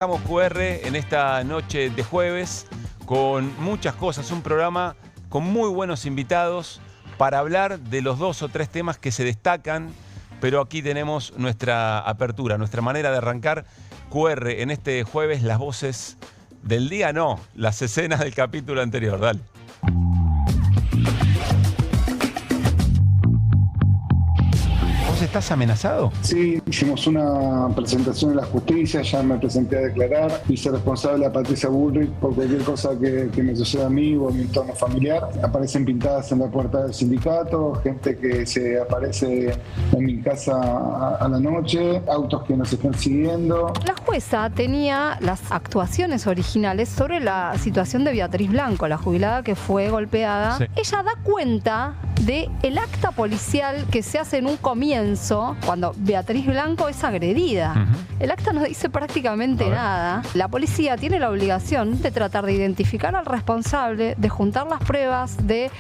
Hagamos QR en esta noche de jueves con muchas cosas, un programa con muy buenos invitados para hablar de los 2 o 3 temas que se destacan, pero aquí tenemos nuestra apertura, nuestra manera de arrancar QR en este jueves, las voces del día, no, las escenas del capítulo anterior, dale. ¿Estás amenazado? Sí, hicimos una presentación en la justicia, ya me presenté a declarar, hice responsable a Patricia Bullrich por cualquier cosa que me suceda a mí o a mi entorno familiar. Aparecen pintadas en la puerta del sindicato, gente que se aparece en mi casa a la noche, autos que nos están siguiendo. La jueza tenía las actuaciones originales sobre la situación de Beatriz Blanco, la jubilada que fue golpeada. Sí. Ella da cuenta del acta policial que se hace en un comienzo cuando Beatriz Blanco es agredida. El acta no dice prácticamente nada. La policía tiene la obligación de tratar de identificar al responsable, de juntar las pruebas, de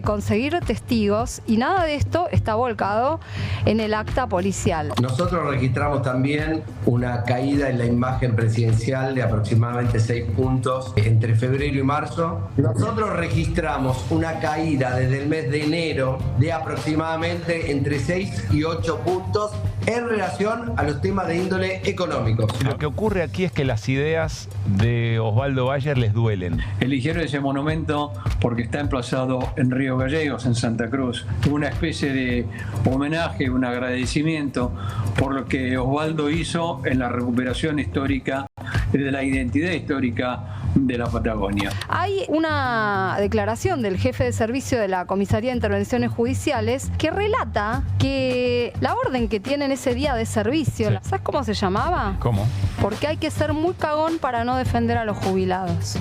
conseguir testigos, y nada de esto está volcado en el acta policial. Nosotros registramos también una caída en la imagen presidencial de aproximadamente 6 puntos entre febrero y marzo. Nosotros registramos una caída desde el mes de enero de aproximadamente entre 6 y 8 puntos en relación a los temas de índole económico. Lo que ocurre aquí es que las ideas de Osvaldo Bayer les duelen. Eligieron ese monumento porque está emplazado en Río Gallegos, en Santa Cruz. Una especie de homenaje, un agradecimiento por lo que Osvaldo hizo en la recuperación histórica de la identidad histórica de la Patagonia. Hay una declaración del jefe de servicio de la Comisaría de Intervenciones Judiciales que relata que la orden que tienen ese día de servicio, ¿sabes cómo se llamaba? ¿Cómo? Porque hay que ser muy cagón para no defender a los jubilados.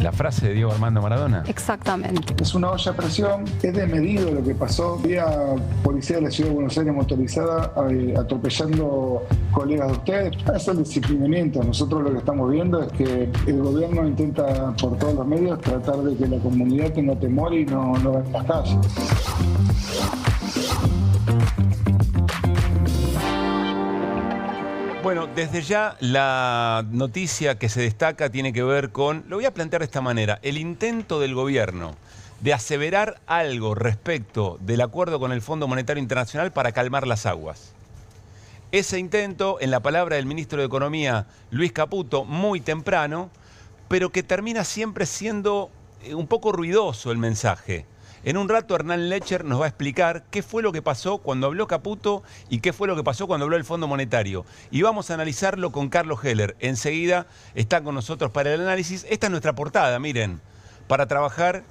¿La frase de Diego Armando Maradona? Exactamente. Es una olla a presión, es desmedido lo que pasó. Había policía de la Ciudad de Buenos Aires motorizada atropellando colegas de ustedes. Es el disciplinamiento. Nosotros lo que estamos viendo es que el gobierno intenta por todos los medios tratar de que la comunidad tenga temor y no vaya en las calles. Bueno, desde ya la noticia que se destaca tiene que ver con, lo voy a plantear de esta manera, el intento del gobierno de aseverar algo respecto del acuerdo con el Fondo Monetario Internacional para calmar las aguas. Ese intento, en la palabra del ministro de Economía, Luis Caputo, muy temprano, pero que termina siempre siendo un poco ruidoso el mensaje. En un rato Hernán Lecher nos va a explicar qué fue lo que pasó cuando habló Caputo y qué fue lo que pasó cuando habló el Fondo Monetario. Y vamos a analizarlo con Carlos Heller. Enseguida está con nosotros para el análisis. Esta es nuestra portada, miren, para trabajar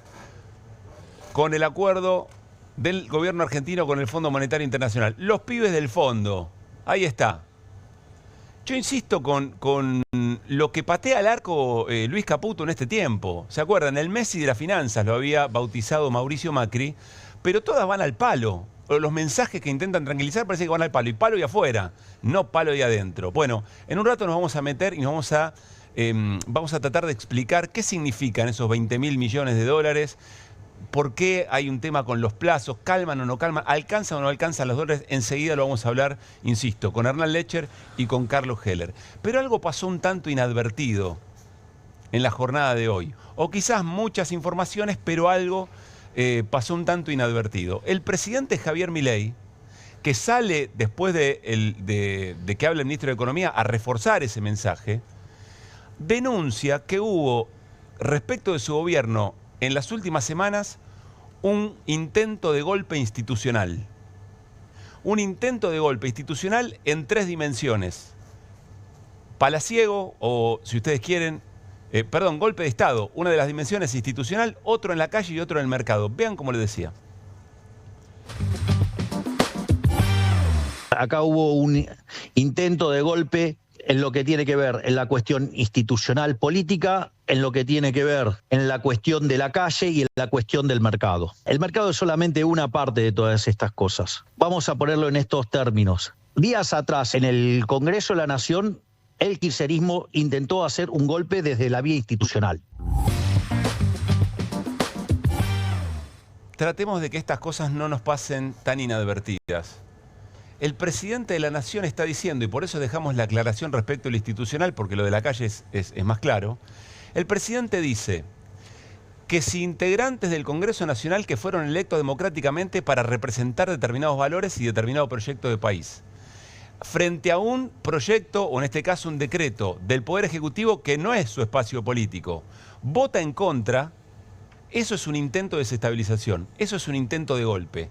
con el acuerdo del gobierno argentino con el Fondo Monetario Internacional. Los pibes del fondo, ahí está. Yo insisto con lo que patea al arco Luis Caputo en este tiempo. ¿Se acuerdan? El Messi de las finanzas lo había bautizado Mauricio Macri, pero todas van al palo. Los mensajes que intentan tranquilizar parece que van al palo y afuera, no palo y adentro. Bueno, en un rato nos vamos a meter y nos vamos a tratar de explicar qué significan esos 20.000 millones de dólares. ¿Por qué hay un tema con los plazos? ¿Calman o no calman? ¿Alcanzan o no alcanzan los dólares? Enseguida lo vamos a hablar, insisto, con Hernán Lecher y con Carlos Heller. Pero algo pasó un tanto inadvertido en la jornada de hoy. O quizás muchas informaciones, pero algo pasó un tanto inadvertido. El presidente Javier Milei, que sale después de que hable el ministro de Economía a reforzar ese mensaje, denuncia que hubo, respecto de su gobierno, en las últimas semanas, un intento de golpe institucional. Un intento de golpe institucional en 3 dimensiones. Palaciego, o si ustedes quieren, golpe de Estado. Una de las dimensiones institucional, otro en la calle y otro en el mercado. Vean cómo les decía. Acá hubo un intento de golpe en lo que tiene que ver en la cuestión institucional política, en lo que tiene que ver en la cuestión de la calle y en la cuestión del mercado. El mercado es solamente una parte de todas estas cosas. Vamos a ponerlo en estos términos. Días atrás, en el Congreso de la Nación, el kirchnerismo intentó hacer un golpe desde la vía institucional. Tratemos de que estas cosas no nos pasen tan inadvertidas. el presidente de la Nación está diciendo, y por eso dejamos la aclaración respecto a lo institucional, porque lo de la calle es más claro, el presidente dice que si integrantes del Congreso Nacional que fueron electos democráticamente para representar determinados valores y determinado proyecto de país, frente a un proyecto, o en este caso un decreto, del Poder Ejecutivo que no es su espacio político, vota en contra, eso es un intento de desestabilización, eso es un intento de golpe.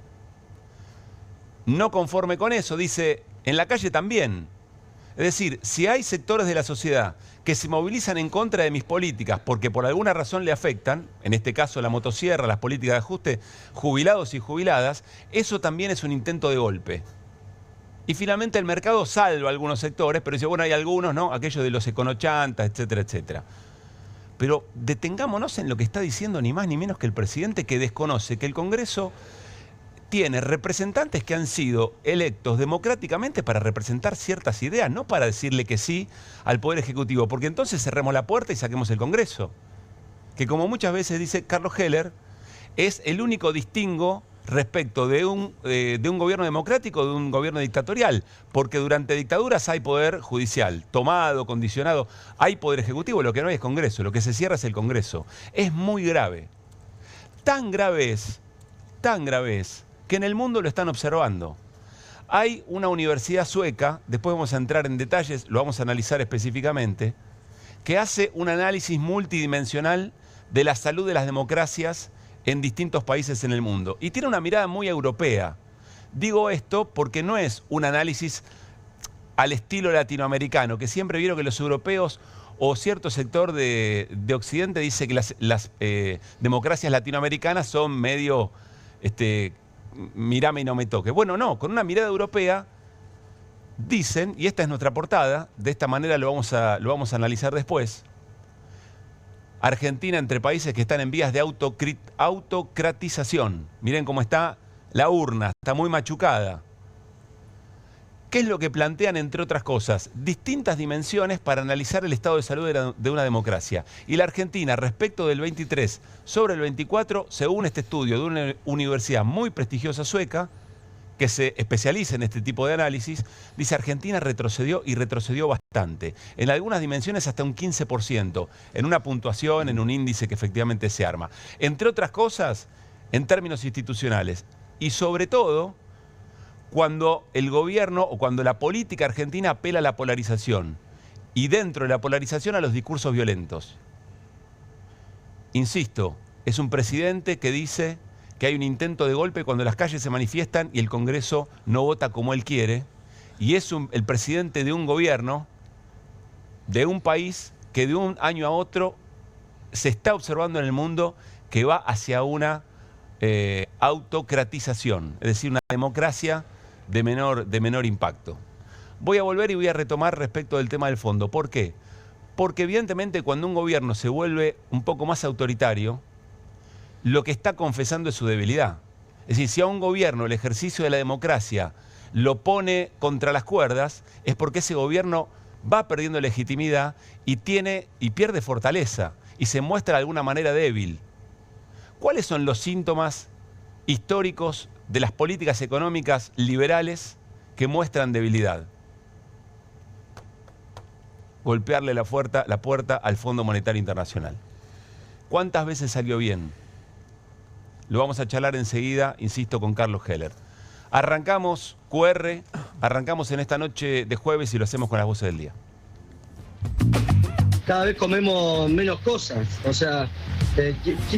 No conforme con eso, dice, en la calle también. Es decir, si hay sectores de la sociedad que se movilizan en contra de mis políticas porque por alguna razón le afectan, en este caso la motosierra, las políticas de ajuste, jubilados y jubiladas, eso también es un intento de golpe. Y finalmente el mercado salva algunos sectores, pero dice, bueno, hay algunos, ¿no? Aquellos de los econochantas, etcétera, etcétera. Pero detengámonos en lo que está diciendo ni más ni menos que el presidente, que desconoce que el Congreso tiene representantes que han sido electos democráticamente para representar ciertas ideas, no para decirle que sí al Poder Ejecutivo, porque entonces cerremos la puerta y saquemos el Congreso. Que como muchas veces dice Carlos Heller, es el único distingo respecto de un gobierno democrático de un gobierno dictatorial, porque durante dictaduras hay poder judicial, tomado, condicionado, hay poder ejecutivo, lo que no hay es Congreso, lo que se cierra es el Congreso. Es muy grave. Tan grave es, que en el mundo lo están observando. Hay una universidad sueca, después vamos a entrar en detalles, lo vamos a analizar específicamente, que hace un análisis multidimensional de la salud de las democracias en distintos países en el mundo. Y tiene una mirada muy europea. Digo esto porque no es un análisis al estilo latinoamericano, que siempre vieron que los europeos o cierto sector de Occidente dice que las democracias latinoamericanas son medio mirame y no me toque. Bueno, no, con una mirada europea dicen, y esta es nuestra portada, de esta manera lo vamos a analizar después, Argentina entre países que están en vías de autocratización. Miren cómo está la urna, está muy machucada. ¿Qué es lo que plantean, entre otras cosas? Distintas dimensiones para analizar el estado de salud de una democracia. Y la Argentina, respecto del 23 sobre el 24, según este estudio de una universidad muy prestigiosa sueca, que se especializa en este tipo de análisis, dice Argentina retrocedió y retrocedió bastante. En algunas dimensiones hasta un 15%, en una puntuación, en un índice que efectivamente se arma. Entre otras cosas, en términos institucionales. Y sobre todo, cuando el gobierno o cuando la política argentina apela a la polarización. Y dentro de la polarización a los discursos violentos. Insisto, es un presidente que dice que hay un intento de golpe cuando las calles se manifiestan y el Congreso no vota como él quiere, y es el presidente de un gobierno, de un país que de un año a otro se está observando en el mundo que va hacia una autocratización, es decir, una democracia de menor impacto. Voy a volver y voy a retomar respecto del tema del fondo. ¿Por qué? Porque evidentemente cuando un gobierno se vuelve un poco más autoritario, lo que está confesando es su debilidad. Es decir, si a un gobierno el ejercicio de la democracia lo pone contra las cuerdas, es porque ese gobierno va perdiendo legitimidad y pierde fortaleza y se muestra de alguna manera débil. ¿Cuáles son los síntomas históricos de las políticas económicas liberales que muestran debilidad? Golpearle la puerta al Fondo Monetario Internacional. ¿Cuántas veces salió bien? Lo vamos a charlar enseguida, insisto, con Carlos Heller. Arrancamos QR, arrancamos en esta noche de jueves y lo hacemos con las voces del día. Cada vez comemos menos cosas, o sea,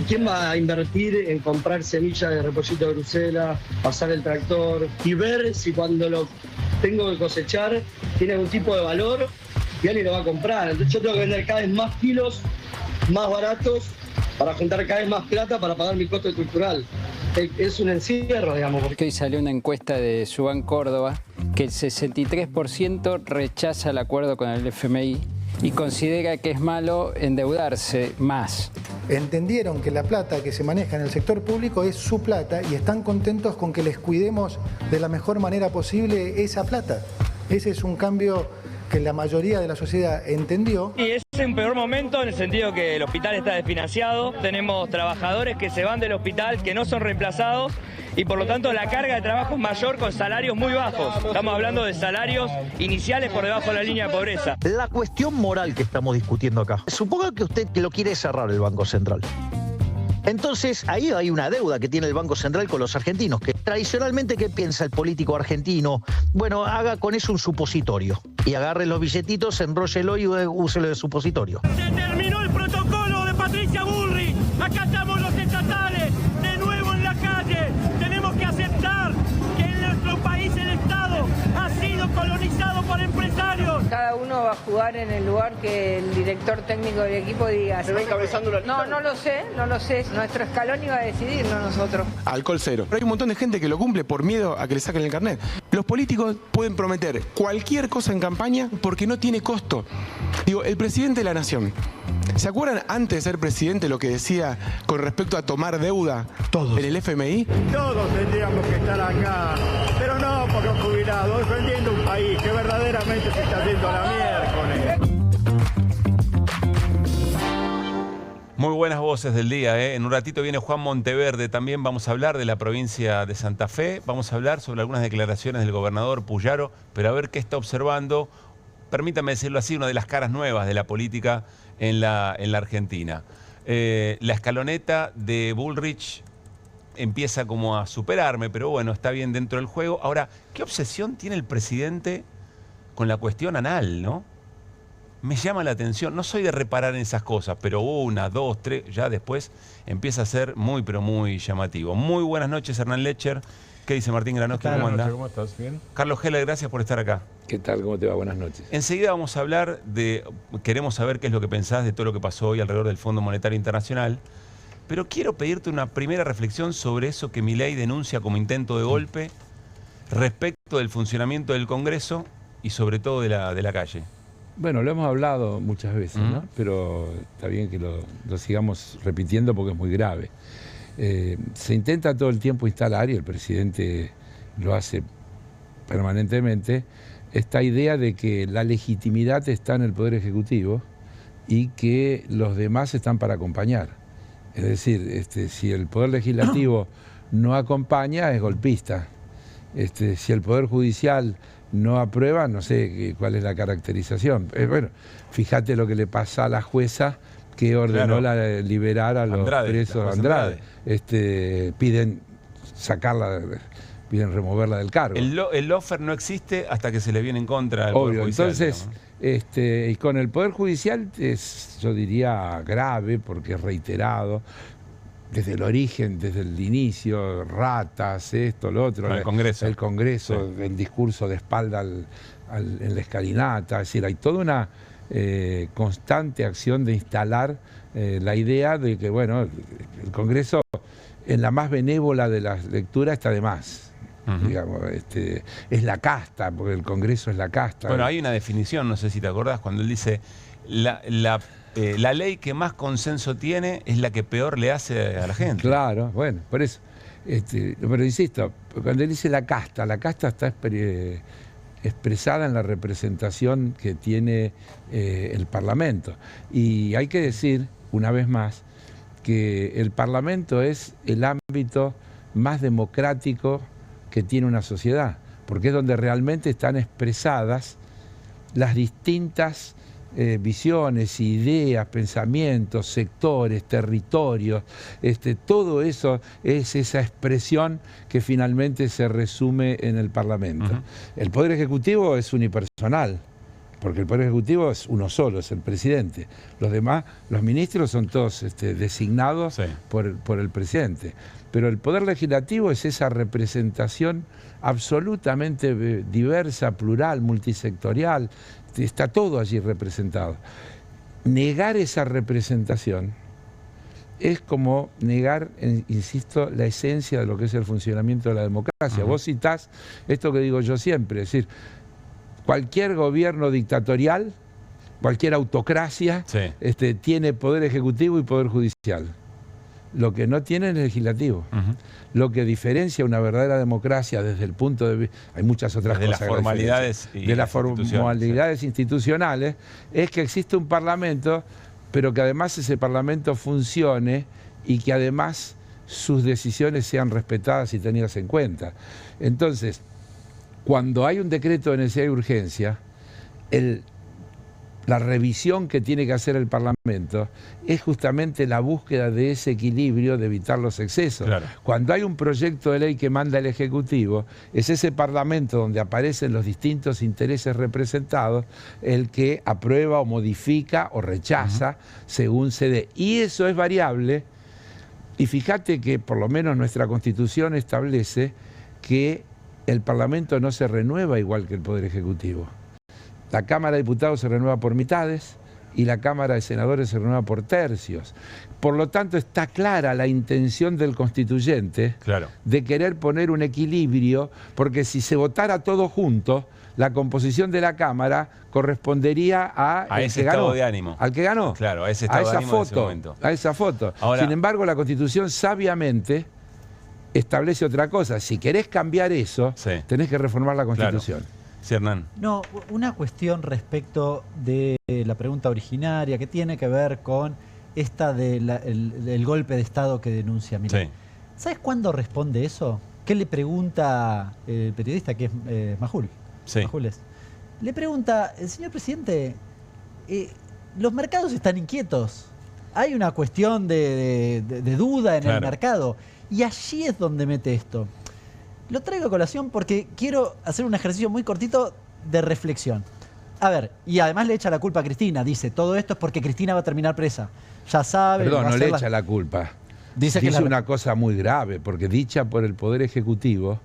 ¿quién va a invertir en comprar semillas de repollito de Bruselas, pasar el tractor y ver si cuando lo tengo que cosechar tiene algún tipo de valor y alguien lo va a comprar? Entonces yo tengo que vender cada vez más kilos, más baratos, para juntar cada vez más plata para pagar mi costo estructural. Es un encierro, digamos. Porque hoy salió una encuesta de Subán Córdoba que el 63% rechaza el acuerdo con el FMI y considera que es malo endeudarse más. Entendieron que la plata que se maneja en el sector público es su plata y están contentos con que les cuidemos de la mejor manera posible esa plata. Ese es un cambio que la mayoría de la sociedad entendió. Y es un peor momento en el sentido que el hospital está desfinanciado, tenemos trabajadores que se van del hospital, que no son reemplazados y por lo tanto la carga de trabajo es mayor con salarios muy bajos. Estamos hablando de salarios iniciales por debajo de la línea de pobreza. La cuestión moral que estamos discutiendo acá. Suponga que usted que lo quiere cerrar el Banco Central. Entonces, ahí hay una deuda que tiene el Banco Central con los argentinos, que tradicionalmente, ¿qué piensa el político argentino? Bueno, haga con eso un supositorio. Y agarre los billetitos, enróllelo y úselo de supositorio. Se terminó el protocolo de Patricia Bullrich. Acá estamos los estatales, de nuevo en la calle. Tenemos que aceptar que en nuestro país el Estado ha sido colonizado por empresarios. Cada uno va a jugar en el lugar que el director técnico del equipo diga. ¿Se va encabezando la lista? No lo sé. Nuestro escalón iba a decidir, no nosotros. Alcohol cero. Pero hay un montón de gente que lo cumple por miedo a que le saquen el carnet. Los políticos pueden prometer cualquier cosa en campaña porque no tiene costo. Digo, el presidente de la nación, ¿se acuerdan antes de ser presidente lo que decía con respecto a tomar deuda en el FMI? Todos tendríamos que estar acá, pero no por los jubilados, defendiendo un país que verdaderamente se está haciendo a la miércoles. Muy buenas voces del día, ¿eh? En un ratito viene Juan Monteverde. También vamos a hablar de la provincia de Santa Fe. Vamos a hablar sobre algunas declaraciones del gobernador Puyaro, pero a ver qué está observando, permítame decirlo así, una de las caras nuevas de la política en la Argentina. La escaloneta de Bullrich empieza como a superarme, pero bueno, está bien dentro del juego. Ahora, ¿qué obsesión tiene el presidente con la cuestión anal, no? Me llama la atención, no soy de reparar en esas cosas, pero 1, 2, 3, ya después empieza a ser muy, pero muy llamativo. Muy buenas noches, Hernán Lecher. ¿Qué dice Martín Granowski? ¿Cómo anda? ¿Cómo estás? ¿Bien? Carlos Heller, gracias por estar acá. ¿Qué tal? ¿Cómo te va? Buenas noches. Enseguida vamos a hablar queremos saber qué es lo que pensás de todo lo que pasó hoy alrededor del Fondo Monetario Internacional, pero quiero pedirte una primera reflexión sobre eso que Milei denuncia como intento de golpe respecto del funcionamiento del Congreso y sobre todo de la calle. Bueno, lo hemos hablado muchas veces, ¿no? Pero está bien que lo sigamos repitiendo porque es muy grave. Se intenta todo el tiempo instalar, y el presidente lo hace permanentemente, esta idea de que la legitimidad está en el Poder Ejecutivo y que los demás están para acompañar. Es decir, si el Poder Legislativo no acompaña, es golpista. Si el Poder Judicial no aprueba, no sé cuál es la caracterización. Bueno, fíjate lo que le pasa a la jueza que ordenó liberar a los presos Andrade. Piden sacarla, piden removerla del cargo. El lawfare no existe hasta que se le viene en contra al Poder Judicial. Entonces, y con el Poder Judicial es, yo diría, grave, porque es reiterado. Desde el origen, desde el inicio, ratas, esto, lo otro. El Congreso. El Congreso, sí. El discurso de espalda en la escalinata. Es decir, hay toda una constante acción de instalar la idea de que, bueno, el Congreso, en la más benévola de las lecturas, está de más. Digamos, es la casta, porque el Congreso es la casta. Bueno, hay una definición, no sé si te acordás, cuando él dice la ley que más consenso tiene es la que peor le hace a la gente. Claro, bueno, por eso. Pero insisto, cuando él dice la casta está expresada en la representación que tiene el Parlamento. Y hay que decir, una vez más, que el Parlamento es el ámbito más democrático que tiene una sociedad, porque es donde realmente están expresadas las distintas visiones, ideas, pensamientos, sectores, territorios, todo eso es esa expresión que finalmente se resume en el Parlamento. El Poder Ejecutivo es unipersonal, porque el Poder Ejecutivo es uno solo, es el presidente. Los demás, los ministros son todos designados por el presidente. Pero el Poder Legislativo es esa representación absolutamente diversa, plural, multisectorial. Está todo allí representado. Negar esa representación es como negar, insisto, la esencia de lo que es el funcionamiento de la democracia. Vos citás esto que digo yo siempre, es decir, cualquier gobierno dictatorial, cualquier autocracia, tiene poder ejecutivo y poder judicial. Lo que no tiene es el legislativo. Lo que diferencia una verdadera democracia desde el punto de vista, hay muchas otras cosas. De las formalidades institucionales, es que existe un parlamento, pero que además ese parlamento funcione y que además sus decisiones sean respetadas y tenidas en cuenta. Entonces, cuando hay un decreto de necesidad y urgencia, la revisión que tiene que hacer el Parlamento es justamente la búsqueda de ese equilibrio de evitar los excesos. Claro. Cuando hay un proyecto de ley que manda el Ejecutivo, es ese Parlamento donde aparecen los distintos intereses representados el que aprueba o modifica o rechaza según se dé. Y eso es variable, y fíjate que por lo menos nuestra Constitución establece que el Parlamento no se renueva igual que el Poder Ejecutivo. La Cámara de Diputados se renueva por mitades y la Cámara de Senadores se renueva por tercios. Por lo tanto, está clara la intención del constituyente de querer poner un equilibrio, porque si se votara todo junto, la composición de la Cámara correspondería a ese estado de ánimo. Al que ganó. Claro, a ese estado de ánimo en ese momento. A esa foto. Ahora, sin embargo, la Constitución sabiamente establece otra cosa. Si querés cambiar eso, tenés que reformar la Constitución. Claro. Sí, Hernán. No, una cuestión respecto de la pregunta originaria que tiene que ver con esta del golpe de Estado que denuncia Milei. Sí. ¿Sabes cuándo responde eso? ¿Qué le pregunta el periodista, que es Majul? Sí. Majules. Le pregunta, señor presidente, los mercados están inquietos. Hay una cuestión de duda en el mercado. Y allí es donde mete esto. Lo traigo a colación porque quiero hacer un ejercicio muy cortito de reflexión. A ver, y además le echa la culpa a Cristina. Dice, todo esto es porque Cristina va a terminar presa. Ya sabe... Perdón, no le echa la culpa. Dice una cosa muy grave, porque dicha por el Poder Ejecutivo,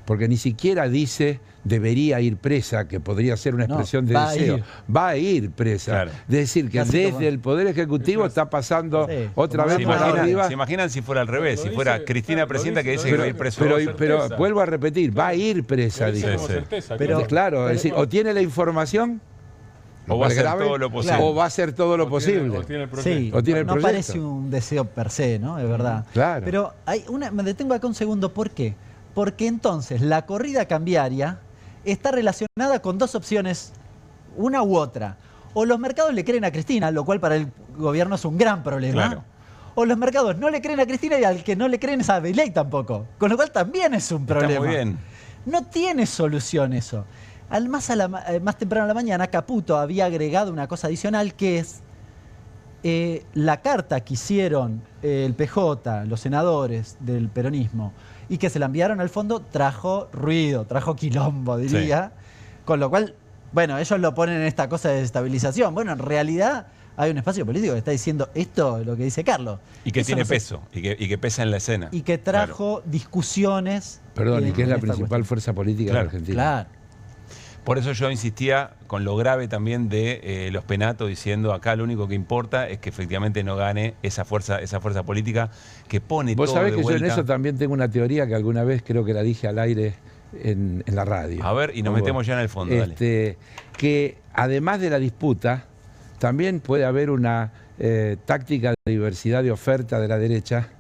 porque ni siquiera dice debería ir presa, que podría ser una expresión de deseo. Va a ir presa. Claro. Es decir, que desde el Poder Ejecutivo está pasando otra vez por arriba. ¿Se imaginan si fuera al revés? Si fuera Cristina presidenta que dice que va a ir preso. Pero vuelvo a repetir, va a ir presa, dice. Pero claro, es decir, o tiene la información, o va a hacer todo lo posible. O va a hacer todo lo posible. Sí, no parece un deseo per se, ¿no? Es verdad. Claro. Pero me detengo acá un segundo. ¿Por qué? Porque entonces la corrida cambiaria está relacionada con dos opciones, una u otra. O los mercados le creen a Cristina, lo cual para el gobierno es un gran problema. Claro. O los mercados no le creen a Cristina y al que no le creen es a Milei tampoco. Con lo cual también es un problema. Está muy bien. No tiene solución eso. Más temprano en la mañana, Caputo había agregado una cosa adicional que es la carta que hicieron el PJ, los senadores del peronismo, y que se la enviaron al fondo, trajo ruido, trajo quilombo, diría. Sí. Con lo cual, bueno, ellos lo ponen en esta cosa de desestabilización. Bueno, en realidad hay un espacio político que está diciendo esto, lo que dice Carlos. Y que tiene peso, y que pesa en la escena. Y que trajo discusiones. Perdón, y que es la principal fuerza política de Argentina. Claro. Por eso yo insistía con lo grave también de los penatos, diciendo acá lo único que importa es que efectivamente no gane esa fuerza política que pone todo de vuelta. Vos sabés que yo en eso también tengo una teoría que alguna vez creo que la dije al aire en la radio. A ver, y nos metemos ya en el fondo. Que además de la disputa, también puede haber una táctica de diversidad de oferta de la derecha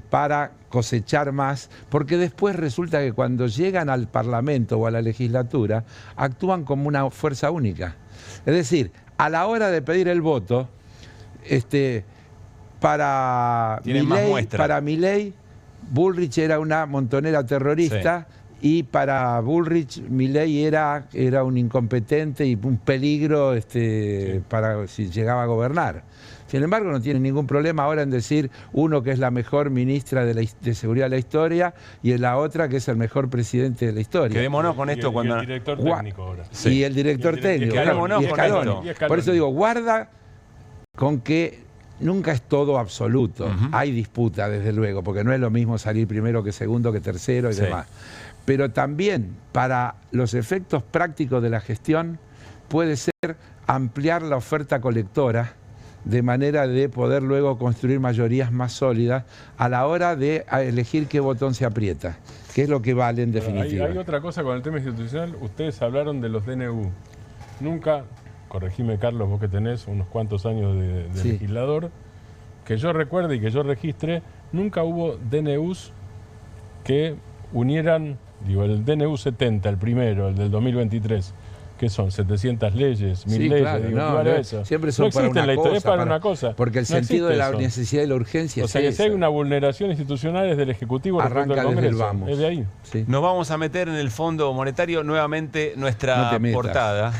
para cosechar más, porque después resulta que cuando llegan al Parlamento o a la legislatura, actúan como una fuerza única. Es decir, a la hora de pedir el voto, para Milei, Bullrich era una montonera terrorista, y para Bullrich, Milei era un incompetente y un peligro para si llegaba a gobernar. Sin embargo, no tiene ningún problema ahora en decir uno que es la mejor ministra de Seguridad de la historia y la otra que es el mejor presidente de la historia. Quedémonos con esto cuando... el director técnico ahora. Y el director técnico. Quedémonos con esto. Por eso digo, guarda con que nunca es todo absoluto. Hay disputa, desde luego, porque no es lo mismo salir primero que segundo, que tercero y demás. Pero también, para los efectos prácticos de la gestión, puede ser ampliar la oferta colectora de manera de poder luego construir mayorías más sólidas a la hora de elegir qué botón se aprieta, que es lo que vale en definitiva. Hay otra cosa con el tema institucional. Ustedes hablaron de los DNU. Nunca, corregime Carlos, vos que tenés unos cuantos años de legislador, que yo recuerde y que yo registre, nunca hubo DNUs que unieran, el DNU 70, el primero, el del 2023, ¿qué son? 700 leyes, 1000 Sí, leyes. claro, Digo, no, ¿cuál es no, eso? siempre son no para existe una en la historia, es cosa, para una cosa. Porque el No sentido de la existe eso. necesidad y la urgencia O sea, que es si hay esa. una vulneración institucional es del Ejecutivo respecto Arranca al desde el Congreso. vamos. Es de ahí. Sí. Nos vamos a meter en el Fondo Monetario nuevamente nuestra No te metas. portada.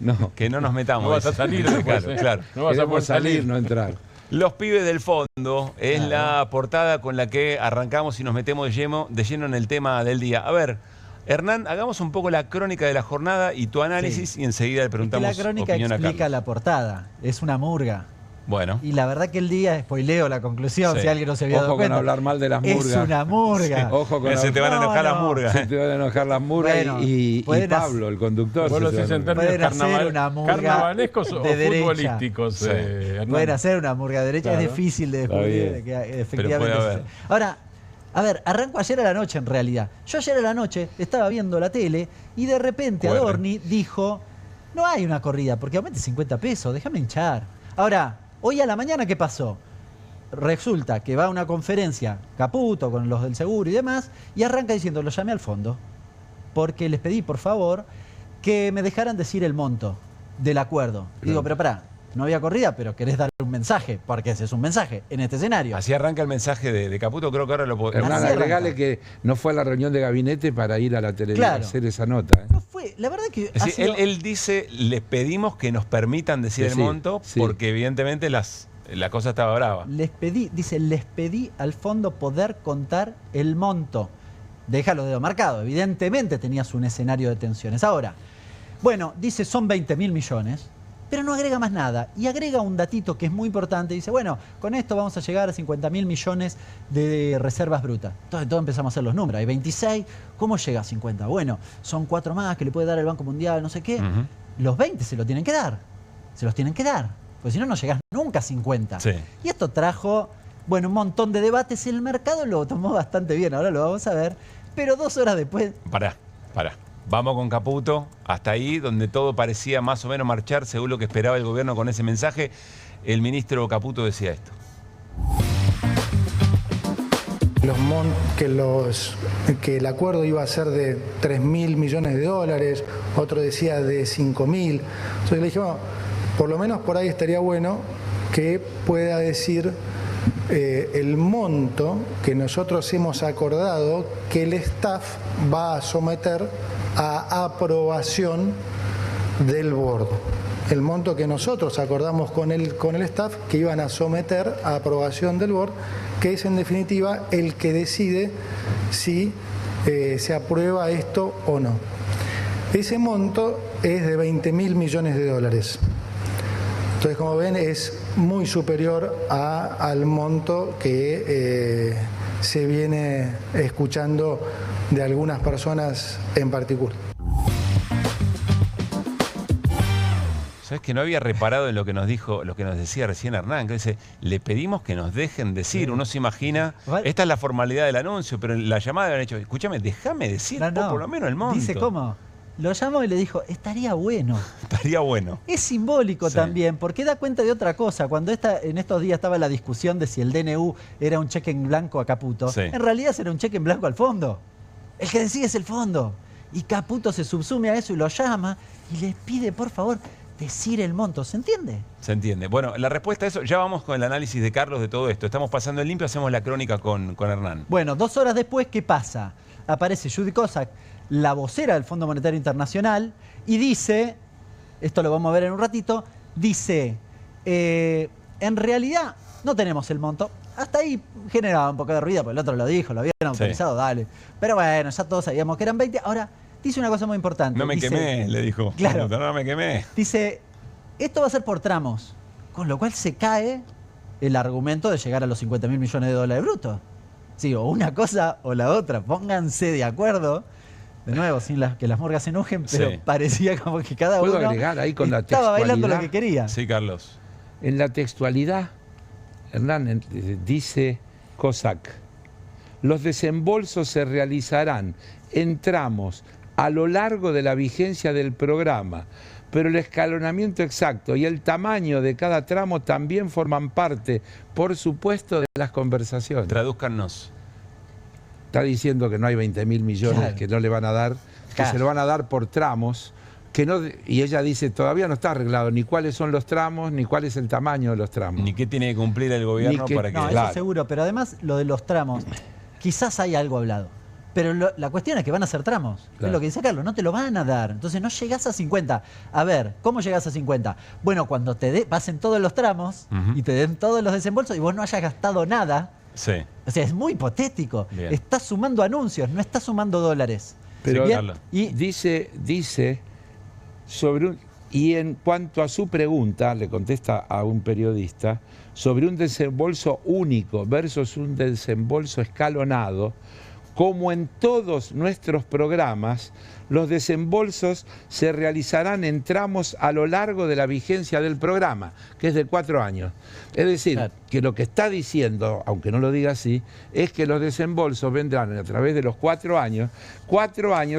No. Que no nos metamos. No vas a salir después, Claro, claro. No vas a Queremos poder salir. no entrar. Los pibes del fondo es la portada con la que arrancamos y nos metemos de lleno en el tema del día. A ver, Hernán, hagamos un poco la crónica de la jornada y tu análisis y enseguida le preguntamos la crónica opinión a explica Carlos. la portada, es una murga. Bueno. Y la verdad que el día, spoileo la conclusión, Sí. si alguien no se había Ojo dado con cuenta. hablar mal de las murgas. Es una murga. Sí. Ojo con Se te van a enojar las murgas. Se te van a enojar las murgas Bueno, y pueden Pablo, el conductor. Vos lo se te decís van a en enojar. términos Pueden hacer una murga carnavalescos o de derecha. futbolísticos. Sí. Hernán. Pueden hacer una murga derecha, Claro. es difícil de Está descubrir bien. que efectivamente puede haber. sucede. Ahora, a ver, arranco ayer a la noche en realidad. Yo ayer a la noche estaba viendo la tele y de repente Cuerre. Adorni dijo, no hay una corrida porque aumente 50 pesos, déjame hinchar. Ahora, hoy a la mañana, ¿qué pasó? Resulta que va a una conferencia Caputo con los del seguro y demás y arranca diciendo, lo llamé al fondo porque les pedí, por favor, que me dejaran decir el monto del acuerdo. Digo, pero pará, no había corrida, pero querés dar un mensaje, porque ese es un mensaje en este escenario. Así arranca el mensaje de Caputo, creo que ahora lo podemos... Hernán, Así agregale arranca. que no fue a la reunión de gabinete para ir a la televisión Claro. a hacer esa nota. No fue, la verdad que Es ha decir, sido- él dice, les pedimos que nos permitan decir el Decir, monto, sí. porque evidentemente la cosa estaba brava. les pedí al fondo poder contar el monto. Deja los dedos marcados. Evidentemente tenías un escenario de tensiones. Ahora, bueno, dice son 20.000 millones, pero no agrega más nada. Y agrega un datito que es muy importante. Dice, bueno, con esto vamos a llegar a 50.000 millones de reservas brutas. Entonces todos empezamos a hacer los números. Hay 26, ¿cómo llega a 50? Bueno, son 4 más que le puede dar el Banco Mundial, no sé qué. Ujú. Los 20 se lo tienen que dar. Se los tienen que dar. Porque si no, no llegás nunca a 50. Sí. Y esto trajo, bueno, un montón de debates. El mercado lo tomó bastante bien, ahora lo vamos a ver. Pero 2 horas después, Pará. Vamos con Caputo, hasta ahí, donde todo parecía más o menos marchar según lo que esperaba el gobierno con ese mensaje. El ministro Caputo decía esto. Que el acuerdo iba a ser de 3.000 millones de dólares, otro decía de 5.000. Entonces le dije, bueno, por lo menos por ahí estaría bueno que pueda decir el monto que nosotros hemos acordado que el staff va a someter a aprobación del board. El monto que nosotros acordamos con el staff que iban a someter a aprobación del board, que es en definitiva el que decide si se aprueba esto o no. Ese monto es de 20.000 millones de dólares. Entonces, como ven, es muy superior al monto que se viene escuchando de algunas personas en particular. ¿Sabes que no había reparado en lo que nos dijo, lo que nos decía recién Hernán? Que dice, le pedimos que nos dejen decir. Uno se imagina, esta es la formalidad del anuncio, pero en la llamada habían hecho, escúchame, déjame decir por lo menos el monto. dice cómo. Lo llamó y le dijo, estaría bueno. Estaría bueno. Es simbólico también, porque da cuenta de otra cosa. Cuando en estos días estaba la discusión de si el DNU era un cheque en blanco a Caputo, en realidad era un cheque en blanco al fondo. El que decide es el fondo. Y Caputo se subsume a eso y lo llama y le pide, por favor, decir el monto. ¿Se entiende? Se entiende. Bueno, la respuesta a eso, ya vamos con el análisis de Carlos de todo esto. Estamos pasando en limpio, hacemos la crónica con Hernán. Bueno, 2 horas después, ¿qué pasa? Aparece Judy Kozak, la vocera del Fondo Monetario Internacional, y dice, esto lo vamos a ver en un ratito, dice, en realidad no tenemos el monto. Hasta ahí generaba un poco de ruido, porque el otro lo dijo, lo habían autorizado, dale. Pero bueno, ya todos sabíamos que eran 20. Ahora, dice una cosa muy importante. No me quemé, le dijo. Claro. No me quemé. Dice, esto va a ser por tramos, con lo cual se cae el argumento de llegar a los 50.000 millones de dólares brutos. Sí, o una cosa o la otra, pónganse de acuerdo. De nuevo, sin que las murgas se enojen, pero parecía como que cada uno ¿Puedo agregar ahí con la estaba bailando lo textualidad? que quería. Sí, Carlos. En la textualidad, Hernán, dice Kozak, los desembolsos se realizarán en tramos a lo largo de la vigencia del programa, pero el escalonamiento exacto y el tamaño de cada tramo también forman parte, por supuesto, de las conversaciones. Tradúzcanos. Está diciendo que no hay 20.000 millones que no le van a dar, que se lo van a dar por tramos, y ella dice, todavía no está arreglado ni cuáles son los tramos, ni cuál es el tamaño de los tramos. Ni qué tiene que cumplir el gobierno para que... No, eso seguro, pero además lo de los tramos, quizás hay algo hablado. Pero la cuestión es que van a ser tramos. Claro. Es lo que dice Carlos, no te lo van a dar. Entonces no llegás a 50. A ver, ¿cómo llegás a 50? Bueno, cuando te pasen todos los tramos y te den todos los desembolsos y vos no hayas gastado nada. Sí. O sea, es muy hipotético. Bien. Estás sumando anuncios, no estás sumando dólares. Pero sí, y dice sobre y en cuanto a su pregunta, le contesta a un periodista, sobre un desembolso único versus un desembolso escalonado, como en todos nuestros programas, los desembolsos se realizarán en tramos a lo largo de la vigencia del programa, que es de 4 años. Es decir, que lo que está diciendo, aunque no lo diga así, es que los desembolsos vendrán a través de los 4 años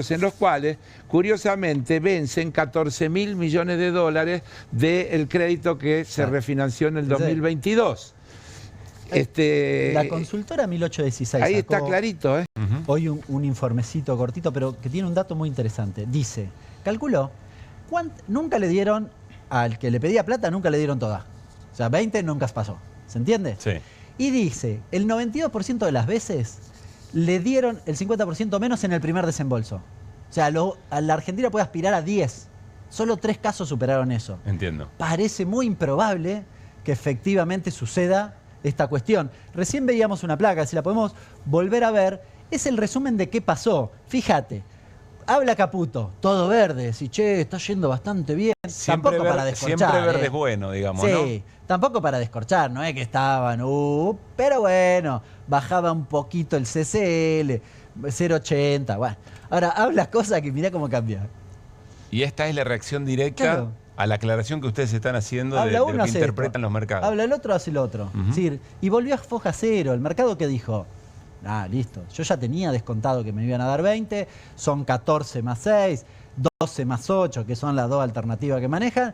en los cuales, curiosamente, vencen 14.000 millones de dólares del crédito que se refinanció en el 2022. La consultora 1816 ahí está clarito, ¿eh? Hoy un informecito cortito, pero que tiene un dato muy interesante. Dice, calculó, nunca le dieron, al que le pedía plata, nunca le dieron toda. O sea, 20 nunca pasó. ¿Se entiende? Sí. Y dice, el 92% de las veces le dieron el 50% menos en el primer desembolso. O sea, a la Argentina puede aspirar a 10. Solo 3 casos superaron eso. Entiendo. Parece muy improbable que efectivamente suceda esta cuestión. Recién veíamos una placa, si la podemos volver a ver, es el resumen de qué pasó. Fíjate, habla Caputo, todo verde, si che, está yendo bastante bien. Siempre tampoco para descorchar. Siempre verde es bueno, digamos, ¿no? Sí, tampoco para descorchar, no es que estaban, pero bueno, bajaba un poquito el CCL, 0,80, bueno. Ahora, habla cosas que mirá cómo cambia. Y esta es la reacción directa. Claro. A la aclaración que ustedes están haciendo de lo que interpretan los mercados. Habla el otro, hace el otro. Es decir, y volvió a foja cero. El mercado que dijo, listo, yo ya tenía descontado que me iban a dar 20, son 14 más 6, 12 más 8, que son las 2 alternativas que manejan.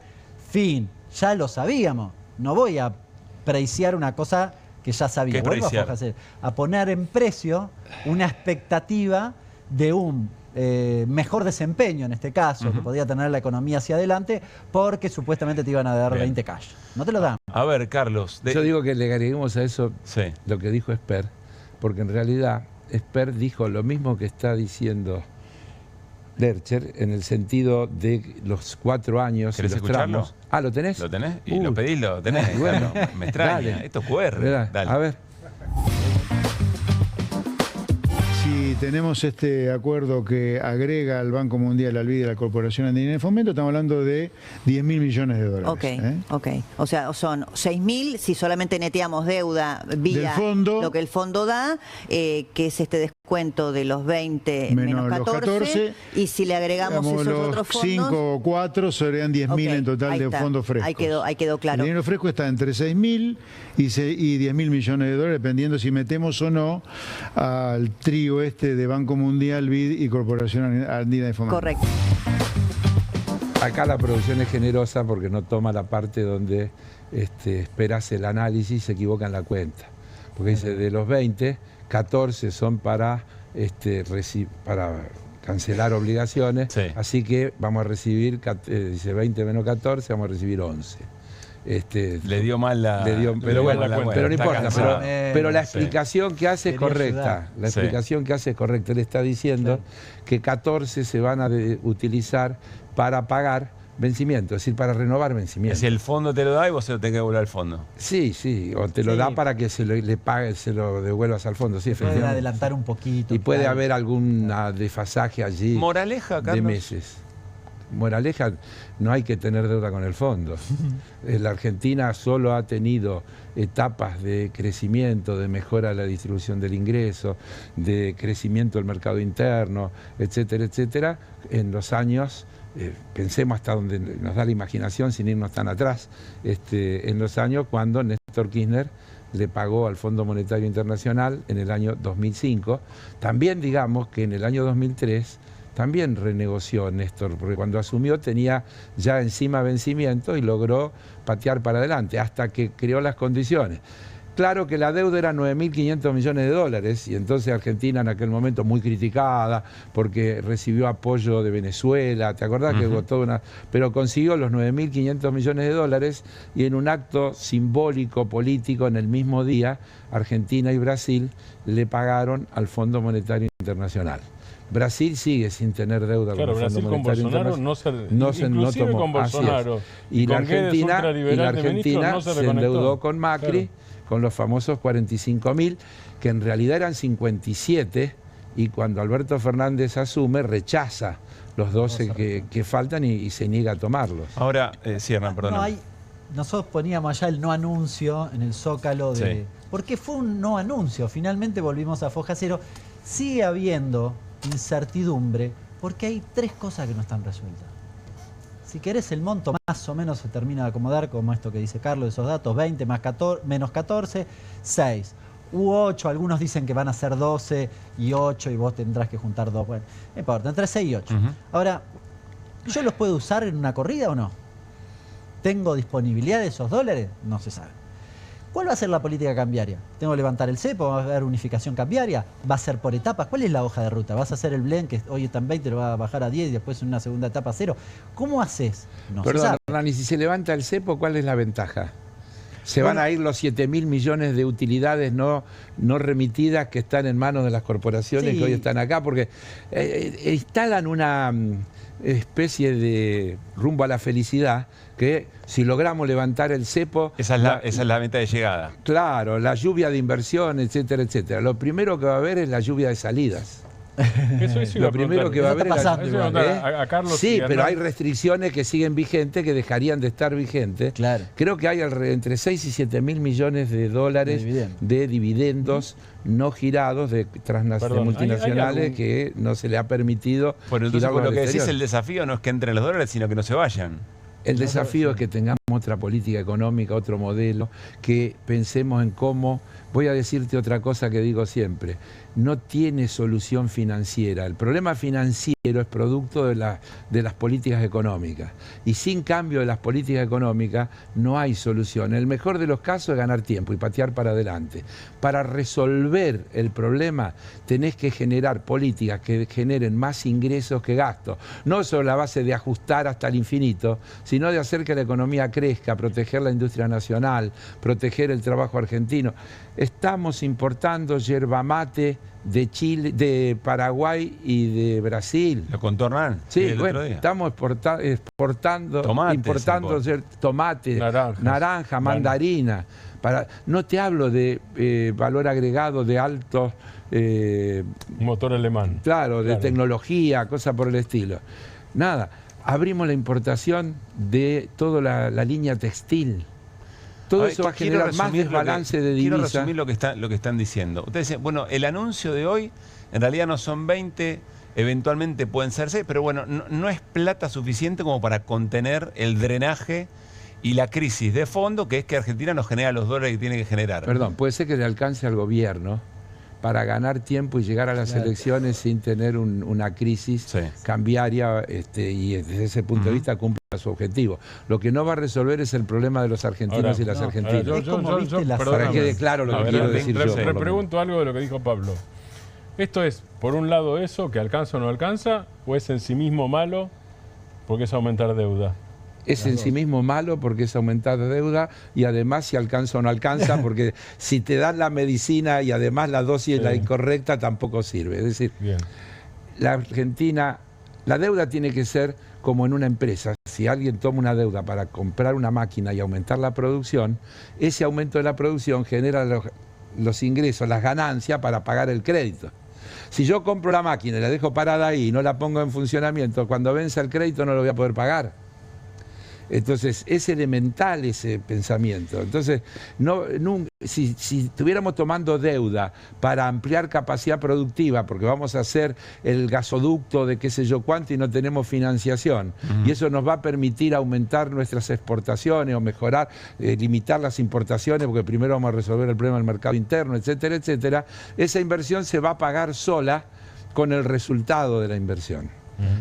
Fin, ya lo sabíamos. No voy a preciar una cosa que ya sabía. Vuelvo a foja cero. A poner en precio una expectativa de un mejor desempeño en este caso, que podía tener la economía hacia adelante, porque supuestamente te iban a dar 20 cash. No te lo dan. A ver, Carlos. Yo digo que le agreguemos a eso lo que dijo Esper, porque en realidad Esper dijo lo mismo que está diciendo Lercher, en el sentido de los 4 años. ¿Querés escucharlo? Tramos. ¿Lo tenés? ¿Lo tenés? Y lo pedís, lo tenés. Bueno, me extraña. Dale. Esto es QR. Dale. A ver. Si tenemos este acuerdo que agrega al Banco Mundial, al BID y a la Corporación Andina de Fomento, estamos hablando de 10.000 millones de dólares. Ok. O sea, son 6.000 si solamente neteamos deuda vía lo que el fondo da, que es este descuento de los 20 menos 14, y si le agregamos esos otros fondos... 5 o 4 serían 10.000 en total de fondos frescos. Ahí quedó claro. El dinero fresco está entre 6.000 y 10.000 millones de dólares, dependiendo si metemos o no al trío de Banco Mundial, BID y Corporación Andina de Fomento. Correcto. Acá la producción es generosa porque no toma la parte donde esperas el análisis y se equivoca en la cuenta. Porque dice, de los 20, 14 son para cancelar obligaciones, así que vamos a recibir, dice 20 menos 14, vamos a recibir 11. Le dio mal la... pero bueno, pero no importa. Pero la explicación que hace es correcta. La explicación que hace es correcta. Él está diciendo que 14 se van a utilizar para pagar vencimiento, es decir, para renovar vencimiento. Si el fondo te lo da y vos se lo tenés que devolver al fondo. Sí, o te lo da para que se lo devuelvas al fondo. Sí, puede adelantar un poquito. Y puede haber algún desfasaje allí. Moraleja, Carlos. De meses. Moraleja, no hay que tener deuda con el fondo. La Argentina solo ha tenido etapas de crecimiento, de mejora de la distribución del ingreso, de crecimiento del mercado interno, etcétera, etcétera, en los años, pensemos hasta donde nos da la imaginación sin irnos tan atrás, en los años cuando Néstor Kirchner le pagó al Fondo Monetario Internacional en el año 2005. También digamos que en el año 2003 también renegoció Néstor, porque cuando asumió tenía ya encima vencimiento y logró patear para adelante, hasta que creó las condiciones. claro que la deuda era 9.500 millones de dólares y entonces Argentina en aquel momento muy criticada porque recibió apoyo de Venezuela, ¿te acordás que hubo toda una... Pero consiguió los 9.500 millones de dólares y en un acto simbólico, político, en el mismo día, Argentina y Brasil le pagaron al Fondo Monetario Internacional. Brasil sigue sin tener deuda con el Fondo Monetario Internacional. No tomó. Con Bolsonaro. Y la Argentina se endeudó con Macri, con los famosos 45.000, que en realidad eran 57, y cuando Alberto Fernández asume, rechaza los 12 que faltan y se niega a tomarlos. Ahora, Hernán, perdón. Nosotros poníamos allá el no anuncio en el Zócalo de... Porque fue un no anuncio. Finalmente volvimos a foja cero. Sigue habiendo incertidumbre porque hay 3 cosas que no están resueltas. Si querés, el monto más o menos se termina de acomodar, como esto que dice Carlos, esos datos, 20 más 14, menos 14, 6. U 8, algunos dicen que van a ser 12 y 8 y vos tendrás que juntar 2. Bueno, no importa, entre 6 y 8. Ahora, ¿yo los puedo usar en una corrida o no? ¿Tengo disponibilidad de esos dólares? No se sabe. ¿Cuál va a ser la política cambiaria? ¿Tengo que levantar el cepo? ¿Va a haber unificación cambiaria? ¿Va a ser por etapas? ¿Cuál es la hoja de ruta? ¿Vas a hacer el blend que hoy está en 20, lo va a bajar a 10 y después en una segunda etapa a 0? ¿Cómo haces? No se sabe. Hernán, y si se levanta el cepo, ¿cuál es la ventaja? Se van a ir los 7.000 millones de utilidades no remitidas que están en manos de las corporaciones que hoy están acá, porque instalan una especie de rumbo a la felicidad que si logramos levantar el cepo... Esa es la meta de llegada. Claro, la lluvia de inversión, etcétera, etcétera. Lo primero que va a haber es la lluvia de salidas. Lo primero que va a haber a Carlos. Sí, pero hay restricciones que siguen vigentes, que dejarían de estar vigentes. Claro. Creo que hay entre 6 y 7 mil millones de dólares de dividendos no girados de multinacionales que no se le ha permitido. Bueno, entonces lo que decís, el desafío no es que entren los dólares, sino que no se vayan. El desafío es que tengamos otra política económica, otro modelo, que pensemos en cómo... Voy a decirte otra cosa que digo siempre. No tiene solución financiera. El problema financiero es producto de las políticas económicas. Y sin cambio de las políticas económicas no hay solución. El mejor de los casos es ganar tiempo y patear para adelante. Para resolver el problema tenés que generar políticas que generen más ingresos que gastos. No sobre la base de ajustar hasta el infinito, sino de hacer que la economía crezca, proteger la industria nacional, proteger el trabajo argentino. Estamos importando yerba mate de Chile, de Paraguay y de Brasil. ¿Lo contó Hernán? Sí, bueno, estamos importando tomate, naranja, mandarina. No te hablo de valor agregado de altos... motor alemán. Claro, de tecnología, cosas por el estilo. Nada, abrimos la importación de toda la línea textil. Todo eso va a generar más desbalance de divisa. Quiero resumir lo que están diciendo. Ustedes dicen, bueno, el anuncio de hoy en realidad no son 20, eventualmente pueden ser 6, pero bueno, no es plata suficiente como para contener el drenaje y la crisis de fondo, que es que Argentina no genera los dólares que tiene que generar. Perdón, puede ser que le alcance al gobierno para ganar tiempo y llegar a las elecciones sin tener una crisis cambiaria y desde ese punto de vista cumpla su objetivo. Lo que no va a resolver es el problema de los argentinos y las argentinas. Para que quede claro lo que quiero decir yo. Le pregunto algo de lo que dijo Pablo. ¿Esto es, por un lado, eso, que alcanza o no alcanza, o es en sí mismo malo porque es aumentar deuda? Es en sí mismo malo porque es aumentar deuda y además si alcanza o no alcanza, porque si te dan la medicina y además la dosis es la incorrecta, tampoco sirve. Es decir, la Argentina, la deuda tiene que ser como en una empresa. Si alguien toma una deuda para comprar una máquina y aumentar la producción, ese aumento de la producción genera los ingresos, las ganancias para pagar el crédito. Si yo compro la máquina y la dejo parada ahí y no la pongo en funcionamiento, cuando venza el crédito no lo voy a poder pagar. Entonces, es elemental ese pensamiento. Entonces, si estuviéramos tomando deuda para ampliar capacidad productiva, porque vamos a hacer el gasoducto de qué sé yo cuánto y no tenemos financiación, y eso nos va a permitir aumentar nuestras exportaciones o mejorar, limitar las importaciones, porque primero vamos a resolver el problema del mercado interno, etcétera, etcétera, esa inversión se va a pagar sola con el resultado de la inversión.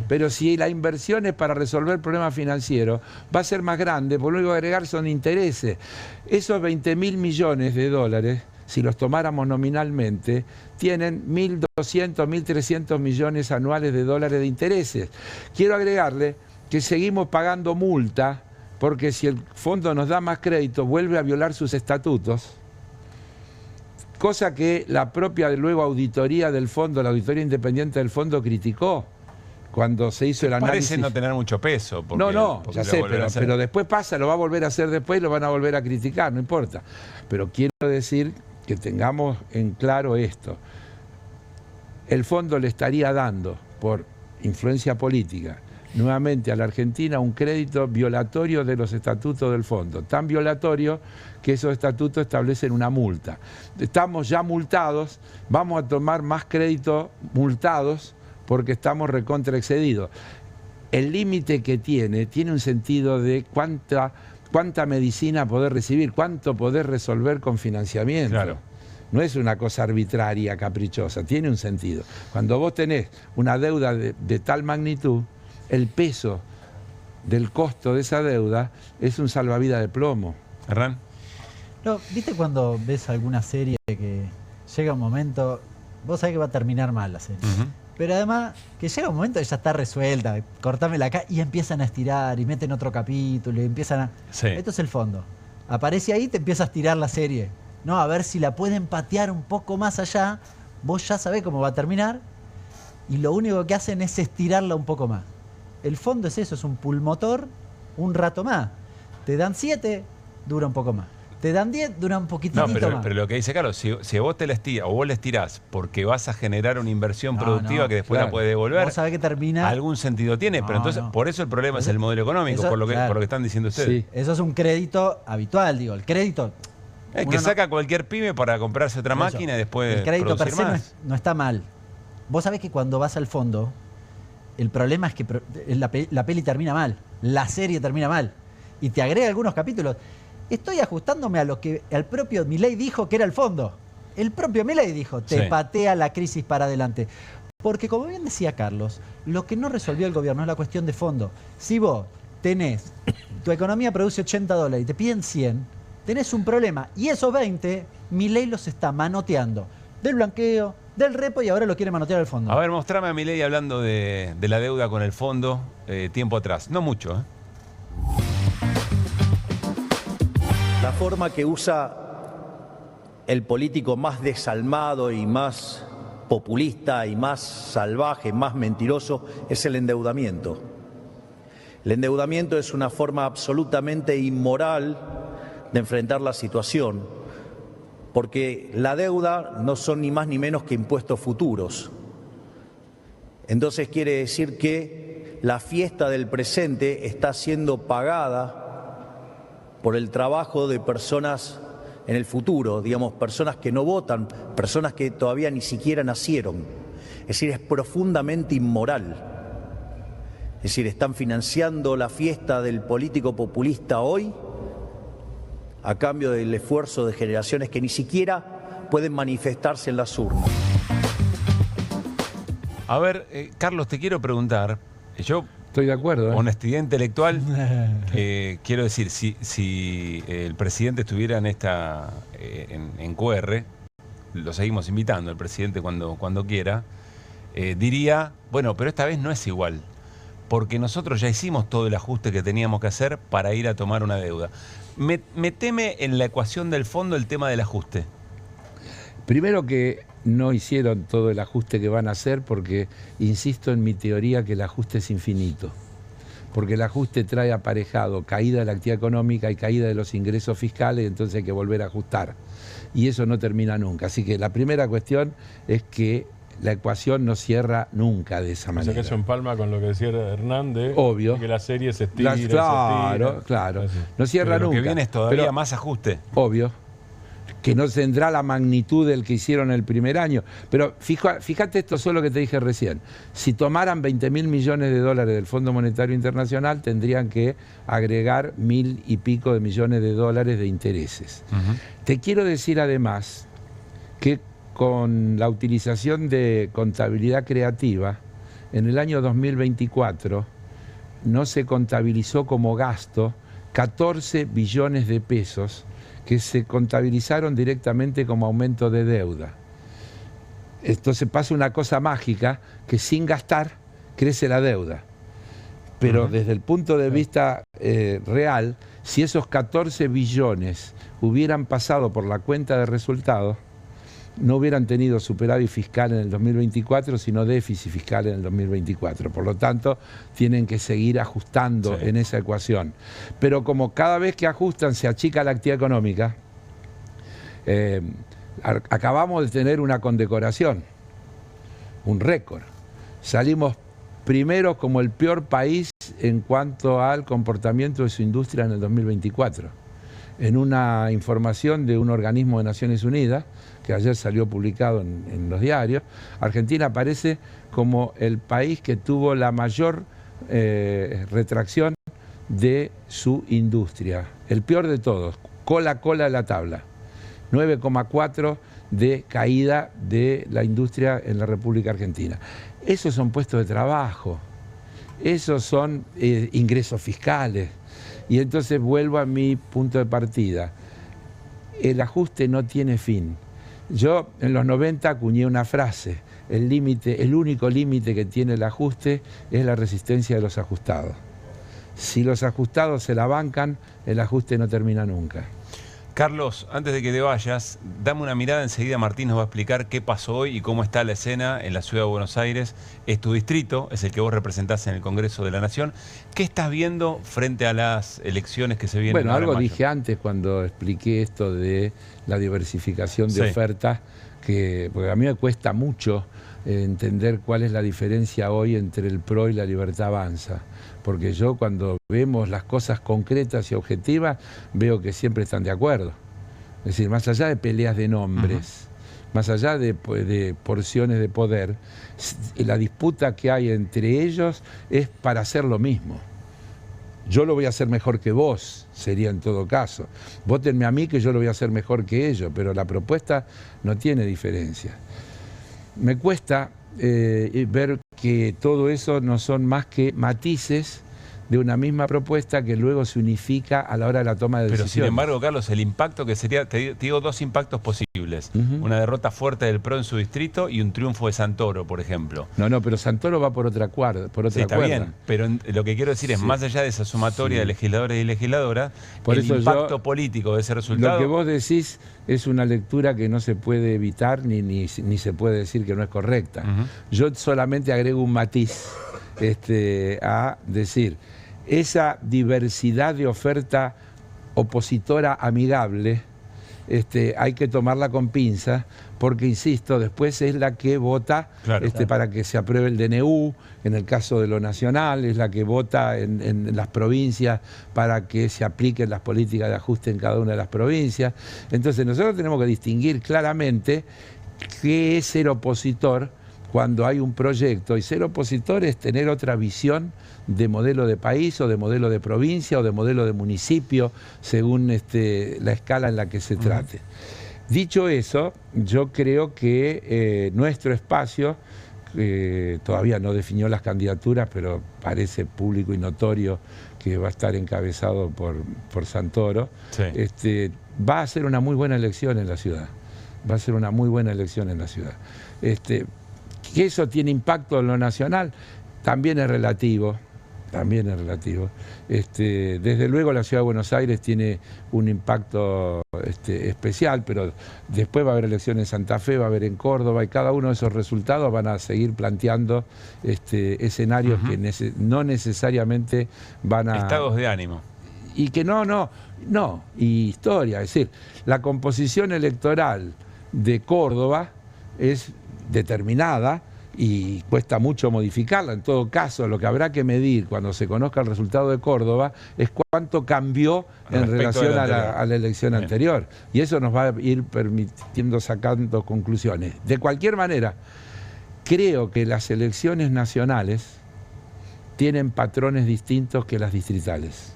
Pero si la inversión es para resolver problemas financieros, va a ser más grande, porque lo único que agregar son intereses. Esos 20.000 millones de dólares, si los tomáramos nominalmente, tienen 1.200, 1.300 millones anuales de dólares de intereses. Quiero agregarle que seguimos pagando multa, porque si el fondo nos da más crédito, vuelve a violar sus estatutos, cosa que la propia luego auditoría del fondo, la auditoría independiente del fondo, criticó cuando se hizo el análisis. Parece no tener mucho peso. Porque, no, ya sé, pero después pasa, lo va a volver a hacer después y lo van a volver a criticar, no importa. Pero quiero decir que tengamos en claro esto. El fondo le estaría dando, por influencia política, nuevamente a la Argentina un crédito violatorio de los estatutos del fondo, tan violatorio que esos estatutos establecen una multa. Estamos ya multados, vamos a tomar más crédito multados porque estamos recontraexcedidos. El límite que tiene un sentido de cuánta medicina poder recibir, cuánto poder resolver con financiamiento. Claro. No es una cosa arbitraria, caprichosa, tiene un sentido. Cuando vos tenés una deuda de tal magnitud, el peso del costo de esa deuda es un salvavidas de plomo. ¿Hernán? No, ¿viste cuando ves alguna serie que llega un momento, vos sabés que va a terminar mal la serie? Pero además, que llega un momento que ya está resuelta, cortámela acá, y empiezan a estirar, y meten otro capítulo, y empiezan a... Sí. Esto es el fondo. Aparece ahí, te empieza a estirar la serie. No, a ver si la pueden patear un poco más allá, vos ya sabés cómo va a terminar, y lo único que hacen es estirarla un poco más. El fondo es eso, es un pulmotor un rato más. Te dan 7, dura un poco más. Te dan 10, dura un poquitito más. Pero lo que dice Carlos, si vos te la estiras o vos la estirás porque vas a generar una inversión productiva que después la puedes devolver, vos sabés que termina... algún sentido tiene, pero entonces por eso el problema es el modelo económico, por lo que están diciendo ustedes. Sí. Eso es un crédito habitual, digo, el crédito... Es que saca cualquier pyme para comprarse otra máquina y después el crédito per se más. no está mal. Vos sabés que cuando vas al fondo, el problema es que la peli termina mal, la serie termina mal, y te agrega algunos capítulos. Estoy ajustándome a lo que el propio Milei dijo que era el fondo. El propio Milei dijo, te patea la crisis para adelante. Porque como bien decía Carlos, lo que no resolvió el gobierno es la cuestión de fondo. Si vos tenés, tu economía produce $80 y te piden 100, tenés un problema. Y esos 20, Milei los está manoteando. Del blanqueo, del repo, y ahora lo quiere manotear al fondo. A ver, mostrame a Milei hablando de la deuda con el fondo tiempo atrás. No mucho, ¿eh? La forma que usa el político más desalmado y más populista y más salvaje, más mentiroso, es el endeudamiento. El endeudamiento es una forma absolutamente inmoral de enfrentar la situación, porque la deuda no son ni más ni menos que impuestos futuros. Entonces quiere decir que la fiesta del presente está siendo pagada por el trabajo de personas en el futuro, digamos, personas que no votan, personas que todavía ni siquiera nacieron. Es decir, es profundamente inmoral. Es decir, están financiando la fiesta del político populista hoy a cambio del esfuerzo de generaciones que ni siquiera pueden manifestarse en las urnas. A ver, Carlos, te quiero preguntar, yo... Estoy de acuerdo. Honestidad intelectual, quiero decir, si el presidente estuviera en QR, lo seguimos invitando, el presidente cuando quiera, diría, bueno, pero esta vez no es igual, porque nosotros ya hicimos todo el ajuste que teníamos que hacer para ir a tomar una deuda. Meteme en la ecuación del fondo el tema del ajuste. Primero que no hicieron todo el ajuste que van a hacer porque, insisto en mi teoría, que el ajuste es infinito. Porque el ajuste trae aparejado caída de la actividad económica y caída de los ingresos fiscales, entonces hay que volver a ajustar. Y eso no termina nunca. Así que la primera cuestión es que la ecuación no cierra nunca de esa manera. O sea que eso empalma con lo que decía Hernández. Obvio. Que la serie se estira, claro. No cierra pero nunca. Lo que viene es todavía más ajuste. Obvio. Que no tendrá la magnitud del que hicieron el primer año. Pero fíjate esto solo que te dije recién. Si tomaran 20.000 millones de dólares del Fondo Monetario Internacional, tendrían que agregar 1.000 y pico de millones de dólares de intereses. Te quiero decir además que con la utilización de contabilidad creativa, en el año 2024 no se contabilizó como gasto 14 billones de pesos que se contabilizaron directamente como aumento de deuda. Entonces pasa una cosa mágica, que sin gastar crece la deuda. Pero desde el punto de vista real, si esos 14 billones hubieran pasado por la cuenta de resultados, no hubieran tenido superávit fiscal en el 2024, sino déficit fiscal en el 2024. Por lo tanto, tienen que seguir ajustando en esa ecuación. Pero como cada vez que ajustan se achica la actividad económica, acabamos de tener una condecoración, un récord. Salimos primero como el peor país en cuanto al comportamiento de su industria en el 2024. En una información de un organismo de Naciones Unidas, que ayer salió publicado en los diarios, Argentina aparece como el país que tuvo la mayor retracción de su industria. El peor de todos, cola a cola de la tabla. 9,4 de caída de la industria en la República Argentina. Esos son puestos de trabajo, esos son ingresos fiscales. Y entonces vuelvo a mi punto de partida. El ajuste no tiene fin. Yo en los 90 acuñé una frase: el único límite que tiene el ajuste es la resistencia de los ajustados. Si los ajustados se la bancan, el ajuste no termina nunca. Carlos, antes de que te vayas, dame una mirada, enseguida Martín nos va a explicar qué pasó hoy y cómo está la escena en la ciudad de Buenos Aires. Es tu distrito, es el que vos representás en el Congreso de la Nación. ¿Qué estás viendo frente a las elecciones que se vienen? Bueno, algo dije antes cuando expliqué esto de la diversificación de ofertas, porque a mí me cuesta mucho entender cuál es la diferencia hoy entre el PRO y la Libertad Avanza. Porque yo cuando vemos las cosas concretas y objetivas, veo que siempre están de acuerdo. Es decir, más allá de peleas de nombres, más allá de porciones de poder, la disputa que hay entre ellos es para hacer lo mismo. Yo lo voy a hacer mejor que vos, sería en todo caso. Vótenme a mí que yo lo voy a hacer mejor que ellos, pero la propuesta no tiene diferencia. Me cuesta ver que todo eso no son más que matices de una misma propuesta que luego se unifica a la hora de la toma de decisiones. Pero sin embargo, Carlos, el impacto que sería, te digo dos impactos posibles. Una derrota fuerte del PRO en su distrito y un triunfo de Santoro, por ejemplo. No, pero Santoro va por otra cuerda. Sí, está bien, pero lo que quiero decir es, más allá de esa sumatoria de legisladores y legisladoras, el impacto político de ese resultado... Lo que vos decís es una lectura que no se puede evitar ni se puede decir que no es correcta. Yo solamente agrego un matiz a decir... Esa diversidad de oferta opositora amigable hay que tomarla con pinza, porque, insisto, después es la que vota para que se apruebe el DNU, en el caso de lo nacional, es la que vota en las provincias para que se apliquen las políticas de ajuste en cada una de las provincias. Entonces nosotros tenemos que distinguir claramente qué es ser opositor cuando hay un proyecto, y ser opositor es tener otra visión de modelo de país o de modelo de provincia o de modelo de municipio, según la escala en la que se trate. Dicho eso, yo creo que nuestro espacio, todavía no definió las candidaturas, pero parece público y notorio que va a estar encabezado por Santoro, va a ser una muy buena elección en la ciudad. Va a ser una muy buena elección en la ciudad. Que eso tiene impacto en lo nacional, también es relativo. Desde luego la Ciudad de Buenos Aires tiene un impacto especial, pero después va a haber elecciones en Santa Fe, va a haber en Córdoba, y cada uno de esos resultados van a seguir planteando escenarios que no necesariamente van a... Estados de ánimo. Y que y historia. Es decir, la composición electoral de Córdoba es determinada y cuesta mucho modificarla. En todo caso, lo que habrá que medir cuando se conozca el resultado de Córdoba es cuánto cambió en relación a la elección anterior. Y eso nos va a ir permitiendo sacando conclusiones. De cualquier manera, creo que las elecciones nacionales tienen patrones distintos que las distritales.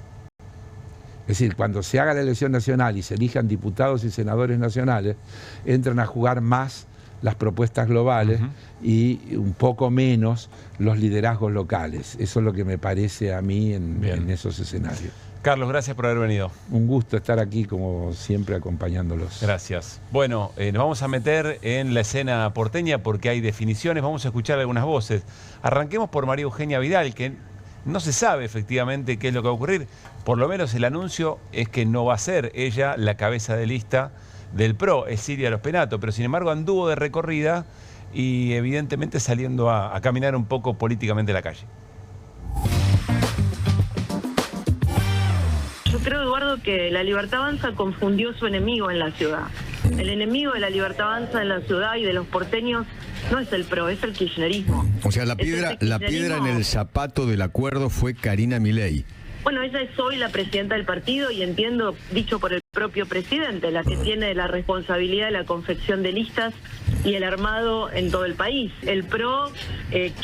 Es decir, cuando se haga la elección nacional y se elijan diputados y senadores nacionales, entran a jugar más las propuestas globales y un poco menos los liderazgos locales. Eso es lo que me parece a mí en esos escenarios. Carlos, gracias por haber venido. Un gusto estar aquí, como siempre, acompañándolos. Gracias. Bueno, nos vamos a meter en la escena porteña porque hay definiciones. Vamos a escuchar algunas voces. Arranquemos por María Eugenia Vidal, que no se sabe efectivamente qué es lo que va a ocurrir. Por lo menos el anuncio es que no va a ser ella la cabeza de lista del PRO, es Silvia Los Penato, pero sin embargo anduvo de recorrida y evidentemente saliendo a caminar un poco políticamente la calle. Yo creo, Eduardo, que la Libertad Avanza confundió su enemigo en la ciudad. El enemigo de la Libertad Avanza en la ciudad y de los porteños no es el PRO, es el kirchnerismo. O sea, la piedra en el zapato del acuerdo fue Karina Milei. Bueno, ella es hoy la presidenta del partido y entiendo, dicho por el propio presidente, la que tiene la responsabilidad de la confección de listas y el armado en todo el país. El PRO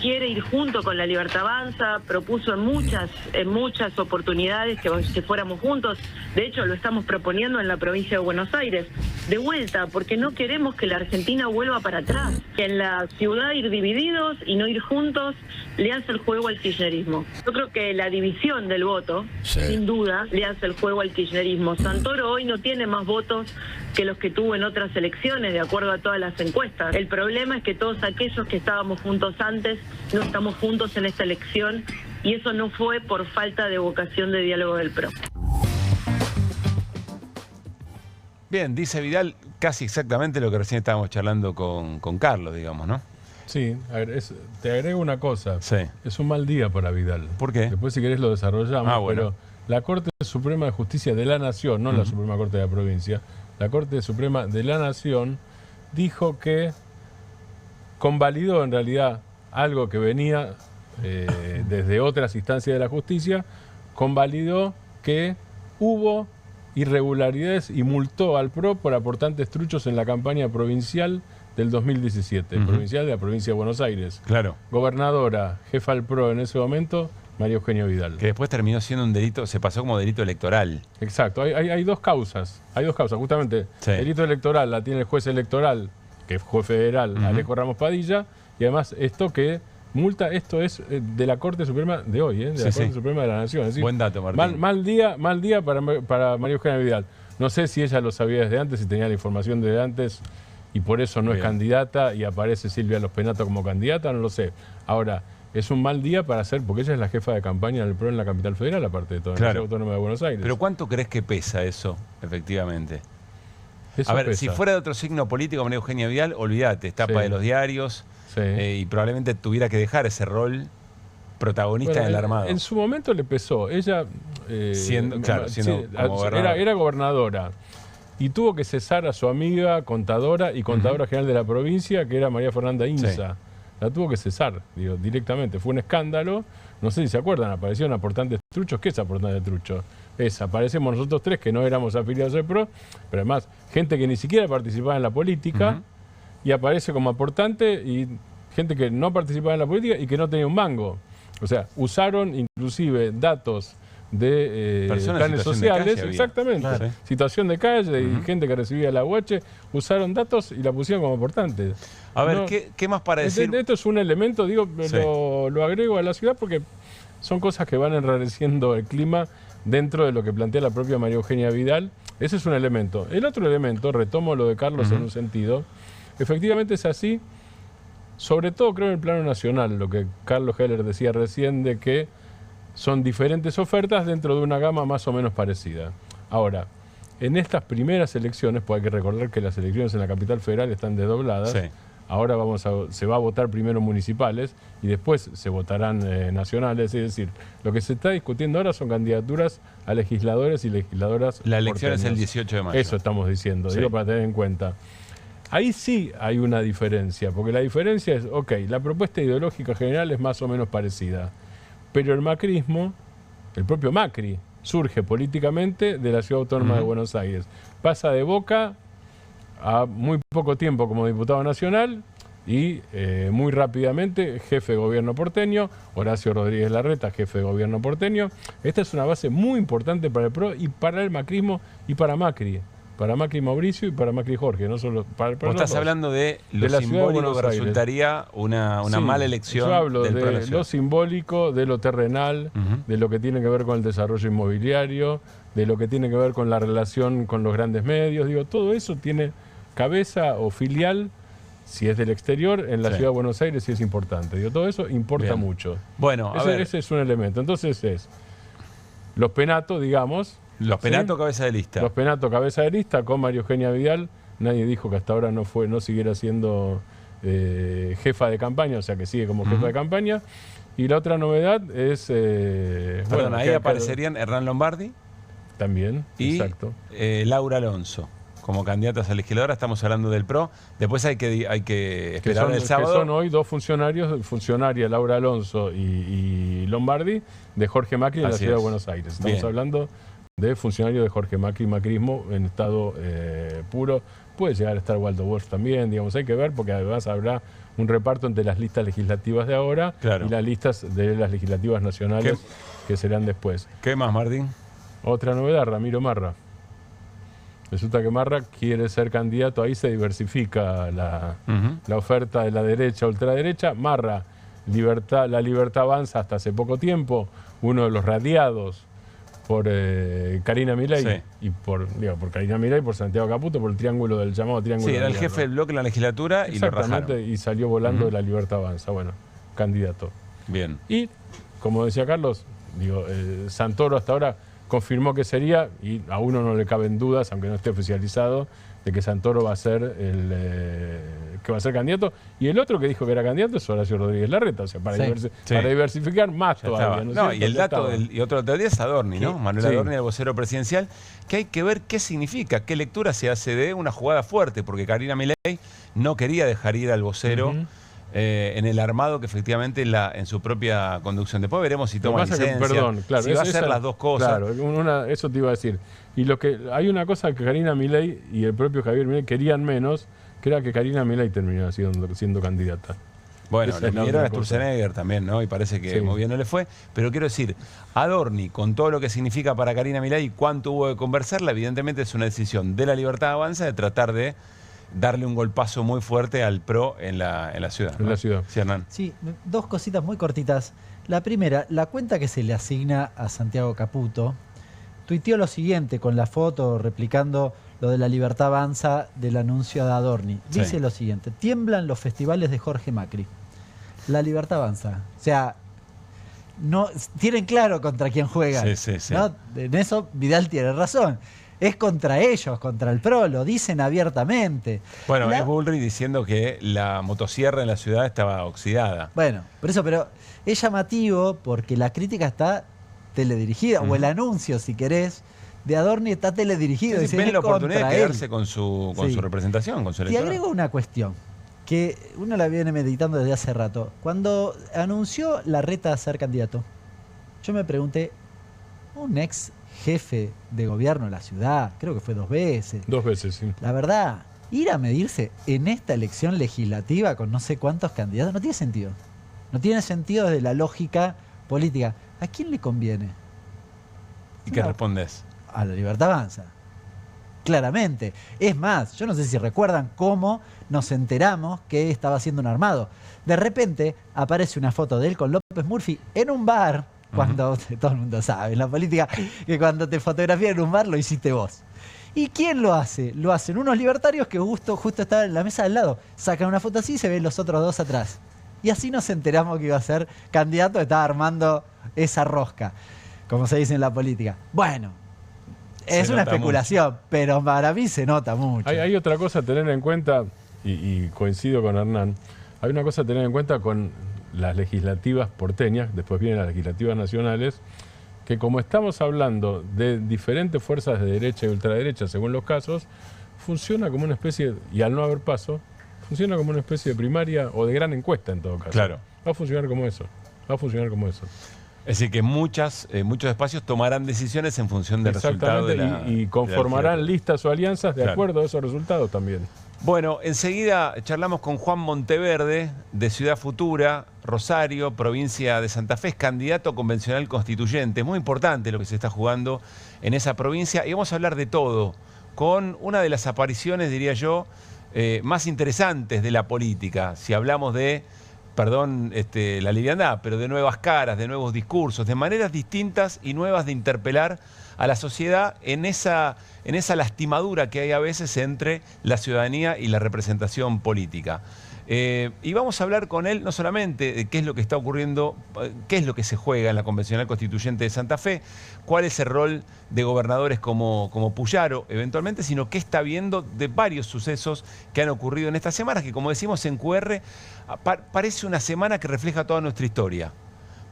quiere ir junto con la Libertad Avanza, propuso en muchas oportunidades que fuéramos juntos. De hecho, lo estamos proponiendo en la provincia de Buenos Aires. De vuelta, porque no queremos que la Argentina vuelva para atrás. Que en la ciudad ir divididos y no ir juntos le hace el juego al kirchnerismo. Yo creo que la división del voto, sin duda, le hace el juego al kirchnerismo. Santoro hoy no tiene más votos que los que tuvo en otras elecciones, de acuerdo a todas las encuestas. El problema es que todos aquellos que estábamos juntos antes no estamos juntos en esta elección y eso no fue por falta de vocación de diálogo del PRO. Bien, dice Vidal casi exactamente lo que recién estábamos charlando con Carlos, digamos, ¿no? Sí, te agrego una cosa. Sí. Es un mal día para Vidal. ¿Por qué? Después, si querés, lo desarrollamos. Bueno. Pero la Corte Suprema de Justicia de la Nación, no la Suprema Corte de la Provincia, la Corte Suprema de la Nación dijo que convalidó en realidad algo que venía desde otras instancias de la justicia, convalidó que hubo irregularidades y multó al PRO por aportantes truchos en la campaña provincial del 2017, provincial de la provincia de Buenos Aires. Claro. Gobernadora, jefa del PRO en ese momento, María Eugenia Vidal. Que después terminó siendo un delito, se pasó como delito electoral. Exacto, hay dos causas. Hay dos causas, justamente. Sí. Delito electoral la tiene el juez electoral, que es juez federal, Alejo Ramos Padilla, y además esto que multa, esto es de la Corte Suprema de hoy, de la Corte Suprema de la Nación. Es decir, buen dato, Martín. Mal día para María Eugenia Vidal. No sé si ella lo sabía desde antes, si tenía la información desde antes y por eso no es candidata y aparece Silvia Los Penato como candidata, no lo sé. Ahora, es un mal día para hacer, porque ella es la jefa de campaña del PRO en la capital federal, aparte de todo, en la Ciudad Autónoma de Buenos Aires. Pero ¿cuánto crees que pesa eso, efectivamente? Eso a ver, pesa. Si fuera de otro signo político, María Eugenia Vidal, olvídate, tapa de los diarios y probablemente tuviera que dejar ese rol protagonista en el armado. En su momento le pesó. Ella era gobernadora y tuvo que cesar a su amiga contadora y contadora general de la provincia, que era María Fernanda Inza. La tuvo que cesar, directamente. Fue un escándalo. No sé si se acuerdan, aparecieron aportantes truchos. ¿Qué es aportante trucho? Aparecemos nosotros tres que no éramos afiliados al PRO, pero además gente que ni siquiera participaba en la política y aparece como aportante, y gente que no participaba en la política y que no tenía un mango. O sea, usaron inclusive datos de planes sociales, exactamente, situación de calle y gente que recibía la UH, usaron datos y la pusieron como aportantes. A ver, ¿qué más para decir? Esto es un elemento, lo agrego a la ciudad porque son cosas que van enrareciendo el clima dentro de lo que plantea la propia María Eugenia Vidal. Ese es un elemento. El otro elemento, retomo lo de Carlos en un sentido, efectivamente es así, sobre todo creo en el plano nacional, lo que Carlos Heller decía recién de que son diferentes ofertas dentro de una gama más o menos parecida. Ahora, en estas primeras elecciones, pues hay que recordar que las elecciones en la capital federal están desdobladas. Ahora se va a votar primero municipales y después se votarán nacionales. Es decir, lo que se está discutiendo ahora son candidaturas a legisladores y legisladoras. La elección es el 18 de mayo. Eso estamos diciendo, digo para tener en cuenta. Ahí sí hay una diferencia, porque la diferencia es, la propuesta ideológica general es más o menos parecida. Pero el macrismo, el propio Macri, surge políticamente de la Ciudad Autónoma de Buenos Aires. Pasa de Boca a muy poco tiempo como diputado nacional y muy rápidamente jefe de gobierno porteño, Horacio Rodríguez Larreta, jefe de gobierno porteño. Esta es una base muy importante para el PRO y para el macrismo y para Macri. para Macri Mauricio y para Macri Jorge, no solo para Vos estás hablando de lo simbólico que resultaría una mala elección. Yo hablo del de lo simbólico, de lo terrenal, de lo que tiene que ver con el desarrollo inmobiliario, de lo que tiene que ver con la relación con los grandes medios. Digo, todo eso tiene cabeza o filial, si es del exterior, en la ciudad de Buenos Aires sí es importante. Digo, todo eso importa mucho. Bueno, ese es un elemento. Entonces es los penatos, digamos. Los penatos cabeza de lista. Los penatos cabeza de lista con María Eugenia Vidal. Nadie dijo que hasta ahora no siguiera siendo jefa de campaña, o sea que sigue como jefa de campaña. Y la otra novedad es... Perdón, ahí aparecerían Hernán Lombardi. También, y, exacto. Laura Alonso, como candidatas a legisladora. Estamos hablando del PRO. Después hay que esperar el sábado. Que son hoy dos funcionarias, Laura Alonso y Lombardi, de Jorge Macri en la ciudad de Buenos Aires. Estamos hablando de funcionarios de Jorge Macri, macrismo en estado puro. Puede llegar a estar Waldo Bosch también, digamos, hay que ver, porque además habrá un reparto entre las listas legislativas de ahora y las listas de las legislativas nacionales que serán después. ¿Qué más, Martín? Otra novedad, Ramiro Marra. Resulta que Marra quiere ser candidato, ahí se diversifica la oferta de la derecha, ultraderecha. Marra, la libertad avanza hasta hace poco tiempo, uno de los radiados por Karina Milei, y por Karina Milei, por Santiago Caputo, por el triángulo del llamado triángulo. Sí, era el jefe del bloque en la legislatura y lo rajaron. Y salió volando de la libertad avanza. Bueno, candidato. Bien. Y, como decía Carlos, Santoro hasta ahora confirmó que sería, y a uno no le caben dudas, aunque no esté oficializado, de que Santoro va a ser candidato. Y el otro que dijo que era candidato es Horacio Rodríguez Larreta, o sea, para diversificar más todavía. Y el dato y otro día es Adorni, ¿no? Manuel Adorni, el vocero presidencial, que hay que ver qué significa, qué lectura se hace de una jugada fuerte, porque Karina Milei no quería dejar ir al vocero en el armado que efectivamente en su propia conducción. Después veremos si toma licencia, si va a hacer las dos cosas. Claro, eso te iba a decir. Y hay una cosa que Karina Milei y el propio Javier Milei querían menos, que era que Karina Milei terminara siendo candidata. Bueno, le pidieron a Sturzenegger también, ¿no? Y parece que muy bien no le fue. Pero quiero decir, Adorni, con todo lo que significa para Karina Milei y cuánto hubo de conversarla, evidentemente es una decisión de la Libertad Avanza de tratar de darle un golpazo muy fuerte al PRO en la ciudad. En la ciudad. Sí, Hernán. Sí, dos cositas muy cortitas. La primera, la cuenta que se le asigna a Santiago Caputo tuiteó lo siguiente con la foto replicando lo de la Libertad Avanza del anuncio de Adorni. Dice lo siguiente: tiemblan los festivales de Jorge Macri. La Libertad Avanza. O sea, no tienen claro contra quién juegan. ¿no? En eso Vidal tiene razón. Es contra ellos, contra el PRO, lo dicen abiertamente. Bueno, es Bullrich diciendo que la motosierra en la ciudad estaba oxidada. Bueno, por eso, pero es llamativo porque la crítica está teledirigida, o el anuncio, si querés, de Adorni está teledirigido. Ven la oportunidad de quedarse con su representación, con su electorado. Y agrego una cuestión, que uno la viene meditando desde hace rato. Cuando anunció Larreta a ser candidato, yo me pregunté, un ex jefe de gobierno de la ciudad, creo que fue 2 veces. 2 veces, sí. La verdad, ir a medirse en esta elección legislativa con no sé cuántos candidatos no tiene sentido. No tiene sentido desde la lógica política. ¿A quién le conviene? ¿Y qué respondes? A la Libertad Avanza. Claramente. Es más, yo no sé si recuerdan cómo nos enteramos que estaba haciendo un armado. De repente aparece una foto de él con López Murphy en un bar. Cuando todo el mundo sabe en la política que cuando te fotografían en un bar lo hiciste vos. ¿Y quién lo hace? Lo hacen unos libertarios que justo estaban en la mesa del lado. Sacan una foto así y se ven los otros 2 atrás. Y así nos enteramos que iba a ser candidato, estaba armando esa rosca, como se dice en la política. Bueno, es una especulación, pero para mí se nota mucho. Hay otra cosa a tener en cuenta, y coincido con Hernán, hay una cosa a tener en cuenta con las legislativas porteñas, después vienen las legislativas nacionales, que como estamos hablando de diferentes fuerzas de derecha y ultraderecha según los casos, funciona como una especie, y al no haber paso, funciona como una especie de primaria o de gran encuesta en todo caso. Claro. Va a funcionar como eso. Es decir, que muchos espacios tomarán decisiones en función del resultado de y conformarán listas o alianzas de acuerdo a esos resultados también. Bueno, enseguida charlamos con Juan Monteverde, de Ciudad Futura, Rosario, provincia de Santa Fe, es candidato convencional constituyente. Es muy importante lo que se está jugando en esa provincia y vamos a hablar de todo con una de las apariciones, diría yo, más interesantes de la política, si hablamos de, perdón la liviandad, pero de nuevas caras, de nuevos discursos, de maneras distintas y nuevas de interpelar a la sociedad en esa lastimadura que hay a veces entre la ciudadanía y la representación política. Y vamos a hablar con él no solamente de qué es lo que está ocurriendo, qué es lo que se juega en la Convencional Constituyente de Santa Fe, cuál es el rol de gobernadores como Puyaro eventualmente, sino qué está viendo de varios sucesos que han ocurrido en estas semanas, que como decimos en QR, parece una semana que refleja toda nuestra historia.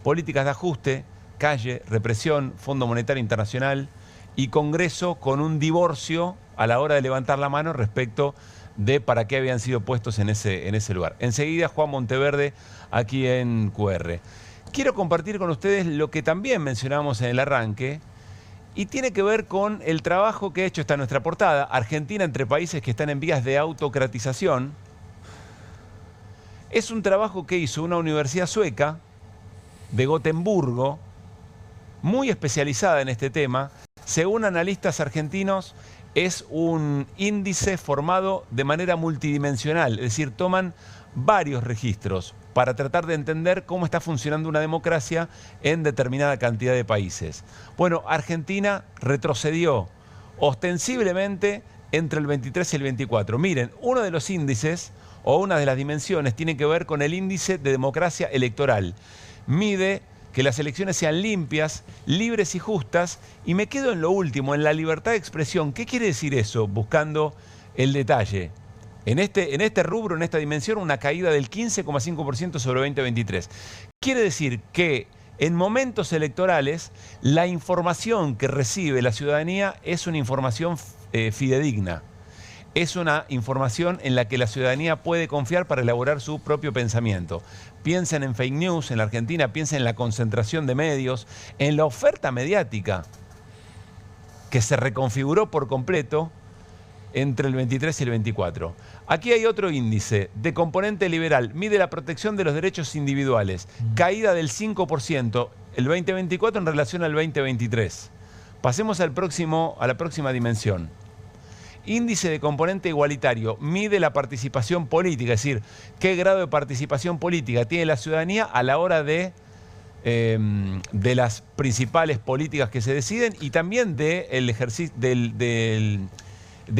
Políticas de ajuste, calle, represión, Fondo Monetario Internacional y Congreso con un divorcio a la hora de levantar la mano respecto de para qué habían sido puestos en ese lugar. Enseguida, Juan Monteverde, aquí en QR. Quiero compartir con ustedes lo que también mencionamos en el arranque y tiene que ver con el trabajo que ha hecho, está en nuestra portada, Argentina entre países que están en vías de autocratización. Es un trabajo que hizo una universidad sueca de Gotemburgo, muy especializada en este tema. Según analistas argentinos, es un índice formado de manera multidimensional, es decir, toman varios registros para tratar de entender cómo está funcionando una democracia en determinada cantidad de países. Bueno, Argentina retrocedió ostensiblemente entre el 23 y el 24. Miren, uno de los índices o una de las dimensiones tiene que ver con el índice de democracia electoral. Mide que las elecciones sean limpias, libres y justas, y me quedo en lo último, en la libertad de expresión. ¿Qué quiere decir eso? Buscando el detalle. En este rubro, en esta dimensión, una caída del 15,5% sobre 2023. Quiere decir que en momentos electorales, la información que recibe la ciudadanía es una información fidedigna. Es una información en la que la ciudadanía puede confiar para elaborar su propio pensamiento. Piensen en fake news en la Argentina, piensen en la concentración de medios, en la oferta mediática que se reconfiguró por completo entre el 23 y el 24. Aquí hay otro índice de componente liberal, mide la protección de los derechos individuales, caída del 5% el 2024 en relación al 2023. Pasemos a la próxima dimensión. Índice de componente igualitario, mide la participación política, es decir, qué grado de participación política tiene la ciudadanía a la hora de las principales políticas que se deciden y también de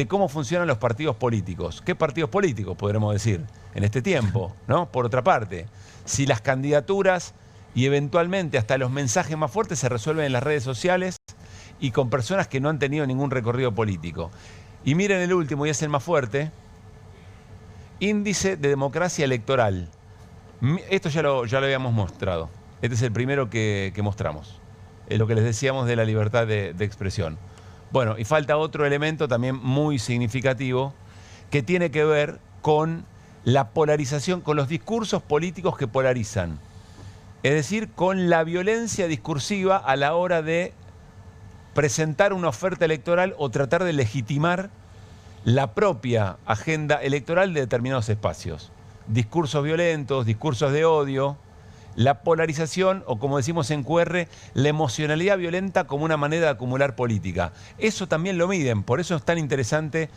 cómo funcionan los partidos políticos. ¿Qué partidos políticos podremos decir en este tiempo, ¿no? Por otra parte, si las candidaturas y eventualmente hasta los mensajes más fuertes se resuelven en las redes sociales y con personas que no han tenido ningún recorrido político. Y miren el último, y es el más fuerte, índice de democracia electoral. Esto ya lo habíamos mostrado. Este es el primero que mostramos. Es lo que les decíamos de la libertad de expresión. Bueno, y falta otro elemento también muy significativo que tiene que ver con la polarización, con los discursos políticos que polarizan. Es decir, con la violencia discursiva a la hora de presentar una oferta electoral o tratar de legitimar la propia agenda electoral de determinados espacios. Discursos violentos, discursos de odio, la polarización o, como decimos en QR, la emocionalidad violenta como una manera de acumular política. Eso también lo miden, por eso es tan interesante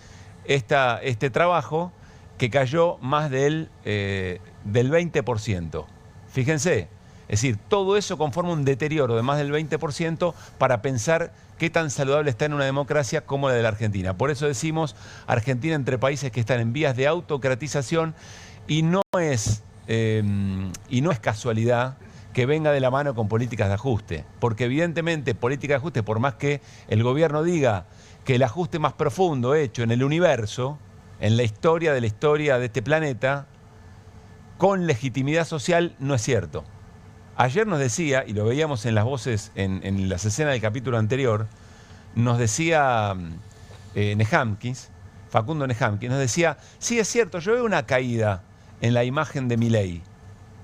este trabajo que cayó más del 20%. Fíjense, es decir, todo eso conforma un deterioro de más del 20% para pensar qué tan saludable está en una democracia como la de la Argentina. Por eso decimos Argentina entre países que están en vías de autocratización y no es casualidad que venga de la mano con políticas de ajuste. Porque evidentemente políticas de ajuste, por más que el gobierno diga que el ajuste más profundo hecho en el universo, en la historia de este planeta, con legitimidad social, no es cierto. Ayer nos decía, y lo veíamos en las voces, en las escenas del capítulo anterior, nos decía Facundo Nehamkins, nos decía, sí es cierto, yo veo una caída en la imagen de Milei,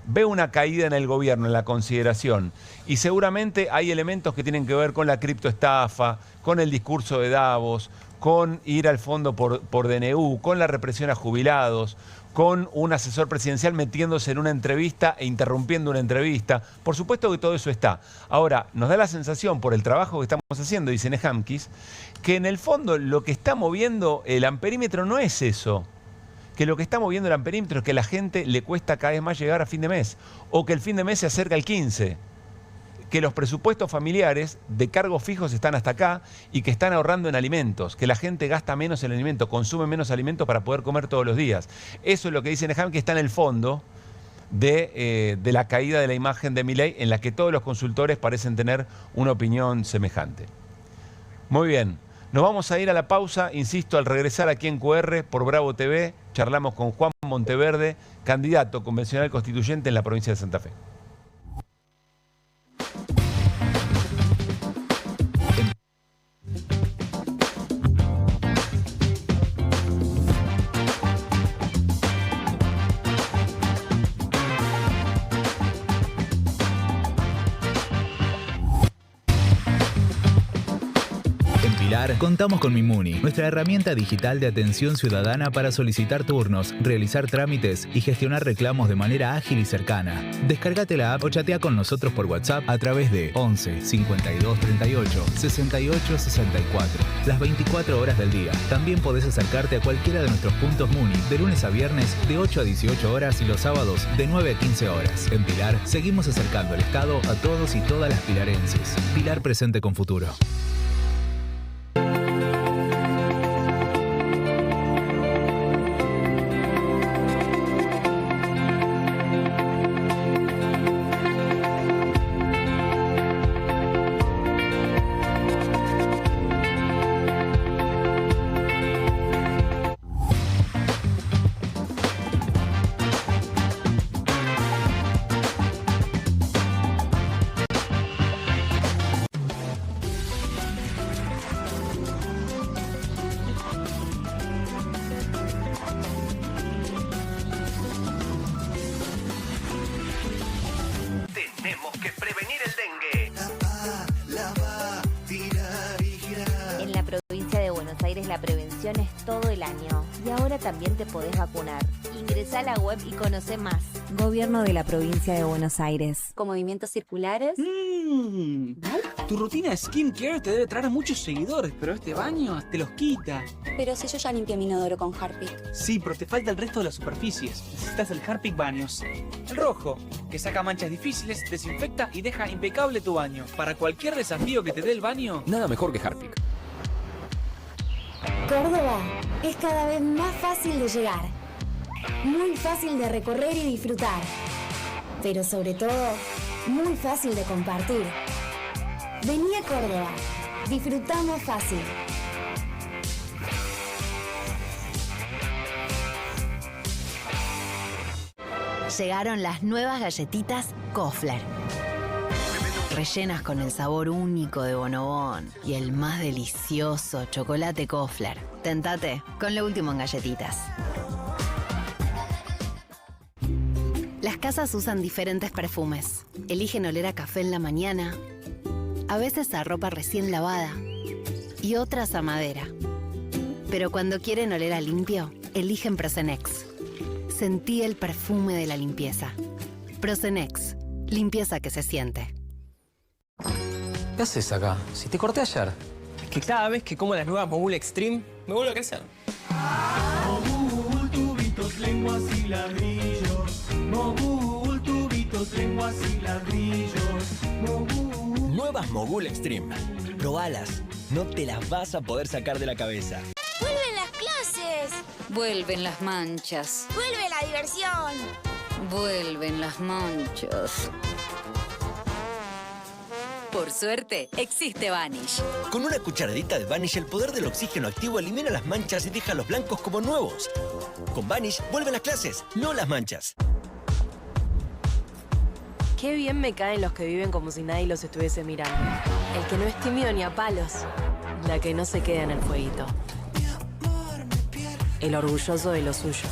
veo una caída en el gobierno, en la consideración, y seguramente hay elementos que tienen que ver con la criptoestafa, con el discurso de Davos, con ir al fondo por DNU, con la represión a jubilados, con un asesor presidencial metiéndose en una entrevista e interrumpiendo una entrevista. Por supuesto que todo eso está. Ahora, nos da la sensación, por el trabajo que estamos haciendo, dice Nehamkis, que en el fondo lo que está moviendo el amperímetro no es eso. Que lo que está moviendo el amperímetro es que a la gente le cuesta cada vez más llegar a fin de mes. O que el fin de mes se acerca al 15. Que los presupuestos familiares de cargos fijos están hasta acá y que están ahorrando en alimentos, que la gente gasta menos en alimentos, consume menos alimentos para poder comer todos los días. Eso es lo que dice Neham, que está en el fondo de la caída de la imagen de Milei, en la que todos los consultores parecen tener una opinión semejante. Muy bien, nos vamos a ir a la pausa, insisto, al regresar aquí en QR por Bravo TV, charlamos con Juan Monteverde, candidato convencional constituyente en la provincia de Santa Fe. Contamos con Mimuni, nuestra herramienta digital de atención ciudadana para solicitar turnos, realizar trámites y gestionar reclamos de manera ágil y cercana. Descárgate la app o chatea con nosotros por WhatsApp a través de 11 52 38 68 64, las 24 horas del día. También podés acercarte a cualquiera de nuestros puntos Muni de lunes a viernes de 8 a 18 horas y los sábados de 9 a 15 horas. En Pilar seguimos acercando el Estado a todos y todas las pilarenses. Pilar presente con futuro. La prevención es todo el año y ahora también te podés vacunar. Ingresá a la web y conoce más. Gobierno de la Provincia de Buenos Aires. ¿Con movimientos circulares? Tu rutina de skincare te debe traer muchos seguidores, pero este baño te los quita. Pero si yo ya limpié mi inodoro con Harpic. Sí, pero te falta el resto de las superficies. Necesitas el Harpic Baños. El rojo, que saca manchas difíciles, desinfecta y deja impecable tu baño. Para cualquier desafío que te dé el baño, nada mejor que Harpic. Córdoba es cada vez más fácil de llegar, muy fácil de recorrer y disfrutar, pero sobre todo, muy fácil de compartir. Vení a Córdoba, disfrutamos fácil. Llegaron las nuevas galletitas Kofler. Rellenas con el sabor único de Bonobón y el más delicioso chocolate Kofler. Tentate con lo último en galletitas. Las casas usan diferentes perfumes. Eligen oler a café en la mañana, a veces a ropa recién lavada y otras a madera. Pero cuando quieren oler a limpio, eligen Prosenex. Sentí el perfume de la limpieza. Prosenex, limpieza que se siente. ¿Qué haces acá? Si te corté ayer. Es que cada vez que como las nuevas Mogul Extreme, me vuelvo a crecer. Mogul, tubitos, lenguas y ladrillos. Mogul, tubitos, lenguas y ladrillos. Mogul. Nuevas Mogul Extreme. Probalas. No te las vas a poder sacar de la cabeza. ¡Vuelven las clases! Vuelven las manchas. ¡Vuelve la diversión! Vuelven las manchas. Por suerte, existe Vanish. Con una cucharadita de Vanish, el poder del oxígeno activo elimina las manchas y deja los blancos como nuevos. Con Vanish, vuelven las clases, no las manchas. Qué bien me caen los que viven como si nadie los estuviese mirando. El que no es tímido ni a palos. La que no se queda en el fueguito. El orgulloso de lo suyo.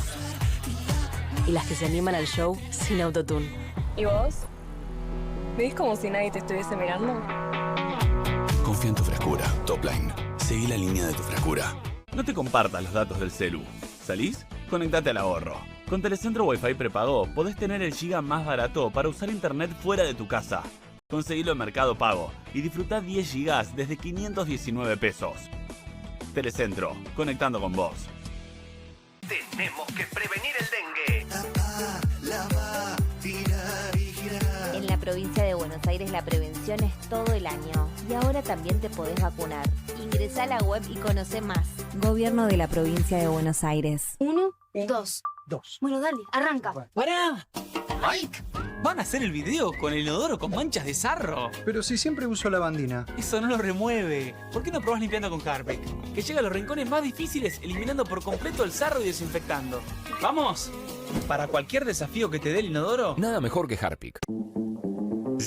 Y las que se animan al show sin autotune. ¿Y vos? ¿Ves como si nadie te estuviese mirando? Confía en tu frescura. Topline. Seguí la línea de tu fractura. No te compartas los datos del celu. ¿Salís? Conectate al ahorro. Con Telecentro Wi-Fi prepago podés tener el giga más barato para usar internet fuera de tu casa. Conseguilo en Mercado Pago y disfrutá 10 gigas desde 519 pesos. Telecentro, conectando con vos. Tenemos que prevenir el dengue. Tapar, lavar, tirar y girar. En la provincia de Buenos Aires la prevención es todo el año. Y ahora también te podés vacunar. Ingresá a la web y conoce más. Gobierno de la provincia de Buenos Aires. 1, 2. Bueno, dale, arranca. ¡Pará! ¡Mike! ¿Van a hacer el video con el inodoro con manchas de sarro? Pero si siempre uso lavandina. Eso no lo remueve. ¿Por qué no probás limpiando con Harpic? Que llega a los rincones más difíciles, eliminando por completo el sarro y desinfectando. ¡Vamos! Para cualquier desafío que te dé el inodoro, nada mejor que Harpic.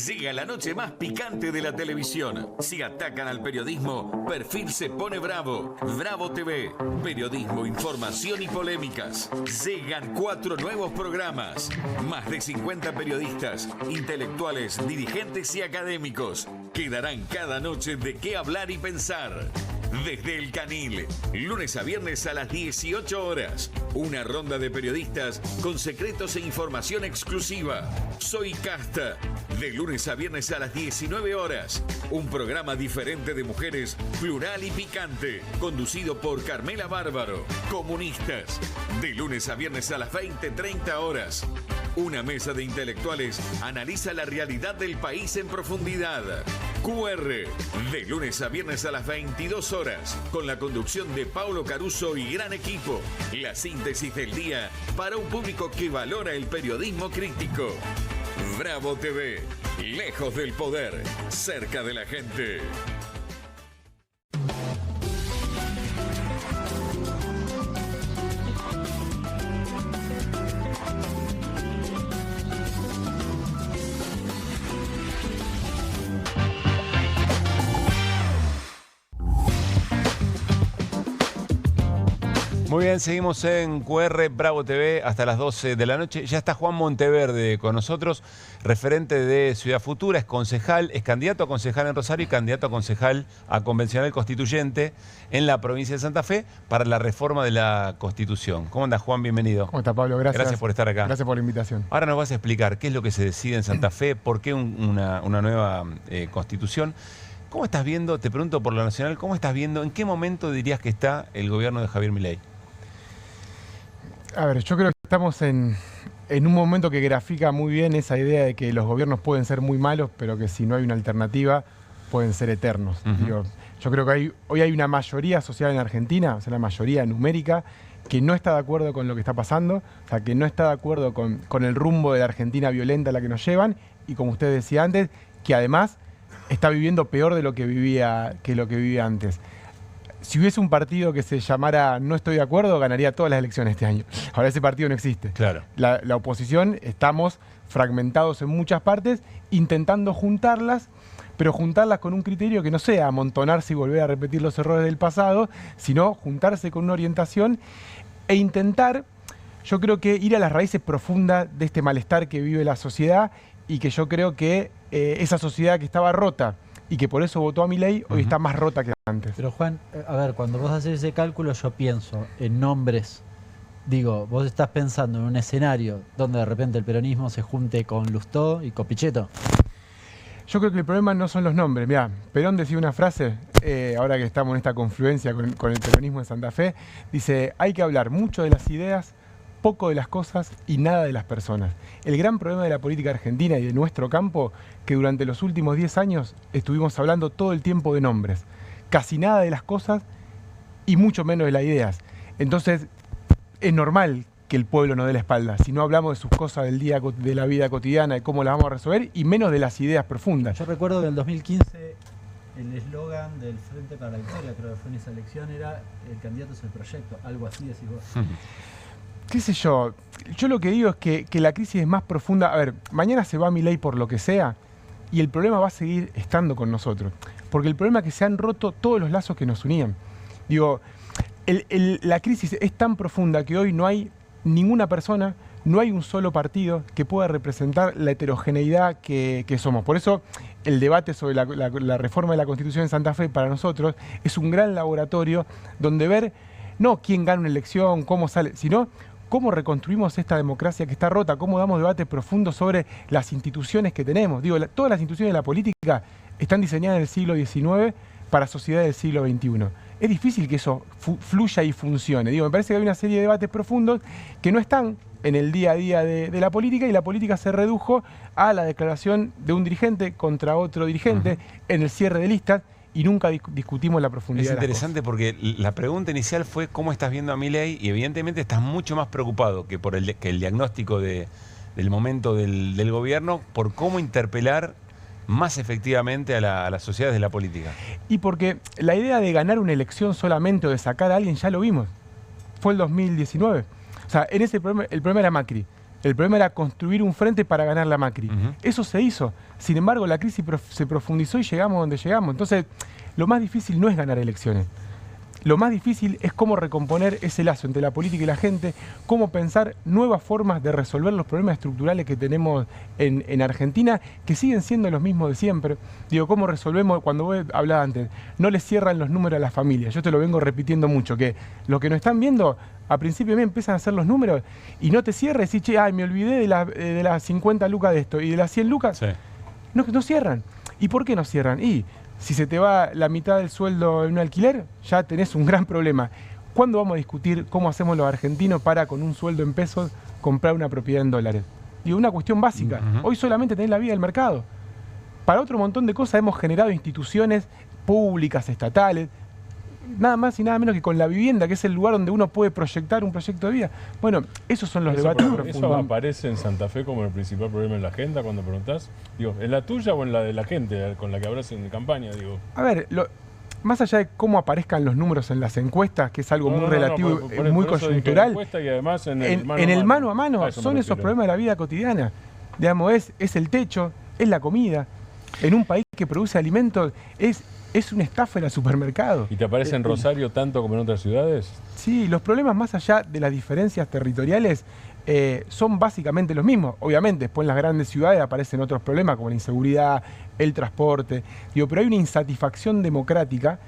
Llega la noche más picante de la televisión. Si atacan al periodismo, Perfil se pone bravo. Bravo TV. Periodismo, información y polémicas. Llegan 4 nuevos programas. Más de 50 periodistas, intelectuales, dirigentes y académicos que darán cada noche de qué hablar y pensar. Desde El Canil, lunes a viernes a las 18 horas. Una ronda de periodistas con secretos e información exclusiva. Soy Casta. De lunes a viernes a las 19 horas. Un programa diferente de mujeres, plural y picante. Conducido por Carmela Bárbaro. Comunistas. De lunes a viernes a las 20:30 horas. Una mesa de intelectuales analiza la realidad del país en profundidad. QR. De lunes a viernes a las 22 horas. Con la conducción de Paulo Caruso y gran equipo. La síntesis del día para un público que valora el periodismo crítico. Bravo TV. Lejos del poder. Cerca de la gente. Muy bien, seguimos en QR Bravo TV hasta las 12 de la noche. Ya está Juan Monteverde con nosotros, referente de Ciudad Futura, es concejal, es candidato a concejal en Rosario y candidato a concejal a convencional constituyente en la provincia de Santa Fe para la reforma de la Constitución. ¿Cómo anda, Juan? Bienvenido. ¿Cómo está, Pablo? Gracias. Gracias por estar acá. Gracias por la invitación. Ahora nos vas a explicar qué es lo que se decide en Santa Fe, por qué una nueva Constitución. ¿Cómo estás viendo, te pregunto por lo nacional, cómo estás viendo, en qué momento dirías que está el gobierno de Javier Milei? A ver, yo creo que estamos en un momento que grafica muy bien esa idea de que los gobiernos pueden ser muy malos, pero que si no hay una alternativa pueden ser eternos. Digo, yo creo que hoy hay una mayoría social en Argentina, o sea, la mayoría numérica, que no está de acuerdo con lo que está pasando, o sea, que no está de acuerdo con el rumbo de la Argentina violenta a la que nos llevan, y como usted decía antes, que además está viviendo peor de lo que vivía antes. Si hubiese un partido que se llamara No estoy de acuerdo, ganaría todas las elecciones este año. Ahora ese partido no existe. Claro. La oposición, estamos fragmentados en muchas partes, intentando juntarlas, pero juntarlas con un criterio que no sea amontonarse y volver a repetir los errores del pasado, sino juntarse con una orientación e intentar, yo creo que ir a las raíces profundas de este malestar que vive la sociedad y que yo creo que esa sociedad que estaba rota y que por eso votó a Milei, hoy está más rota que antes. Pero Juan, a ver, cuando vos haces ese cálculo yo pienso en nombres. Digo, vos estás pensando en un escenario donde de repente el peronismo se junte con Lustó y con Pichetto. Yo creo que el problema no son los nombres. Mirá, Perón decía una frase, ahora que estamos en esta confluencia con el peronismo de Santa Fe, dice, hay que hablar mucho de las ideas, poco de las cosas y nada de las personas. El gran problema de la política argentina y de nuestro campo, que durante los últimos 10 años estuvimos hablando todo el tiempo de nombres, casi nada de las cosas y mucho menos de las ideas. Entonces, es normal que el pueblo no dé la espalda, si no hablamos de sus cosas del día, de la vida cotidiana, de cómo las vamos a resolver, y menos de las ideas profundas. Yo recuerdo que en el 2015 el eslogan del Frente para la Victoria, creo que fue en esa elección, era el candidato es el proyecto, algo así decís vos. ¿Qué sé yo? Yo lo que digo es que la crisis es más profunda. A ver, mañana se va Milei por lo que sea y el problema va a seguir estando con nosotros. Porque el problema es que se han roto todos los lazos que nos unían. Digo, la crisis es tan profunda que hoy no hay ninguna persona, no hay un solo partido que pueda representar la heterogeneidad que somos. Por eso el debate sobre la reforma de la Constitución en Santa Fe para nosotros es un gran laboratorio donde ver no quién gana una elección, cómo sale, sino cómo reconstruimos esta democracia que está rota, cómo damos debates profundos sobre las instituciones que tenemos. Digo, todas las instituciones de la política están diseñadas en el siglo XIX para sociedades del siglo XXI. Es difícil que eso fluya y funcione. Digo, me parece que hay una serie de debates profundos que no están en el día a día de la política, y la política se redujo a la declaración de un dirigente contra otro dirigente en el cierre de listas, y nunca discutimos la profundidad. Es interesante porque la pregunta inicial fue ¿cómo estás viendo a Milei? Y evidentemente estás mucho más preocupado que por el diagnóstico del momento del gobierno, por cómo interpelar más efectivamente a las sociedades de la política. Y porque la idea de ganar una elección solamente o de sacar a alguien ya lo vimos. Fue el 2019. O sea, en ese problema, el problema era Macri. El problema era construir un frente para ganar la Macri. Eso se hizo. Sin embargo, la crisis se profundizó y llegamos donde llegamos. Entonces, lo más difícil no es ganar elecciones. Lo más difícil es cómo recomponer ese lazo entre la política y la gente, cómo pensar nuevas formas de resolver los problemas estructurales que tenemos en Argentina, que siguen siendo los mismos de siempre. Digo, cómo resolvemos, cuando vos hablabas antes, no les cierran los números a las familias. Yo te lo vengo repitiendo mucho, que lo que nos están viendo, a principio me empiezan a hacer los números y no te cierres y che, ay, me olvidé de las 50 lucas de esto y de las 100 lucas. Sí. No cierran. ¿Y por qué no cierran? Y si se te va la mitad del sueldo en un alquiler, ya tenés un gran problema. ¿Cuándo vamos a discutir cómo hacemos los argentinos para, con un sueldo en pesos, comprar una propiedad en dólares? Digo, una cuestión básica. Hoy solamente tenés la vía del mercado. Para otro montón de cosas hemos generado instituciones públicas, estatales, nada más y nada menos que con la vivienda, que es el lugar donde uno puede proyectar un proyecto de vida. Bueno, esos son los debates profundos. ¿Eso aparece en Santa Fe como el principal problema en la agenda cuando preguntás? Digo, ¿en la tuya o en la de la gente con la que hablas en campaña? Digo. A ver, más allá de cómo aparezcan los números en las encuestas, que es algo muy relativo, muy coyuntural, y además en el mano a mano son esos problemas de la vida cotidiana. Digamos, es el techo, es la comida. En un país que produce alimentos es una estafa en el supermercado. ¿Y te aparece en Rosario tanto como en otras ciudades? Sí, los problemas más allá de las diferencias territoriales son básicamente los mismos. Obviamente, después en las grandes ciudades aparecen otros problemas como la inseguridad, el transporte. Digo, pero hay una insatisfacción democrática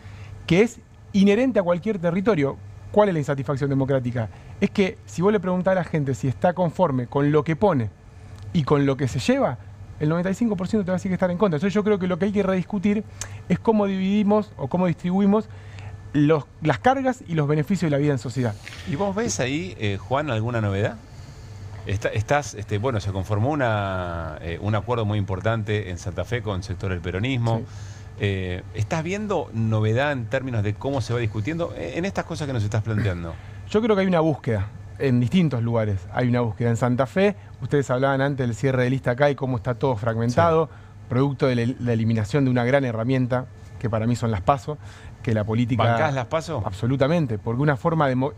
que es inherente a cualquier territorio. ¿Cuál es la insatisfacción democrática? Es que si vos le preguntás a la gente si está conforme con lo que pone y con lo que se lleva, el 95% te va a decir que estar en contra. Entonces yo creo que lo que hay que rediscutir es cómo dividimos o cómo distribuimos las cargas y los beneficios de la vida en sociedad. ¿Y vos ves ahí, Juan, alguna novedad? Bueno, se conformó un acuerdo muy importante en Santa Fe con el sector del peronismo. Sí. ¿Estás viendo novedad en términos de cómo se va discutiendo en estas cosas que nos estás planteando? Yo creo que hay una búsqueda. En distintos lugares hay una búsqueda. En Santa Fe, ustedes hablaban antes del cierre de lista acá y cómo está todo fragmentado, producto de la eliminación de una gran herramienta, que para mí son las PASO, que la política... ¿Bancás las PASO? Absolutamente, porque es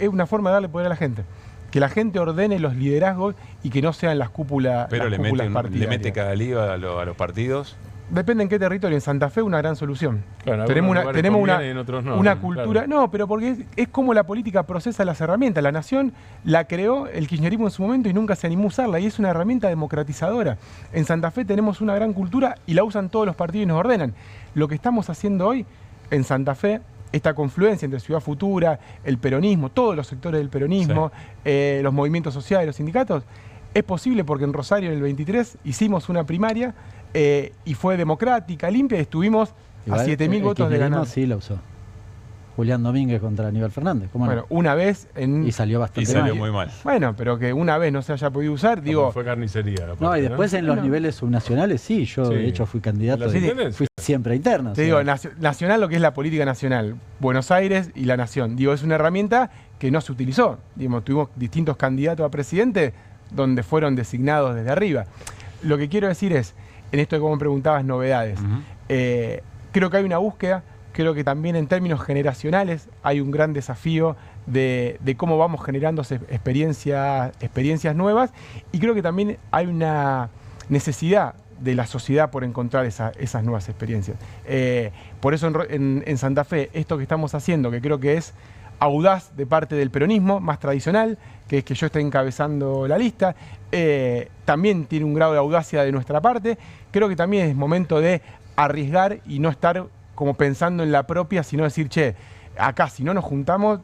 una forma de darle poder a la gente. Que la gente ordene los liderazgos y que no sean las cúpulas partidarias. ¿Le mete cada lío a los partidos? Depende en qué territorio. En Santa Fe una gran solución. Claro, tenemos una cultura... Claro. No, pero porque es como la política procesa las herramientas. La nación la creó el kirchnerismo en su momento y nunca se animó a usarla. Y es una herramienta democratizadora. En Santa Fe tenemos una gran cultura y la usan todos los partidos y nos ordenan. Lo que estamos haciendo hoy en Santa Fe, esta confluencia entre Ciudad Futura, el peronismo, todos los sectores del peronismo, los movimientos sociales, los sindicatos, es posible porque en Rosario en el 23 hicimos una primaria y fue democrática, limpia, y estuvimos a 7.000 votos de ganar. Sí, la usó. Julián Domínguez contra Aníbal Fernández. ¿Cómo bueno, no? Una vez y salió bastante mal. Muy mal. Bueno, pero que una vez no se haya podido usar, digo... Fue carnicería. La parte, no, y después en los niveles subnacionales, sí. Yo, de hecho, fui candidato. Fui siempre interno. Te digo, nacional, lo que es la política nacional. Buenos Aires y la nación. Digo, es una herramienta que no se utilizó. Digamos, tuvimos distintos candidatos a presidente donde fueron designados desde arriba. Lo que quiero decir es, en esto de cómo me preguntabas novedades, creo que hay una búsqueda. Creo que también en términos generacionales hay un gran desafío de cómo vamos generando experiencias nuevas, y creo que también hay una necesidad de la sociedad por encontrar esas nuevas experiencias. Por eso en Santa Fe, esto que estamos haciendo, que creo que es audaz de parte del peronismo, más tradicional, que es que yo esté encabezando la lista. También tiene un grado de audacia de nuestra parte. Creo que también es momento de arriesgar y no estar como pensando en la propia, sino decir, che, acá si no nos juntamos,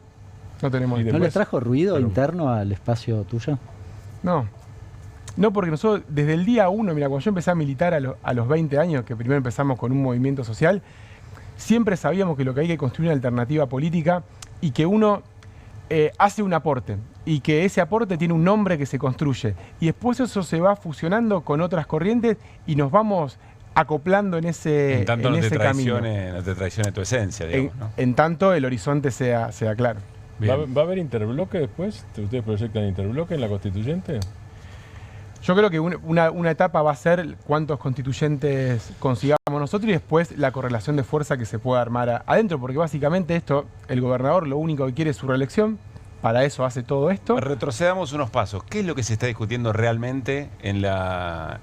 no tenemos... ¿No le trajo ruido interno al espacio tuyo? No. No, porque nosotros desde el día 1, mira, cuando yo empecé a militar a los 20 años, que primero empezamos con un movimiento social, siempre sabíamos que lo que hay que construir una alternativa política y que uno hace un aporte y que ese aporte tiene un nombre que se construye. Y después eso se va fusionando con otras corrientes y nos vamos acoplando en ese camino. No te traicione tu esencia, digamos, ¿no? En tanto el horizonte sea claro. ¿Va a haber interbloque después? ¿Ustedes proyectan interbloque en la constituyente? Yo creo que una etapa va a ser cuántos constituyentes consigamos nosotros y después la correlación de fuerza que se pueda armar adentro, porque básicamente esto, el gobernador lo único que quiere es su reelección, para eso hace todo esto. Retrocedamos unos pasos. ¿Qué es lo que se está discutiendo realmente en la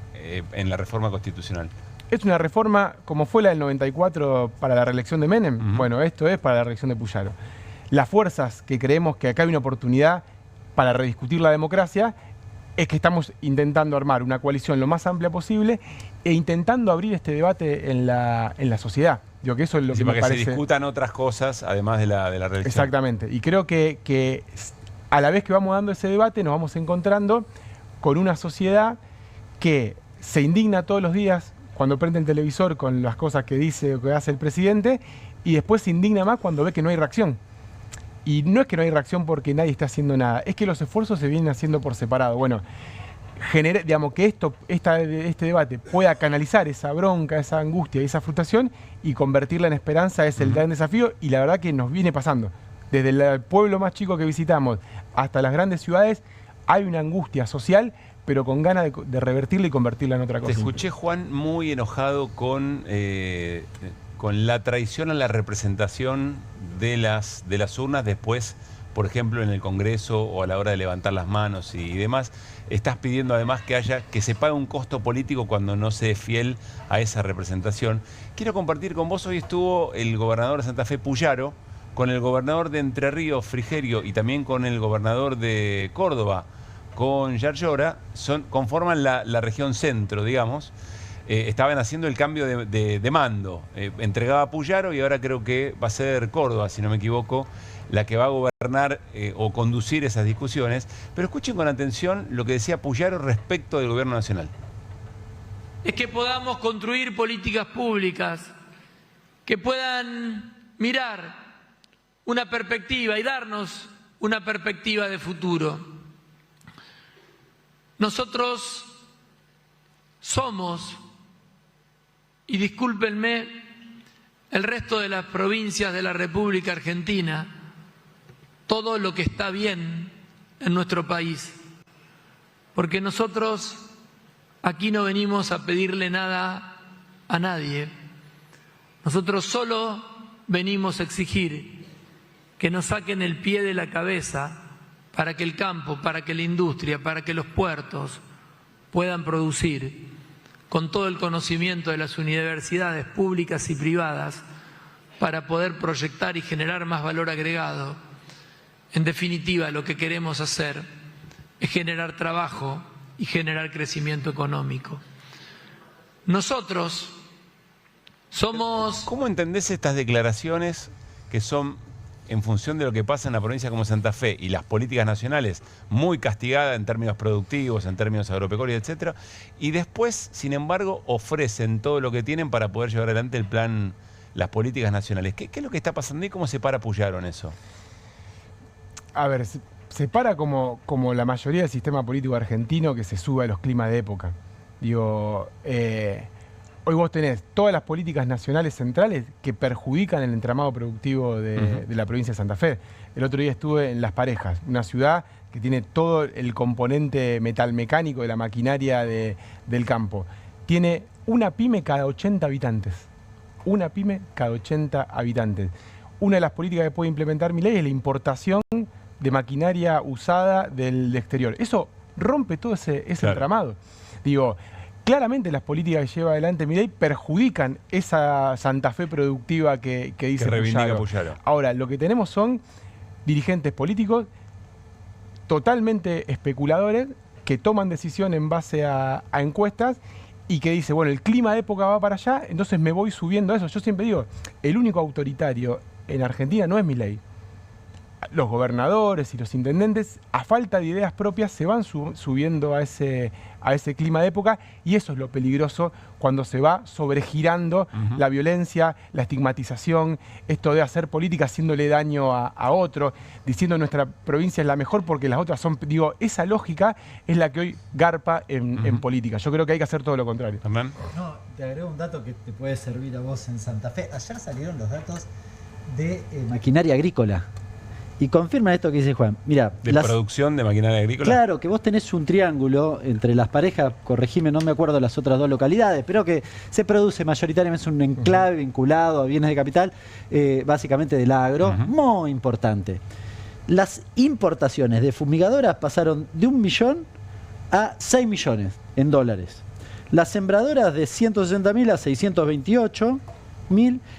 reforma constitucional? Es una reforma como fue la del 94 para la reelección de Menem. Bueno, esto es para la reelección de Puyaro. Las fuerzas que creemos que acá hay una oportunidad para rediscutir la democracia es que estamos intentando armar una coalición lo más amplia posible e intentando abrir este debate en la sociedad. Digo que eso es lo que me parece... que se discutan otras cosas además de la reelección. Exactamente. Y creo que a la vez que vamos dando ese debate nos vamos encontrando con una sociedad que se indigna todos los días cuando prende el televisor con las cosas que dice o que hace el presidente y después se indigna más cuando ve que no hay reacción. Y no es que no hay reacción porque nadie está haciendo nada, es que los esfuerzos se vienen haciendo por separado. Bueno, digamos que este debate pueda canalizar esa bronca, esa angustia y esa frustración y convertirla en esperanza es el gran desafío y la verdad que nos viene pasando. Desde el pueblo más chico que visitamos hasta las grandes ciudades hay una angustia social, pero con ganas de revertirla y convertirla en otra cosa. Te escuché, Juan, muy enojado con la traición a la representación de las urnas después, por ejemplo, en el Congreso o a la hora de levantar las manos y demás. Estás pidiendo además que se pague un costo político cuando no se es fiel a esa representación. Quiero compartir con vos, hoy estuvo el gobernador de Santa Fe, Puyaro, con el gobernador de Entre Ríos, Frigerio, y también con el gobernador de Córdoba, con Yarlora, conforman la región centro, digamos. Estaban haciendo el cambio de mando. Entregaba a Puyaro y ahora creo que va a ser Córdoba, si no me equivoco, la que va a gobernar o conducir esas discusiones. Pero escuchen con atención lo que decía Puyaro respecto del gobierno nacional. Es que podamos construir políticas públicas que puedan mirar una perspectiva y darnos una perspectiva de futuro. Nosotros somos, y discúlpenme, el resto de las provincias de la República Argentina, todo lo que está bien en nuestro país. Porque nosotros aquí no venimos a pedirle nada a nadie. Nosotros solo venimos a exigir que nos saquen el pie de la cabeza para que el campo, para que la industria, para que los puertos puedan producir con todo el conocimiento de las universidades públicas y privadas para poder proyectar y generar más valor agregado. En definitiva, lo que queremos hacer es generar trabajo y generar crecimiento económico. Nosotros somos... ¿Cómo entendés estas declaraciones que son en función de lo que pasa en la provincia como Santa Fe y las políticas nacionales, muy castigada en términos productivos, en términos agropecuarios, etcétera, y después, sin embargo, ofrecen todo lo que tienen para poder llevar adelante el plan, las políticas nacionales? ¿Qué es lo que está pasando y cómo se para Puyaro en eso? A ver, se para como la mayoría del sistema político argentino que se sube a los climas de época. Digo, hoy vos tenés todas las políticas nacionales centrales que perjudican el entramado productivo de la provincia de Santa Fe. El otro día estuve en Las Parejas, una ciudad que tiene todo el componente metalmecánico de la maquinaria del campo. Tiene una pyme cada 80 habitantes. Una pyme cada 80 habitantes. Una de las políticas que puede implementar Milei es la importación de maquinaria usada del exterior. Eso rompe todo ese entramado. Digo, claramente las políticas que lleva adelante Milei perjudican esa Santa Fe productiva que dice reivindica Puyaro. Ahora, lo que tenemos son dirigentes políticos totalmente especuladores que toman decisión en base a encuestas y que dice, bueno, el clima de época va para allá, entonces me voy subiendo a eso. Yo siempre digo, el único autoritario en Argentina no es Milei. Los gobernadores y los intendentes, a falta de ideas propias, se van subiendo a ese clima de época, y eso es lo peligroso cuando se va sobregirando la violencia, la estigmatización, esto de hacer política haciéndole daño a otro, diciendo nuestra provincia es la mejor porque las otras son... Digo, esa lógica es la que hoy garpa en política. Yo creo que hay que hacer todo lo contrario. ¿También? No, te agrego un dato que te puede servir a vos en Santa Fe. Ayer salieron los datos de maquinaria agrícola. Y confirma esto que dice Juan. Mira, ¿De producción de maquinaria agrícola? Claro, que vos tenés un triángulo entre las parejas, corregime, no me acuerdo las otras dos localidades, pero que se produce mayoritariamente, es un enclave vinculado a bienes de capital, básicamente del agro, muy importante. Las importaciones de fumigadoras pasaron de 1 millón a 6 millones en dólares. Las sembradoras de 160.000 a 628.000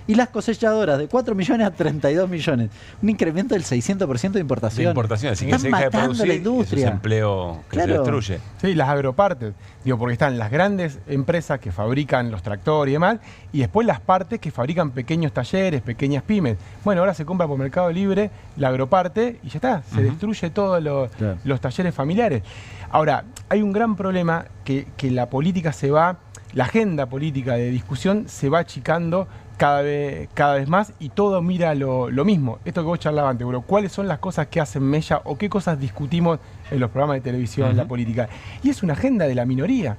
y las cosechadoras de 4 millones a 32 millones. Un incremento del 600% de importación. De importación, así que Están se deja de matando producir, la industria. eso es empleo que se destruye. Sí, las agropartes. Digo, porque están las grandes empresas que fabrican los tractores y demás, y después las partes que fabrican pequeños talleres, pequeñas pymes. Bueno, ahora se compra por Mercado Libre la agroparte y ya está, se destruye todos los talleres familiares. Ahora, hay un gran problema que la política se va... La agenda política de discusión se va achicando cada vez más y todo mira lo mismo. Esto que vos charlabas antes, bro, ¿cuáles son las cosas que hacen mella o qué cosas discutimos en los programas de televisión, en la política? Y es una agenda de la minoría.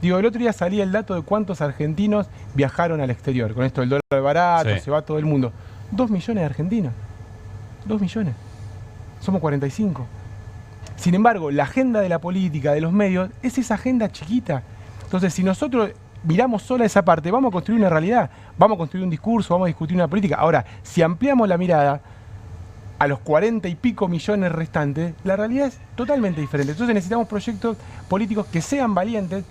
Digo, el otro día salía el dato de cuántos argentinos viajaron al exterior. Con esto del dólar barato, se va todo el mundo. 2 millones de argentinos. 2 millones. Somos 45. Sin embargo, la agenda de la política, de los medios, es esa agenda chiquita. Entonces, si nosotros miramos sola esa parte, vamos a construir una realidad, vamos a construir un discurso, vamos a discutir una política. Ahora, si ampliamos la mirada a los 40 y pico millones restantes, la realidad es totalmente diferente. Entonces necesitamos proyectos políticos que sean valientes,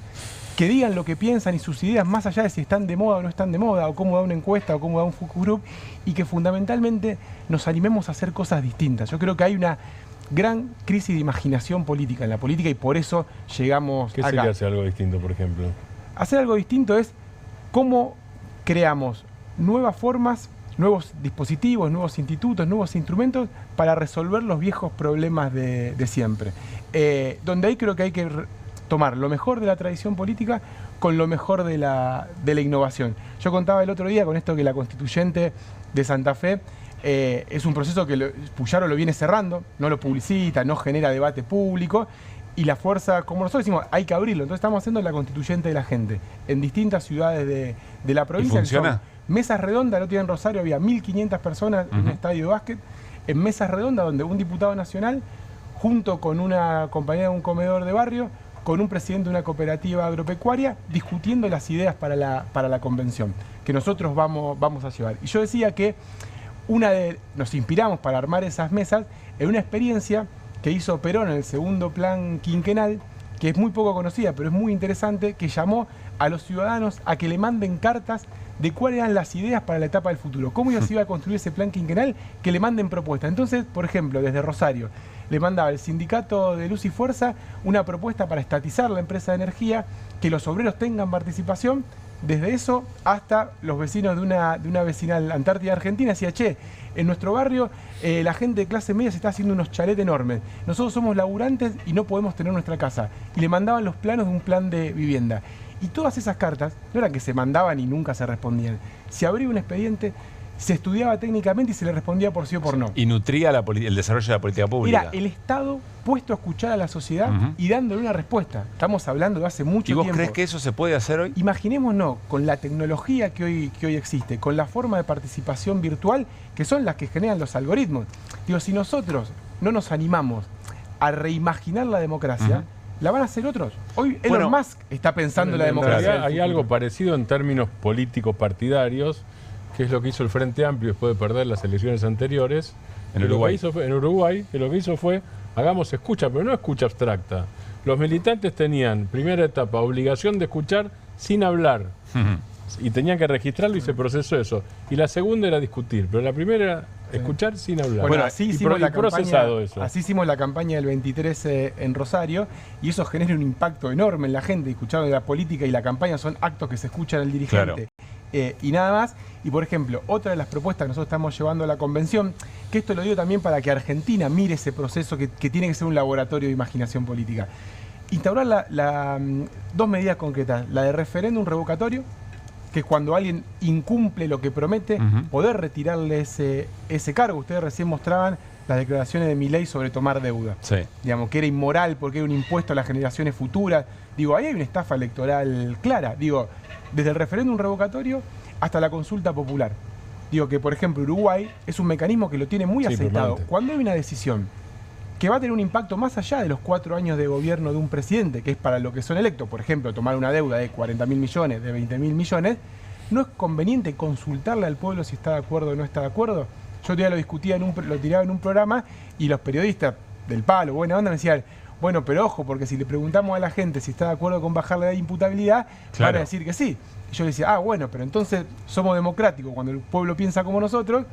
que digan lo que piensan y sus ideas más allá de si están de moda o no están de moda, o cómo da una encuesta o cómo da un focus group, y que fundamentalmente nos animemos a hacer cosas distintas. Yo creo que hay una gran crisis de imaginación política en la política y por eso llegamos acá. ¿Qué sería hacer algo distinto, por ejemplo? Hacer algo distinto es cómo creamos nuevas formas, nuevos dispositivos, nuevos institutos, nuevos instrumentos para resolver los viejos problemas de siempre. Donde ahí creo que hay que tomar lo mejor de la tradición política con lo mejor de la innovación. Yo contaba el otro día con esto que la constituyente de Santa Fe es un proceso que Puyaro lo viene cerrando, no lo publicita, no genera debate público, y la fuerza, como nosotros decimos, hay que abrirlo. Entonces estamos haciendo la constituyente de la gente en distintas ciudades de la provincia. ¿Y funciona? Mesas redondas, el otro día en Rosario había 1.500 personas en un estadio de básquet, en mesas redondas donde un diputado nacional, junto con una compañera de un comedor de barrio, con un presidente de una cooperativa agropecuaria, discutiendo las ideas para la convención, que nosotros vamos a llevar. Y yo decía que nos inspiramos para armar esas mesas en una experiencia que hizo Perón en el segundo plan quinquenal, que es muy poco conocida, pero es muy interesante, que llamó a los ciudadanos a que le manden cartas de cuáles eran las ideas para la etapa del futuro, cómo se iba a construir ese plan quinquenal, que le manden propuestas. Entonces, por ejemplo, desde Rosario, le mandaba el sindicato de Luz y Fuerza una propuesta para estatizar la empresa de energía, que los obreros tengan participación. Desde eso hasta los vecinos de una vecinal Antártida Argentina decía, che, en nuestro barrio la gente de clase media se está haciendo unos chalets enormes. Nosotros somos laburantes y no podemos tener nuestra casa. Y le mandaban los planos de un plan de vivienda. Y todas esas cartas no eran que se mandaban y nunca se respondían. Se abría un expediente, se estudiaba técnicamente y se le respondía por sí o por no. Y nutría el desarrollo de la política pública. Era el Estado puesto a escuchar a la sociedad y dándole una respuesta. Estamos hablando de hace mucho tiempo. ¿Y vos crees que eso se puede hacer hoy? Imaginémonos, con la tecnología que hoy existe, con la forma de participación virtual, que son las que generan los algoritmos. Digo, si nosotros no nos animamos a reimaginar la democracia, la van a hacer otros. Hoy Elon Musk está pensando en la democracia. Hay algo parecido en términos políticos partidarios, que es lo que hizo el Frente Amplio después de perder las elecciones anteriores. En Uruguay, que lo que hizo fue, hagamos escucha, pero no escucha abstracta. Los militantes tenían, primera etapa, obligación de escuchar sin hablar. y tenían que registrarlo y se procesó eso. Y la segunda era discutir, pero la primera era escuchar sin hablar. Bueno, así hicimos la procesado eso. Así hicimos la campaña del 23 en Rosario, y eso genera un impacto enorme en la gente. Escucharon de la política y la campaña son actos que se escuchan al dirigente. Y nada más. Y por ejemplo, otra de las propuestas que nosotros estamos llevando a la convención, que esto lo digo también para que Argentina mire ese proceso que tiene que ser un laboratorio de imaginación política. Instaurar dos medidas concretas: la de referéndum revocatorio, que es cuando alguien incumple lo que promete, poder retirarle ese cargo. Ustedes recién mostraban las declaraciones de Milei sobre tomar deuda. Sí. Digamos, que era inmoral porque era un impuesto a las generaciones futuras. Digo, ahí hay una estafa electoral clara. Digo, desde el referéndum revocatorio hasta la consulta popular. Digo que, por ejemplo, Uruguay es un mecanismo que lo tiene muy aceitado. Cuando hay una decisión que va a tener un impacto más allá de los 4 años de gobierno de un presidente, que es para lo que son electos, por ejemplo, tomar una deuda de 40.000 millones, de 20.000 millones, ¿no es conveniente consultarle al pueblo si está de acuerdo o no está de acuerdo? Yo ya lo discutía, lo tiraba en un programa, y los periodistas del palo, buena onda, me decían, bueno, pero ojo, porque si le preguntamos a la gente si está de acuerdo con bajar la edad de imputabilidad, van a decir que sí. Y yo le decía, bueno, pero entonces somos democráticos cuando el pueblo piensa como nosotros,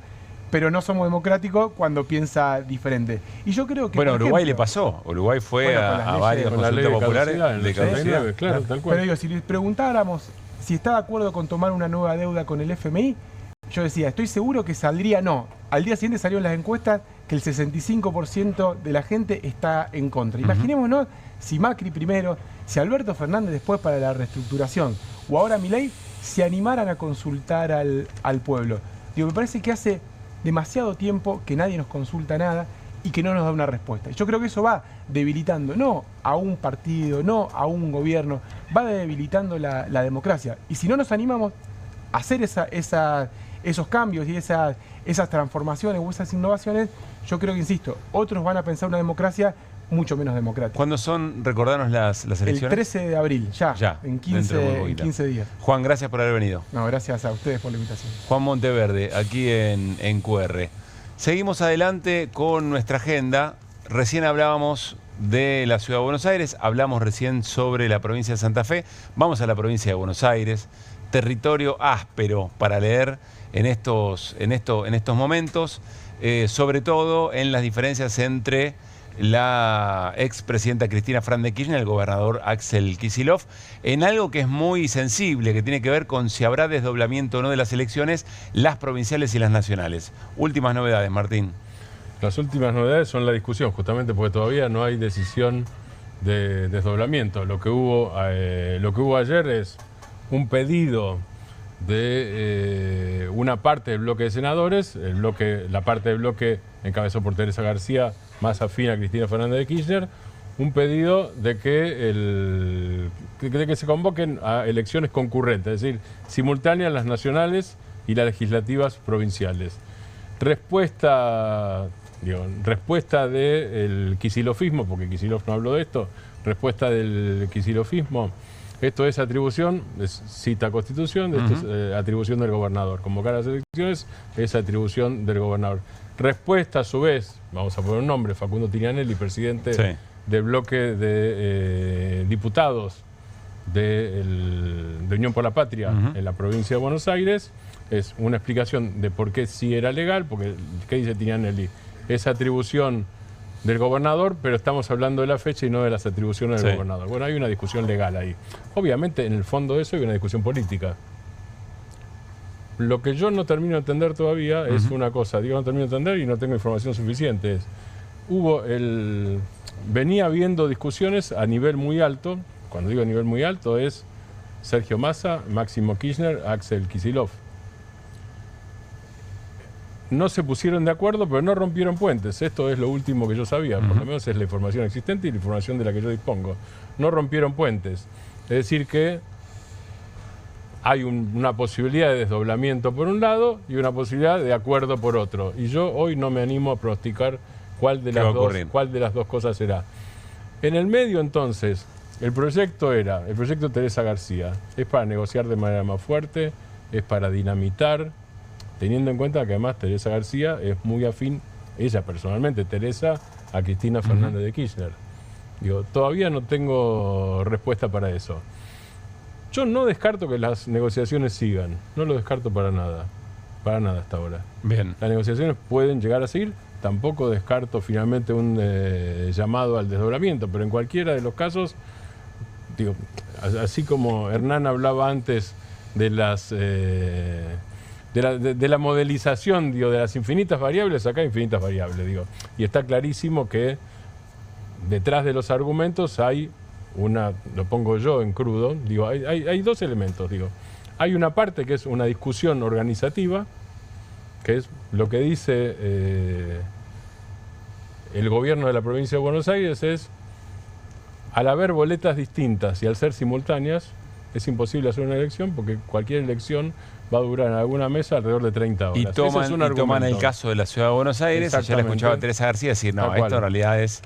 pero no somos democráticos cuando piensa diferente. Y yo creo que... Bueno, Uruguay le pasó. Uruguay fue a varias consultas populares de caducidad. Claro, tal cual. Pero digo, si les preguntáramos si está de acuerdo con tomar una nueva deuda con el FMI, yo decía, estoy seguro que saldría no. Al día siguiente salieron las encuestas que el 65% de la gente está en contra. Imaginémonos si Macri primero, si Alberto Fernández después para la reestructuración, o ahora Milei, se animaran a consultar al pueblo. Digo, me parece que hace demasiado tiempo que nadie nos consulta nada y que no nos da una respuesta. Yo creo que eso va debilitando, no a un partido, no a un gobierno, va debilitando la democracia. Y si no nos animamos a hacer esos cambios y esas transformaciones o esas innovaciones, yo creo que, insisto, otros van a pensar una democracia mucho menos democrática. ¿Cuándo son? Recordanos las elecciones. El 13 de abril, ya en 15 días. Juan, gracias por haber venido. No, gracias a ustedes por la invitación. Juan Monteverde, aquí en QR. Seguimos adelante con nuestra agenda. Recién hablábamos de la Ciudad de Buenos Aires, hablamos recién sobre la provincia de Santa Fe. Vamos a la provincia de Buenos Aires, territorio áspero para leer en estos momentos, sobre todo en las diferencias entre la expresidenta Cristina Fernández de Kirchner y el gobernador Axel Kicillof, en algo que es muy sensible, que tiene que ver con si habrá desdoblamiento o no de las elecciones, las provinciales y las nacionales. Últimas novedades, Martín. Las últimas novedades son la discusión, justamente porque todavía no hay decisión de desdoblamiento. Lo que hubo ayer es un pedido de una parte del bloque de senadores, la parte del bloque encabezado por Teresa García, más afín a Cristina Fernández de Kirchner, un pedido de que se convoquen a elecciones concurrentes, es decir, simultáneas las nacionales y las legislativas provinciales. Respuesta del kicilofismo, porque Kicillof no habló de esto, respuesta del kicilofismo. Esto es atribución, cita Constitución, esto es atribución del gobernador. Convocar las elecciones es atribución del gobernador. Respuesta, a su vez, vamos a poner un nombre, Facundo Tinianelli, presidente del bloque de diputados de Unión por la Patria en la provincia de Buenos Aires, es una explicación de por qué sí era legal, porque, ¿qué dice Tinianelli? Es atribución del gobernador, pero estamos hablando de la fecha y no de las atribuciones del gobernador. Bueno, hay una discusión legal ahí. Obviamente, en el fondo de eso hay una discusión política. Lo que yo no termino de entender todavía es una cosa. Digo, no termino de entender y no tengo información suficiente. Venía habiendo discusiones a nivel muy alto. Cuando digo a nivel muy alto es Sergio Massa, Máximo Kirchner, Axel Kicillof. No se pusieron de acuerdo, pero no rompieron puentes. Esto es lo último que yo sabía. Por lo menos es la información existente y la información de la que yo dispongo. No rompieron puentes. Es decir que hay una posibilidad de desdoblamiento por un lado y una posibilidad de acuerdo por otro. Y yo hoy no me animo a pronosticar cuál de las dos cosas será. En el medio, entonces, el proyecto Teresa García. Es para negociar de manera más fuerte, es para dinamitar, teniendo en cuenta que además Teresa García es muy afín, ella personalmente, Teresa, a Cristina Fernández de Kirchner. Digo, todavía no tengo respuesta para eso. Yo no descarto que las negociaciones sigan, no lo descarto para nada hasta ahora. Bien. Las negociaciones pueden llegar a seguir, tampoco descarto finalmente un llamado al desdoblamiento, pero en cualquiera de los casos, digo, así como Hernán hablaba antes de las de la modelización, digo, de las infinitas variables, acá hay infinitas variables, digo, y está clarísimo que detrás de los argumentos hay una, lo pongo yo en crudo, digo, hay dos elementos, digo. Hay una parte que es una discusión organizativa, que es lo que dice el gobierno de la provincia de Buenos Aires, es al haber boletas distintas y al ser simultáneas, es imposible hacer una elección porque cualquier elección va a durar en alguna mesa alrededor de 30 horas. Y toman el caso de la Ciudad de Buenos Aires. Ayer le escuchaba a Teresa García decir, no, esto en realidad es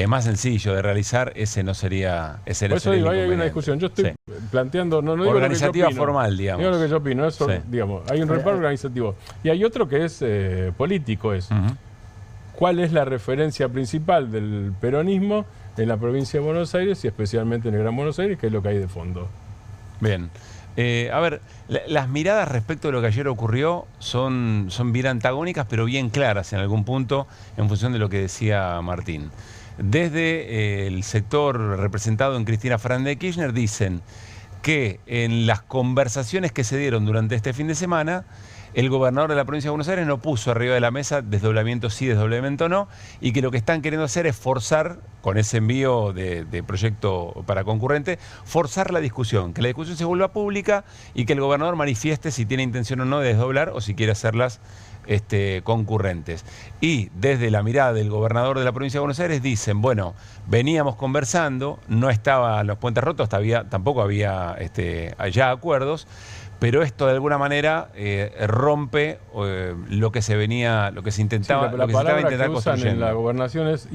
más sencillo de realizar, ese no sería... Por eso digo, hay una discusión. Yo estoy planteando... No digo organizativa lo que yo opino, formal, digamos. Digo lo que yo opino, eso, digamos, hay un reparo organizativo. Y hay otro que es político, es cuál es la referencia principal del peronismo en la provincia de Buenos Aires y especialmente en el Gran Buenos Aires, que es lo que hay de fondo. Bien. A ver, las miradas respecto de lo que ayer ocurrió son bien antagónicas, pero bien claras en algún punto en función de lo que decía Martín. Desde el sector representado en Cristina Fernández de Kirchner dicen que en las conversaciones que se dieron durante este fin de semana, el gobernador de la provincia de Buenos Aires no puso arriba de la mesa desdoblamiento sí, desdoblamiento no, y que lo que están queriendo hacer es forzar, con ese envío de proyecto para concurrente, forzar la discusión, que la discusión se vuelva pública y que el gobernador manifieste si tiene intención o no de desdoblar o si quiere hacerlas concurrentes. Y desde la mirada del gobernador de la provincia de Buenos Aires dicen, bueno, veníamos conversando, no estaban los puentes rotos, tampoco había ya acuerdos, pero esto de alguna manera rompe lo que se intentaba, la palabra que usan construyendo. En la gobernación es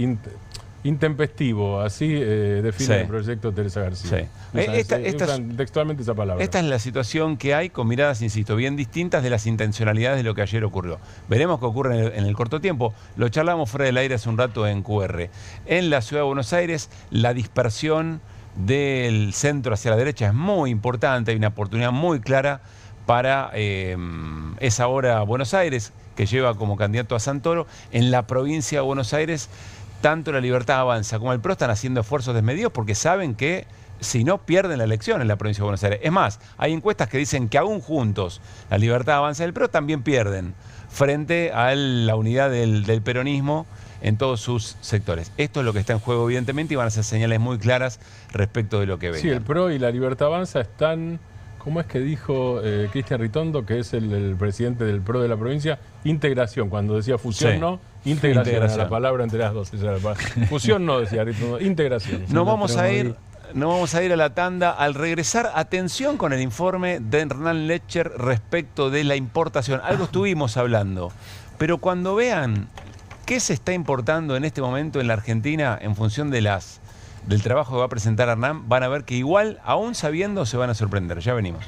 intempestivo, así define el proyecto de Teresa García. Usan textualmente esa palabra. Esta es la situación que hay con miradas, insisto, bien distintas de las intencionalidades de lo que ayer ocurrió. Veremos qué ocurre en el corto tiempo. Lo charlamos fuera del aire hace un rato en QR. En la Ciudad de Buenos Aires, la dispersión del centro hacia la derecha es muy importante, hay una oportunidad muy clara para esa hora Buenos Aires, que lleva como candidato a Santoro. En la provincia de Buenos Aires, tanto la Libertad Avanza como el PRO están haciendo esfuerzos desmedidos porque saben que si no pierden la elección en la provincia de Buenos Aires. Es más, hay encuestas que dicen que aún juntos la Libertad Avanza y el PRO también pierden frente a la unidad del peronismo en todos sus sectores. Esto es lo que está en juego, evidentemente, y van a ser señales muy claras respecto de lo que venga. Sí, el PRO y la Libertad Avanza están, ¿cómo es que dijo Cristian Ritondo, que es el presidente del PRO de la provincia? Integración, cuando decía fusión no, integración. Era la palabra entre las dos. Fusión no, decía Ritondo, integración. No vamos a ir a la tanda. Al regresar, atención con el informe de Hernán Lecher respecto de la importación. Algo estuvimos hablando, pero cuando vean qué se está importando en este momento en la Argentina en función del trabajo que va a presentar Hernán, van a ver que igual, aún sabiendo, se van a sorprender. Ya venimos.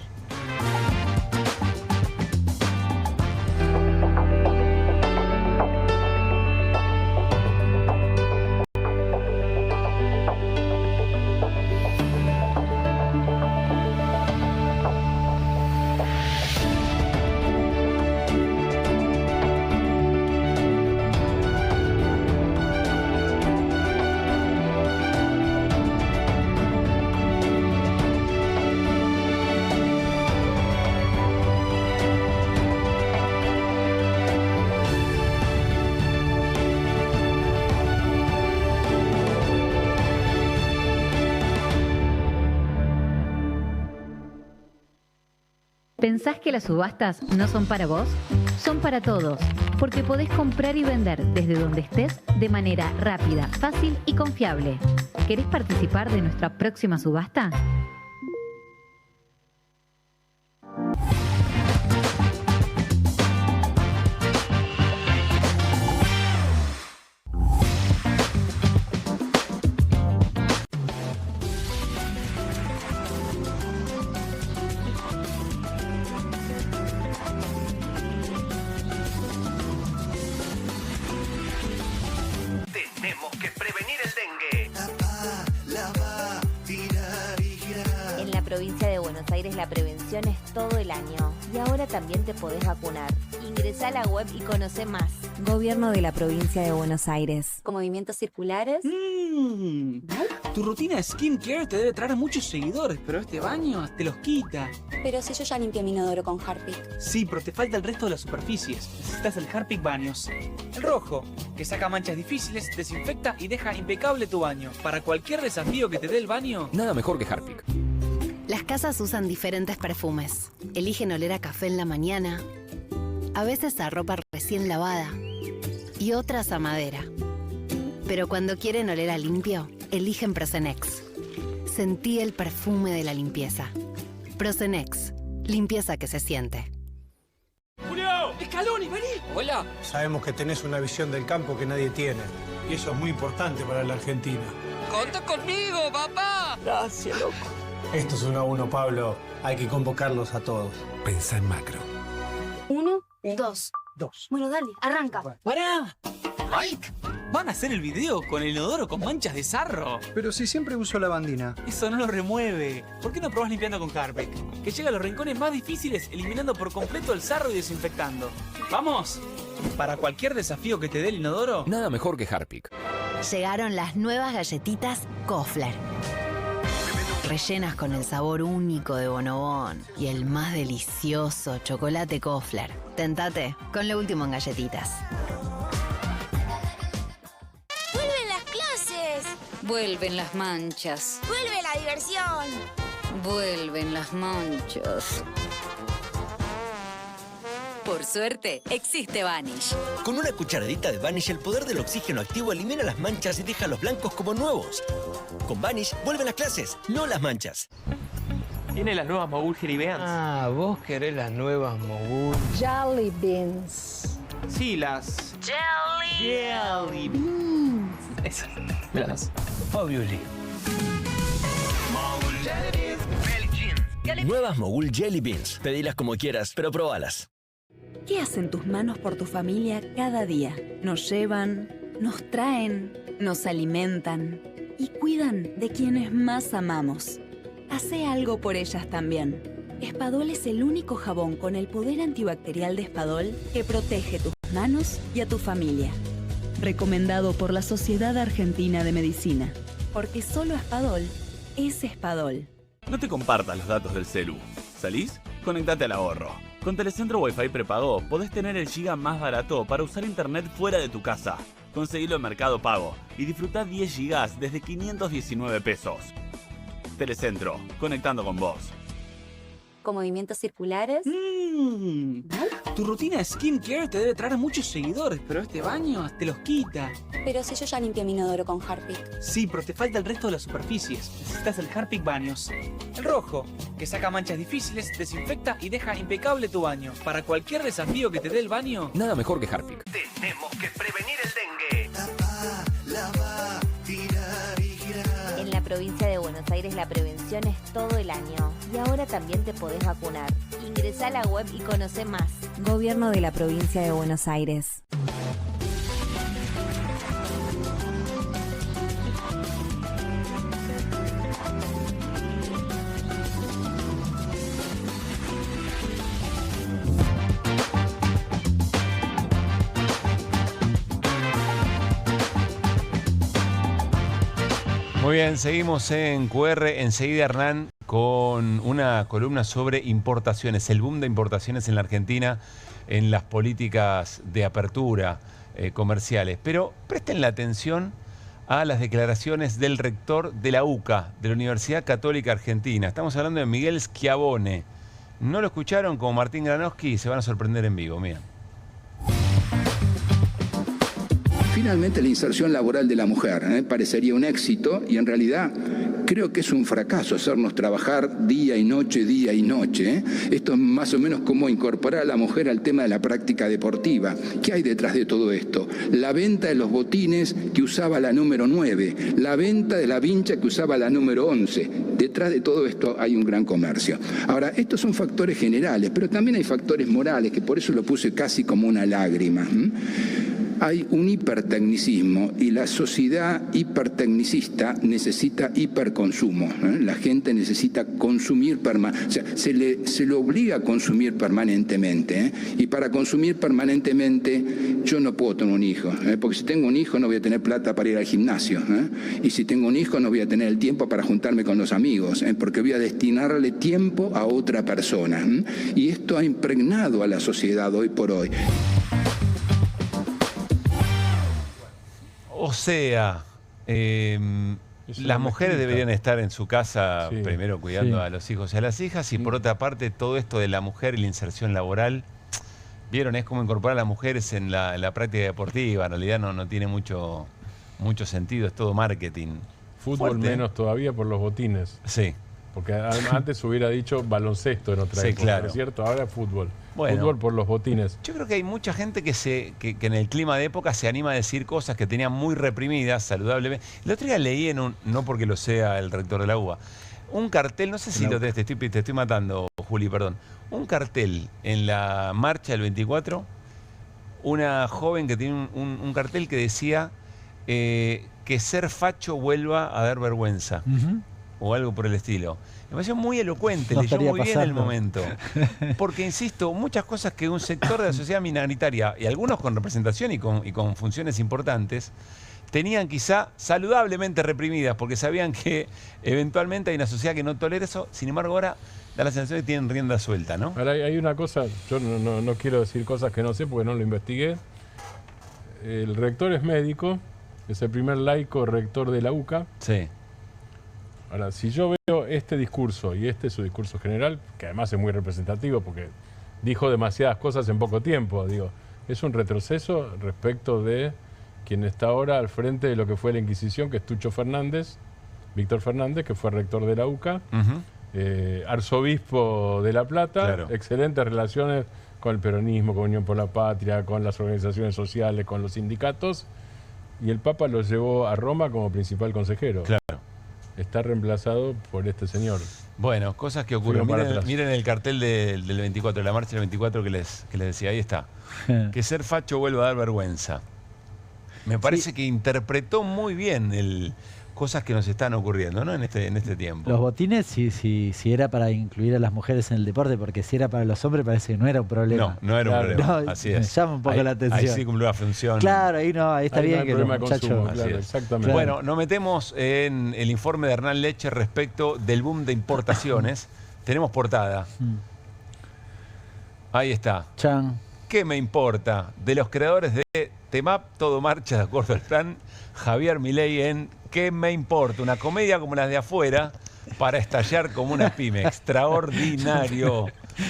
¿Pensás que las subastas no son para vos? Son para todos, porque podés comprar y vender desde donde estés de manera rápida, fácil y confiable. ¿Querés participar de nuestra próxima subasta? Tenemos que prevenir el dengue. Tapa, lava, tirar y girar. provincia de Buenos Aires la prevención es todo el año y ahora también te podés vacunar. Ingresá a la web y conoce más. Gobierno de la provincia de Buenos Aires. ¿Con movimientos circulares? Tu rutina de skincare te debe traer muchos seguidores, pero este baño te los quita. Pero si yo ya limpié mi inodoro con Harpic. Sí, pero te falta el resto de las superficies. Necesitas el Harpic Baños. El rojo, que saca manchas difíciles, desinfecta y deja impecable tu baño. Para cualquier desafío que te dé el baño, nada mejor que Harpic. Las casas usan diferentes perfumes. Eligen oler a café en la mañana, a veces a ropa recién lavada y otras a madera. Pero cuando quieren oler a limpio, eligen Prosenex. Sentí el perfume de la limpieza. Prosenex, limpieza que se siente. ¡Julio! ¡Scaloni, vení! Hola. Sabemos que tenés una visión del campo que nadie tiene. Y eso es muy importante para la Argentina. ¡Conta conmigo, papá! gracias, loco. Esto es 1 a 1, Pablo. Hay que convocarlos a todos. Pensá en macro. 1, 2. Bueno, dale, arranca. ¡Pará! ¡Mike! ¿Van a hacer el video con el inodoro con manchas de sarro? Pero si siempre uso lavandina. Eso no lo remueve. ¿Por qué no probás limpiando con Harpic? Que llega a los rincones más difíciles, eliminando por completo el sarro y desinfectando. ¡Vamos! Para cualquier desafío que te dé el inodoro, nada mejor que Harpic. Llegaron las nuevas galletitas Kofler. Rellenas con el sabor único de Bonobón y el más delicioso chocolate Kofler. Tentate con lo último en galletitas. ¡Vuelven las clases! Vuelven las manchas. ¡Vuelve la diversión! Vuelven las manchas. Por suerte, existe Vanish. Con una cucharadita de Vanish, el poder del oxígeno activo elimina las manchas y deja los blancos como nuevos. Con Vanish, vuelven las clases, no las manchas. tiene las nuevas Mogul Jelly Beans. Ah, vos querés las nuevas Mogul. Jelly beans. Sí, las... Jelly Beans. Esas, me las das. Obviously. Nuevas Mogul Jelly Beans. Pedilas como quieras, pero probalas. ¿Qué hacen tus manos por tu familia cada día? Nos llevan, nos traen, nos alimentan y cuidan de quienes más amamos. Hacé algo por ellas también. Espadol es el único jabón con el poder antibacterial de Espadol que protege tus manos y a tu familia. Recomendado por la Sociedad Argentina de Medicina. Porque solo Espadol es Espadol. No te compartas los datos del celu. ¿Salís? Conectate al ahorro. Con Telecentro Wi-Fi prepago podés tener el giga más barato para usar internet fuera de tu casa. Conseguilo en Mercado Pago y disfrutá 10 gigas desde 519 pesos. Telecentro, conectando con vos. ¿Con movimientos circulares? Tu rutina de skincare te debe traer muchos seguidores, pero este baño te los quita. Pero si yo ya limpié mi inodoro con Harpic. Sí, pero te falta el resto de las superficies. Necesitas el Harpic Baños. El rojo, que saca manchas difíciles, desinfecta y deja impecable tu baño. Para cualquier desafío que te dé el baño, nada mejor que Harpic. Tenemos que prevenir el dengue. En la provincia de Buenos Aires la prevención es todo el año y ahora también te podés vacunar. Ingresá a la web y conoce más. Gobierno de la provincia de Buenos Aires. Muy bien, seguimos en QR. Enseguida Hernán con una columna sobre importaciones, el boom de importaciones en la Argentina en las políticas de apertura comerciales. Pero presten la atención a las declaraciones del rector de la UCA, de la Universidad Católica Argentina. Estamos hablando de Miguel Schiavone. ¿No lo escucharon como Martín Granowski? Y se van a sorprender en vivo, miren. Finalmente, la inserción laboral de la mujer parecería un éxito y en realidad creo que es un fracaso hacernos trabajar día y noche. Esto es más o menos como incorporar a la mujer al tema de la práctica deportiva. ¿Qué hay detrás de todo esto? La venta de los botines que usaba la número 9, la venta de la vincha que usaba la número 11. Detrás de todo esto hay un gran comercio. Ahora, estos son factores generales, pero también hay factores morales, que por eso lo puse casi como una lágrima. hay un hipertecnicismo y la sociedad hipertecnicista necesita hiperconsumo. La gente necesita consumir permanentemente, o sea, se le obliga a consumir permanentemente. Y para consumir permanentemente yo no puedo tener un hijo, porque si tengo un hijo no voy a tener plata para ir al gimnasio. Y si tengo un hijo no voy a tener el tiempo para juntarme con los amigos, porque voy a destinarle tiempo a otra persona. Y esto ha impregnado a la sociedad hoy por hoy. O sea, las mujeres deberían estar en su casa primero cuidando a los hijos y a las hijas, y por otra parte todo esto de la mujer y la inserción laboral, vieron, es como incorporar a las mujeres en la práctica deportiva. En realidad no tiene mucho sentido, es todo marketing. Fútbol Fuerte. menos todavía por los botines. Sí. Porque antes hubiera dicho baloncesto en otra época, claro. ¿no es cierto? Ahora fútbol. Bueno, fútbol por los botines. Yo creo que hay mucha gente que en el clima de época se anima a decir cosas que tenían muy reprimidas, saludablemente. El otro día leí no porque lo sea el rector de la UBA, un cartel, no sé si te estoy matando, Juli, perdón. Un cartel en la marcha del 24, una joven que tiene un cartel que decía que ser facho vuelva a dar vergüenza. O algo por el estilo. Me pareció muy elocuente, leyó muy bien el momento. Porque, insisto, muchas cosas que un sector de la sociedad minoritaria, y algunos con representación y con funciones importantes, tenían quizá saludablemente reprimidas, porque sabían que eventualmente hay una sociedad que no tolera eso. Sin embargo, ahora da la sensación de que tienen rienda suelta, ¿no? Ahora hay una cosa, yo no quiero decir cosas que no sé porque no lo investigué. El rector es médico, es el primer laico rector de la UCA. Sí. Ahora, si yo veo este discurso y este es su discurso general, que además es muy representativo porque dijo demasiadas cosas en poco tiempo, digo, es un retroceso respecto de quien está ahora al frente de lo que fue la Inquisición, que es Tucho Fernández, Víctor Fernández, que fue rector de la UCA, arzobispo de La Plata, Claro. excelentes relaciones con el peronismo, con Unión por la Patria, con las organizaciones sociales, con los sindicatos, y el Papa lo llevó a Roma como principal consejero. Claro. Está reemplazado por este señor. Bueno, cosas que ocurren. Miren el cartel del 24, de la marcha del 24 que les decía, ahí está. Que ser facho vuelva a dar vergüenza. Me parece que interpretó muy bien cosas que nos están ocurriendo, ¿no? en este tiempo. Los botines, si era para incluir a las mujeres en el deporte, porque si era para los hombres parece que no era un problema. No era un problema, así es. Me llama un poco la atención. Ahí sí cumplió la función. Claro, ahí está bien que los muchachos... Claro, exactamente. Bueno, nos metemos en el informe de Hernán Leche respecto del boom de importaciones. Tenemos portada. Ahí está. Chan. ¿Qué me importa? De los creadores de Temap, todo marcha de acuerdo al plan, Javier Milei en ¿Qué me importa? Una comedia como las de afuera para estallar como una pyme. Extraordinario,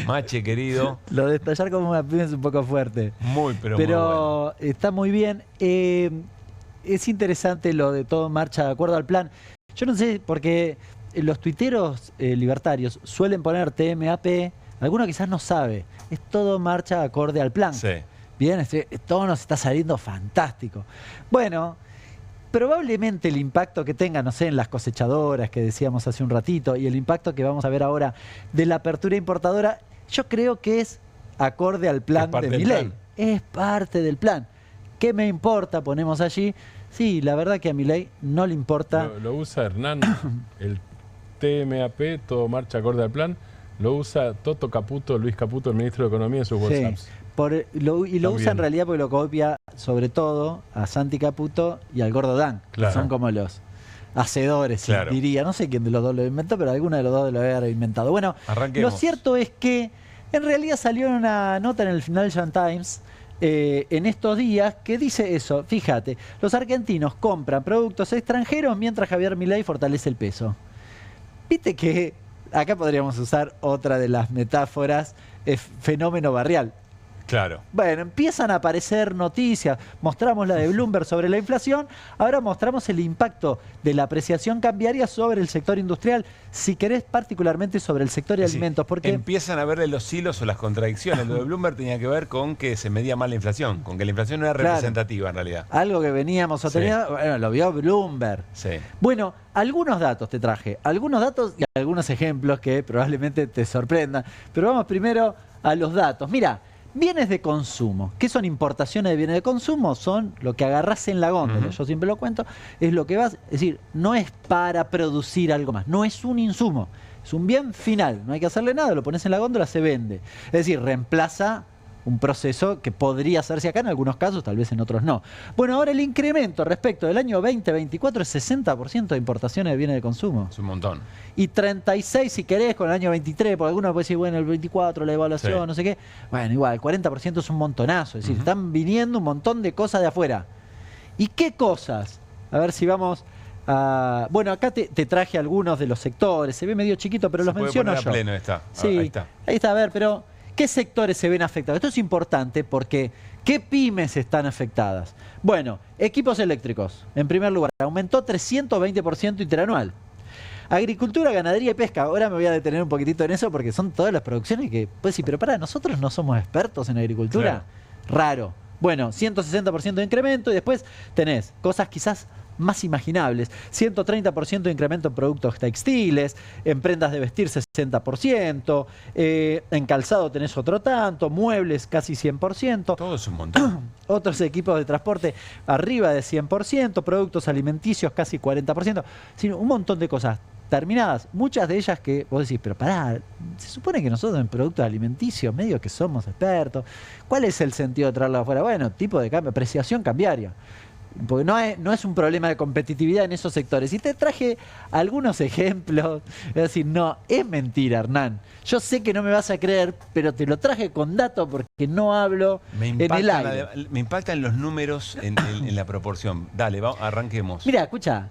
Mache querido. Lo de estallar como una pyme es un poco fuerte. Pero muy bueno. Está muy bien. Es interesante lo de todo marcha de acuerdo al plan. Yo no sé, porque los tuiteros libertarios suelen poner TMAP, alguno quizás no sabe. Es todo marcha acorde al plan. Sí. Bien, todo nos está saliendo fantástico. Bueno, probablemente el impacto que tenga, no sé, en las cosechadoras que decíamos hace un ratito, y el impacto que vamos a ver ahora de la apertura importadora, yo creo que es acorde al plan de Milei. Es parte del plan. ¿Qué me importa? Ponemos allí. Sí, la verdad que a Milei no le importa. Lo usa Hernán, el TMAP, todo marcha acorde al plan. Lo usa Toto Caputo, Luis Caputo, el ministro de Economía, en sus WhatsApps. Lo usa en realidad porque lo copia sobre todo a Santi Caputo y al Gordo Dan, que son como los hacedores, diría. No sé quién de los dos lo inventó, pero alguno de los dos lo debe haber inventado. Bueno, lo cierto es que en realidad salió una nota en el Financial Times en estos días que dice eso. Fíjate, los argentinos compran productos extranjeros mientras Javier Milei fortalece el peso. Viste que acá podríamos usar otra de las metáforas, fenómeno barrial. Claro. Bueno, empiezan a aparecer noticias, mostramos la de Bloomberg sobre la inflación, ahora mostramos el impacto de la apreciación cambiaria sobre el sector industrial, si querés particularmente sobre el sector de alimentos, porque... Empiezan a verle los hilos o las contradicciones. Lo de Bloomberg tenía que ver con que se medía mal la inflación, con que la inflación no era representativa en realidad. Algo que veníamos sosteniendo, bueno, lo vio Bloomberg. Sí. Bueno, algunos datos te traje, algunos datos y algunos ejemplos que probablemente te sorprendan, pero vamos primero a los datos. Mira, Bienes de consumo. ¿Qué son importaciones de bienes de consumo? Son lo que agarrás en la góndola. Yo siempre lo cuento. Es lo que vas... Es decir, no es para producir algo más. No es un insumo. Es un bien final. No hay que hacerle nada. Lo pones en la góndola, se vende. Es decir, reemplaza un proceso que podría hacerse acá en algunos casos, tal vez en otros no. Bueno, ahora el incremento respecto del año 2024 es 60% de importaciones de bienes de consumo. Es un montón. Y 36 si querés con el año 23, porque alguno puede decir, bueno, el 24, la evaluación, no sé qué. Bueno, igual, el 40% es un montonazo. Es decir, están viniendo un montón de cosas de afuera. ¿Y qué cosas? A ver si vamos a... Bueno, acá te traje algunos de los sectores. Se ve medio chiquito, pero los menciono yo. Pleno, está. Sí, ahí está. Ahí está, a ver, pero... ¿Qué sectores se ven afectados? Esto es importante porque ¿qué pymes están afectadas? Bueno, equipos eléctricos, en primer lugar, aumentó 320% interanual. Agricultura, ganadería y pesca. Ahora me voy a detener un poquitito en eso porque son todas las producciones que... Pues sí, pero para, ¿nosotros no somos expertos en agricultura? Claro. Raro. Bueno, 160% de incremento y después tenés cosas quizás más imaginables. 130% de incremento en productos textiles, en prendas de vestir 60%, en calzado tenés otro tanto, muebles casi 100%. Todo es un montón. Otros equipos de transporte arriba de 100%, productos alimenticios casi 40%. Sino un montón de cosas terminadas, muchas de ellas que vos decís, pero pará, se supone que nosotros en productos alimenticios medio que somos expertos. ¿Cuál es el sentido de traerlo afuera? Bueno, tipo de cambio, apreciación cambiaria. Porque no es un problema de competitividad en esos sectores. Y te traje algunos ejemplos. Es decir, no, es mentira, Hernán. Yo sé que no me vas a creer, pero te lo traje con datos porque no hablo en el aire. Me impactan los números en la proporción. Dale, arranquemos. Mira, escucha.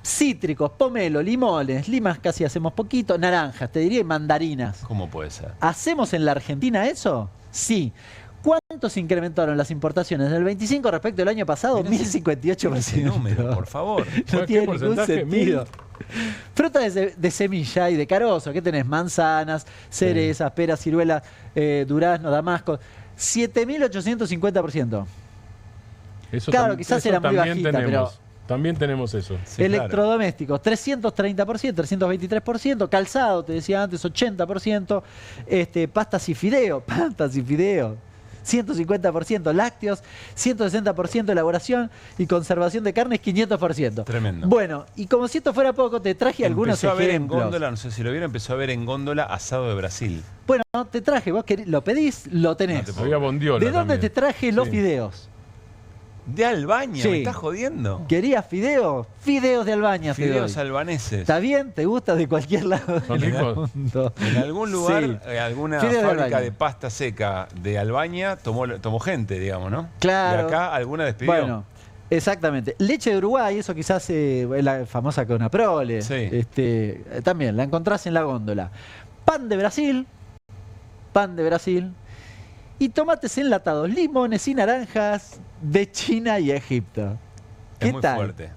Cítricos, pomelo, limones, limas casi hacemos poquito, naranjas, te diría, y mandarinas. ¿Cómo puede ser? ¿Hacemos en la Argentina eso? Sí. ¿Cuánto se incrementaron las importaciones del 25 respecto del año pasado? 1058%. Ese número, por favor. No tiene ningún sentido. Fruta de semilla y de carozo. ¿Qué tenés? Manzanas, cerezas, peras, ciruelas, durazno, damasco. 7850%. Claro, quizás era muy bajita, pero... También tenemos eso. Sí, electrodomésticos, 330%, 323%. Calzado, te decía antes, 80%. Pastas y fideo, 150%, lácteos, 160% elaboración y conservación de carnes, 500%. Tremendo. Bueno, y como si esto fuera poco, te traje algunos ejemplos. Empezó a ver en góndola, no sé si lo vieron, empezó a ver en góndola asado de Brasil. Bueno, te traje, vos lo pedís, lo tenés. Había bondiola ¿De dónde también te traje los fideos? ¿De Albania? Sí. ¿Me estás jodiendo? ¿Querías fideos? Fideos de Albania. Fideos albaneses. ¿Está bien? ¿Te gusta de cualquier lado del mundo? En algún lugar, Sí. alguna Fideos de fábrica Albania. de pasta seca de Albania tomó gente, digamos, ¿no? Claro. Y acá alguna despidió. Bueno, exactamente. Leche de Uruguay, eso quizás es la famosa Conaprole. Sí. También la encontrás en la góndola. Pan de Brasil. Y tomates enlatados, limones y naranjas de China y Egipto. ¿Qué Es muy tal? fuerte.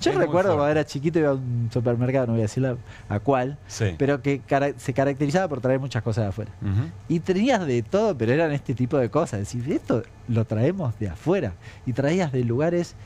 Yo Es muy recuerdo cuando fuerte. era chiquito iba a un supermercado, no voy a decir a cuál, Sí. pero que se caracterizaba por traer muchas cosas de afuera. Ujú. Y tenías de todo, pero eran este tipo de cosas. Es decir, esto lo traemos de afuera. Y traías de lugares,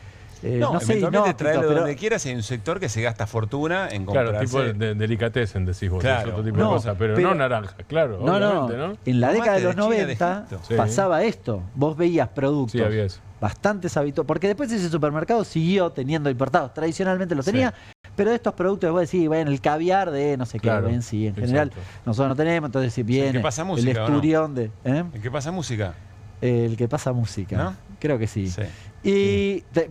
no sé, eventualmente inhóspitos, traerlo pero donde quieras. Hay un sector que se gasta fortuna en comprarse. Claro, tipo de delicatessen, decís vos. Claro. Es otro tipo No, de cosas, pero no naranja, claro. No, obviamente, ¿no? En la década de los Tomate de China, de 90 Egipto. Sí. pasaba esto. Vos veías productos Sí, había eso. bastante habituales. Porque después ese supermercado siguió teniendo importados. Tradicionalmente los tenía. Pero de estos productos, vos decís, bueno, el caviar de no sé qué, Claro, ven, sí, en general exacto. nosotros no tenemos, entonces si viene ¿El que pasa el música o no? esturión de... ¿eh? ¿En qué pasa música? El que pasa música. ¿No? Creo que sí. Sí.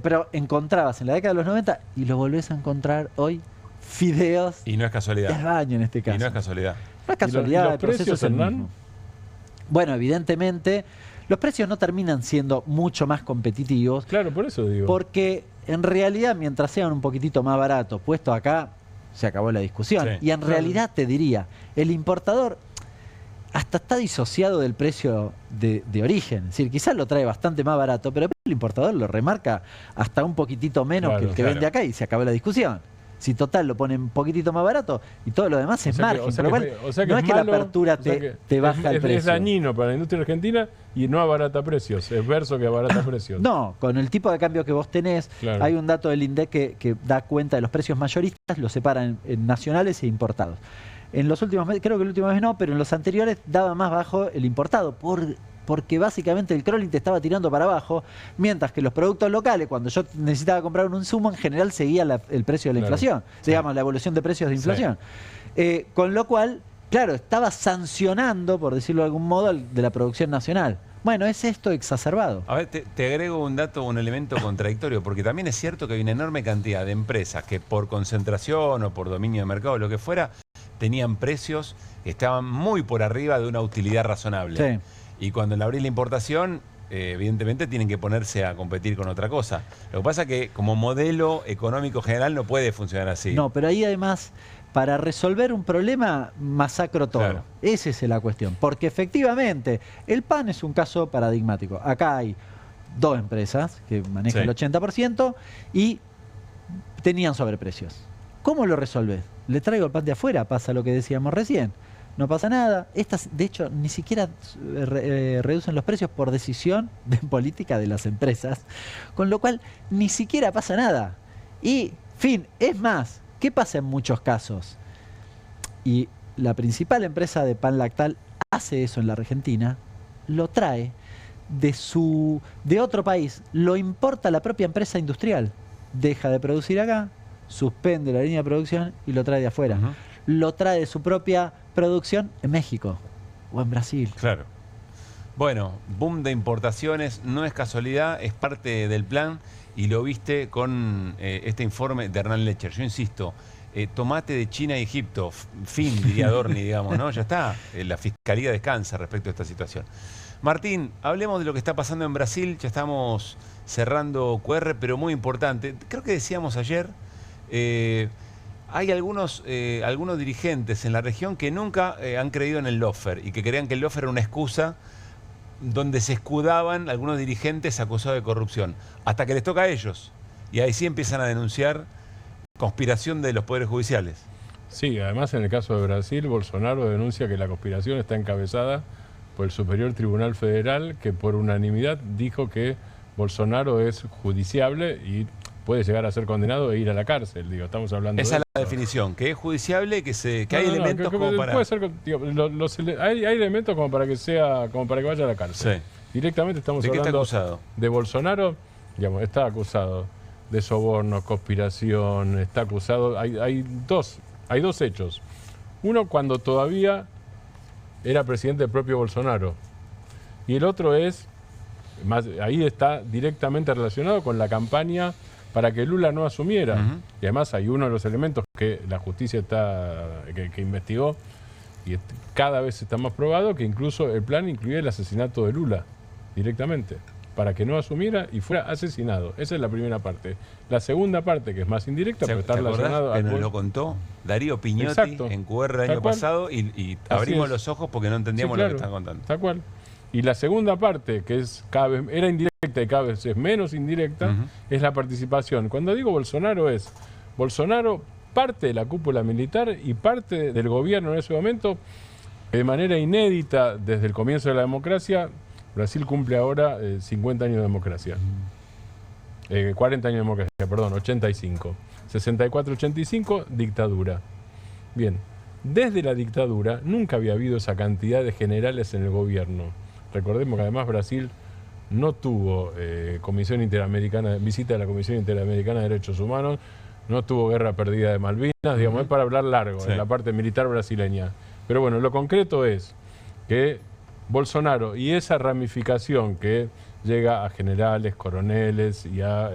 Pero encontrabas en la década de los 90 y lo volvés a encontrar hoy fideos Y no es de casualidad. Albaña en este caso. Y no es casualidad. No es casualidad, ¿Y los el proceso precios, es el Hernán? mismo. Bueno, evidentemente, los precios no terminan siendo mucho más competitivos Claro, por eso digo. porque en realidad, mientras sean un poquitito más baratos, puesto acá, se acabó la discusión. Sí. Y en realidad te diría, el importador hasta está disociado del precio de origen. Es decir, quizás lo trae bastante más barato, pero el importador lo remarca hasta un poquitito menos Claro, que el que claro. vende acá y se acabó la discusión. Si total lo ponen un poquitito más barato y todo lo demás es margen. Con lo cual, no es que la apertura te baja el precio. Es dañino para la industria argentina y no abarata precios. Es verso que abarata precios. No, con el tipo de cambio que vos tenés, claro. Hay un dato del INDEC que da cuenta de los precios mayoristas, los separan en nacionales e importados. En los últimos meses, creo que el último mes no, pero en los anteriores daba más bajo el importado porque básicamente el crawling te estaba tirando para abajo, mientras que los productos locales, cuando yo necesitaba comprar un insumo, en general seguía el precio de la inflación, digamos, la evolución de precios de inflación. Sí. Con lo cual, claro, estaba sancionando, por decirlo de algún modo, de la producción nacional. Bueno, es esto exacerbado. A ver, te agrego un dato, un elemento contradictorio, porque también es cierto que hay una enorme cantidad de empresas que por concentración o por dominio de mercado o lo que fuera, tenían precios que estaban muy por arriba de una utilidad razonable. Sí. Y cuando le abrís la importación, evidentemente tienen que ponerse a competir con otra cosa. Lo que pasa es que como modelo económico general no puede funcionar así. No, pero ahí además, para resolver un problema, masacro todo. Claro. Esa es la cuestión. Porque efectivamente, el pan es un caso paradigmático. Acá hay 2 empresas que manejan el 80% y tenían sobreprecios. ¿Cómo lo resolves? Le traigo el pan de afuera, pasa lo que decíamos recién. No pasa nada. Estas, de hecho, ni siquiera reducen los precios por decisión de política de las empresas, con lo cual ni siquiera pasa nada. Y, fin, es más, ¿qué pasa en muchos casos? Y la principal empresa de pan lactal hace eso en la Argentina, lo trae de otro país, lo importa la propia empresa industrial, deja de producir acá, suspende la línea de producción y lo trae de afuera. Lo trae de su propia producción en México o en Brasil. Claro. Bueno, boom de importaciones, no es casualidad, es parte del plan y lo viste con este informe de Hernán Lecher. Yo insisto, tomate de China y Egipto, fin, diría Dorni, digamos, ¿no? Ya está, la Fiscalía descansa respecto a esta situación. Martín, hablemos de lo que está pasando en Brasil, ya estamos cerrando QR, pero muy importante. Creo que decíamos ayer... hay algunos dirigentes en la región que nunca han creído en el lawfare y que creían que el lawfare era una excusa donde se escudaban algunos dirigentes acusados de corrupción, hasta que les toca a ellos. Y ahí sí empiezan a denunciar conspiración de los poderes judiciales. Sí, además en el caso de Brasil, Bolsonaro denuncia que la conspiración está encabezada por el Superior Tribunal Federal, que por unanimidad dijo que Bolsonaro es judiciable y puede llegar a ser condenado e ir a la cárcel. Digo, estamos hablando esa de es la definición, que es judiciable y que hay elementos como para... Puede ser, digo, hay elementos como para que vaya a la cárcel. Sí. Directamente estamos hablando... ¿De qué está acusado? De Bolsonaro, digamos, está acusado de soborno, conspiración, está acusado... Hay dos hechos. Uno, cuando todavía era presidente el propio Bolsonaro. Y el otro es, ahí está directamente relacionado con la campaña para que Lula no asumiera. Y además hay uno de los elementos que la justicia que investigó y cada vez está más probado, que incluso el plan incluía el asesinato de Lula directamente, para que no asumiera y fuera asesinado. Esa es la primera parte. La segunda parte, que es más indirecta, pero está relacionado al... Nos lo contó Darío Piñotti en QR el año pasado y abrimos los ojos porque no entendíamos lo que están contando. Tal cual. Y la segunda parte, que es cada vez era indirecta y cada vez es menos indirecta, es la participación. Cuando digo Bolsonaro parte de la cúpula militar y parte del gobierno en ese momento, de manera inédita desde el comienzo de la democracia. Brasil cumple ahora 50 años de democracia. 40 años de democracia, perdón, 85. 64-85, dictadura. Bien, desde la dictadura nunca había habido esa cantidad de generales en el gobierno. Recordemos que además Brasil no tuvo visita de la Comisión Interamericana de Derechos Humanos, no tuvo guerra perdida de Malvinas, digamos, es para hablar largo, en la parte militar brasileña. Pero bueno, lo concreto es que Bolsonaro y esa ramificación que llega a generales, coroneles y a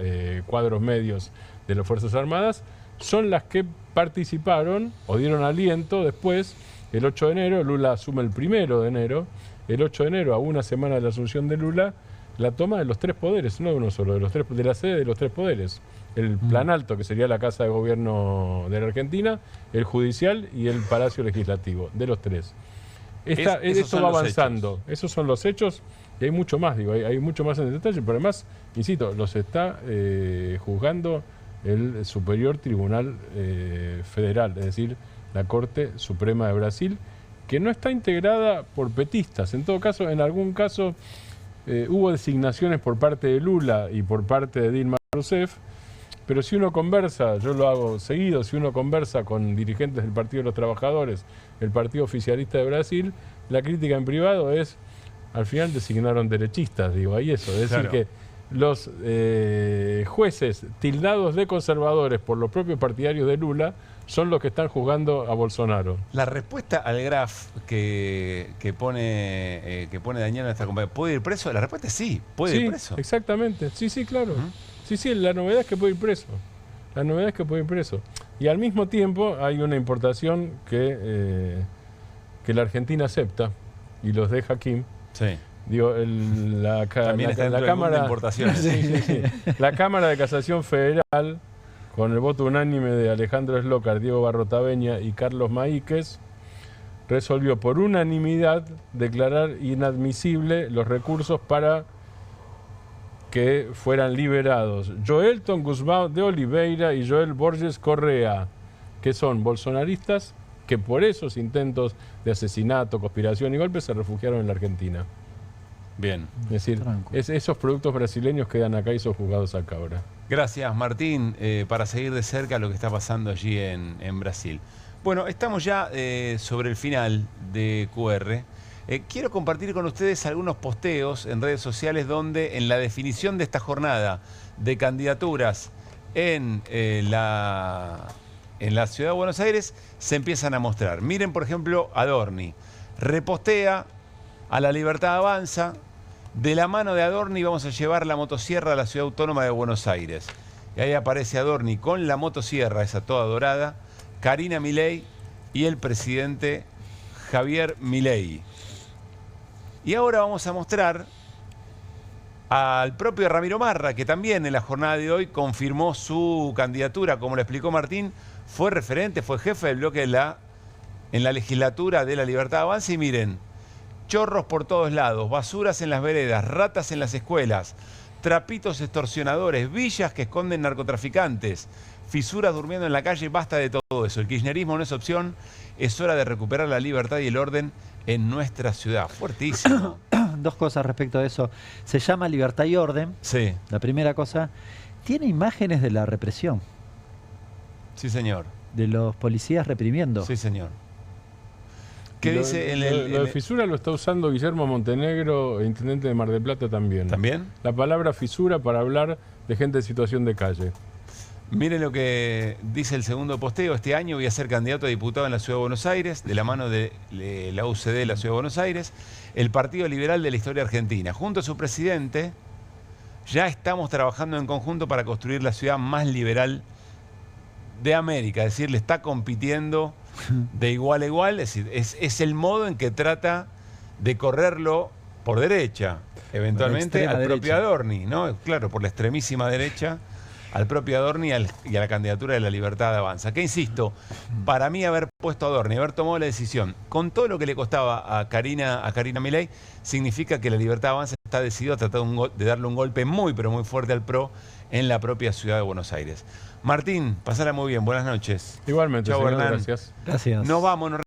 cuadros medios de las Fuerzas Armadas son las que participaron o dieron aliento después, el 8 de enero, Lula asume el 1 de enero, el 8 de enero, a una semana de la asunción de Lula, la toma de los 3 poderes, no de uno solo, de la sede de los 3 poderes. El Planalto, que sería la Casa de Gobierno de la Argentina, el Judicial y el Palacio Legislativo, de los 3. Esto va avanzando. Esos son los hechos y hay mucho más, hay mucho más en el detalle, pero además, insisto, los está juzgando el Superior Tribunal Federal, es decir, la Corte Suprema de Brasil, que no está integrada por petistas. En todo caso, en algún caso hubo designaciones por parte de Lula y por parte de Dilma Rousseff, pero si uno conversa, yo lo hago seguido, si uno conversa con dirigentes del Partido de los Trabajadores, el Partido Oficialista de Brasil, la crítica en privado es, al final designaron derechistas, digo, ahí eso, es decir que los jueces tildados de conservadores por los propios partidarios de Lula son los que están juzgando a Bolsonaro. La respuesta al graf que pone Daniel en esta compañía, ¿puede ir preso? La respuesta es sí, puede ir preso. Exactamente, sí, claro. Sí, la novedad es que puede ir preso. La novedad es que puede ir preso. Y al mismo tiempo hay una importación que la Argentina acepta y los deja Kim. Sí. Digo, la Cámara la Cámara de Casación Federal, con el voto unánime de Alejandro Slócar, Diego Barrotaveña y Carlos Maíquez, resolvió por unanimidad declarar inadmisible los recursos para que fueran liberados Joelton Guzmán de Oliveira y Joel Borges Correa, que son bolsonaristas que por esos intentos de asesinato, conspiración y golpes se refugiaron en la Argentina. Bien. Es decir, esos productos brasileños quedan acá y son juzgados acá ahora. Gracias, Martín, para seguir de cerca lo que está pasando allí en Brasil. Bueno, estamos ya sobre el final de QR. Quiero compartir con ustedes algunos posteos en redes sociales donde en la definición de esta jornada de candidaturas en la Ciudad de Buenos Aires se empiezan a mostrar. Miren, por ejemplo, Adorni. Repostea a La Libertad Avanza. De la mano de Adorni vamos a llevar la motosierra a la Ciudad Autónoma de Buenos Aires. Y ahí aparece Adorni con la motosierra, esa toda dorada, Karina Milei y el presidente Javier Milei. Y ahora vamos a mostrar al propio Ramiro Marra, que también en la jornada de hoy confirmó su candidatura, como lo explicó Martín, fue referente, fue jefe del bloque en la legislatura de La Libertad Avanza. Y miren, chorros por todos lados, basuras en las veredas, ratas en las escuelas, trapitos extorsionadores, villas que esconden narcotraficantes, fisuras durmiendo en la calle, basta de todo eso. El kirchnerismo no es opción, es hora de recuperar la libertad y el orden en nuestra ciudad. Fuertísimo. Dos cosas respecto a eso. Se llama Libertad y Orden. Sí. La primera cosa, tiene imágenes de la represión. Sí, señor. De los policías reprimiendo. Sí, señor. ¿Qué dice? Lo de fisura lo está usando Guillermo Montenegro, intendente de Mar del Plata también. ¿También? La palabra fisura para hablar de gente en situación de calle. Miren lo que dice el segundo posteo. Este año voy a ser candidato a diputado en la Ciudad de Buenos Aires, de la mano de la UCD de la Ciudad de Buenos Aires, el Partido Liberal de la Historia Argentina. Junto a su presidente, ya estamos trabajando en conjunto para construir la ciudad más liberal de América. Es decir, le está compitiendo de igual a igual. Es decir, es el modo en que trata de correrlo por derecha, eventualmente al propio Adorni, ¿no? Claro, por la extremísima derecha, al propio Adorni y a la candidatura de La Libertad Avanza. Que insisto, para mí haber puesto a Adorni, haber tomado la decisión, con todo lo que le costaba a Karina Milei, significa que La Libertad Avanza está decidido a tratar de darle un golpe muy, pero muy fuerte al PRO en la propia Ciudad de Buenos Aires. Martín, pasala muy bien, buenas noches. Igualmente, Chau, señor, Hernán. gracias. Gracias. Nos vamos.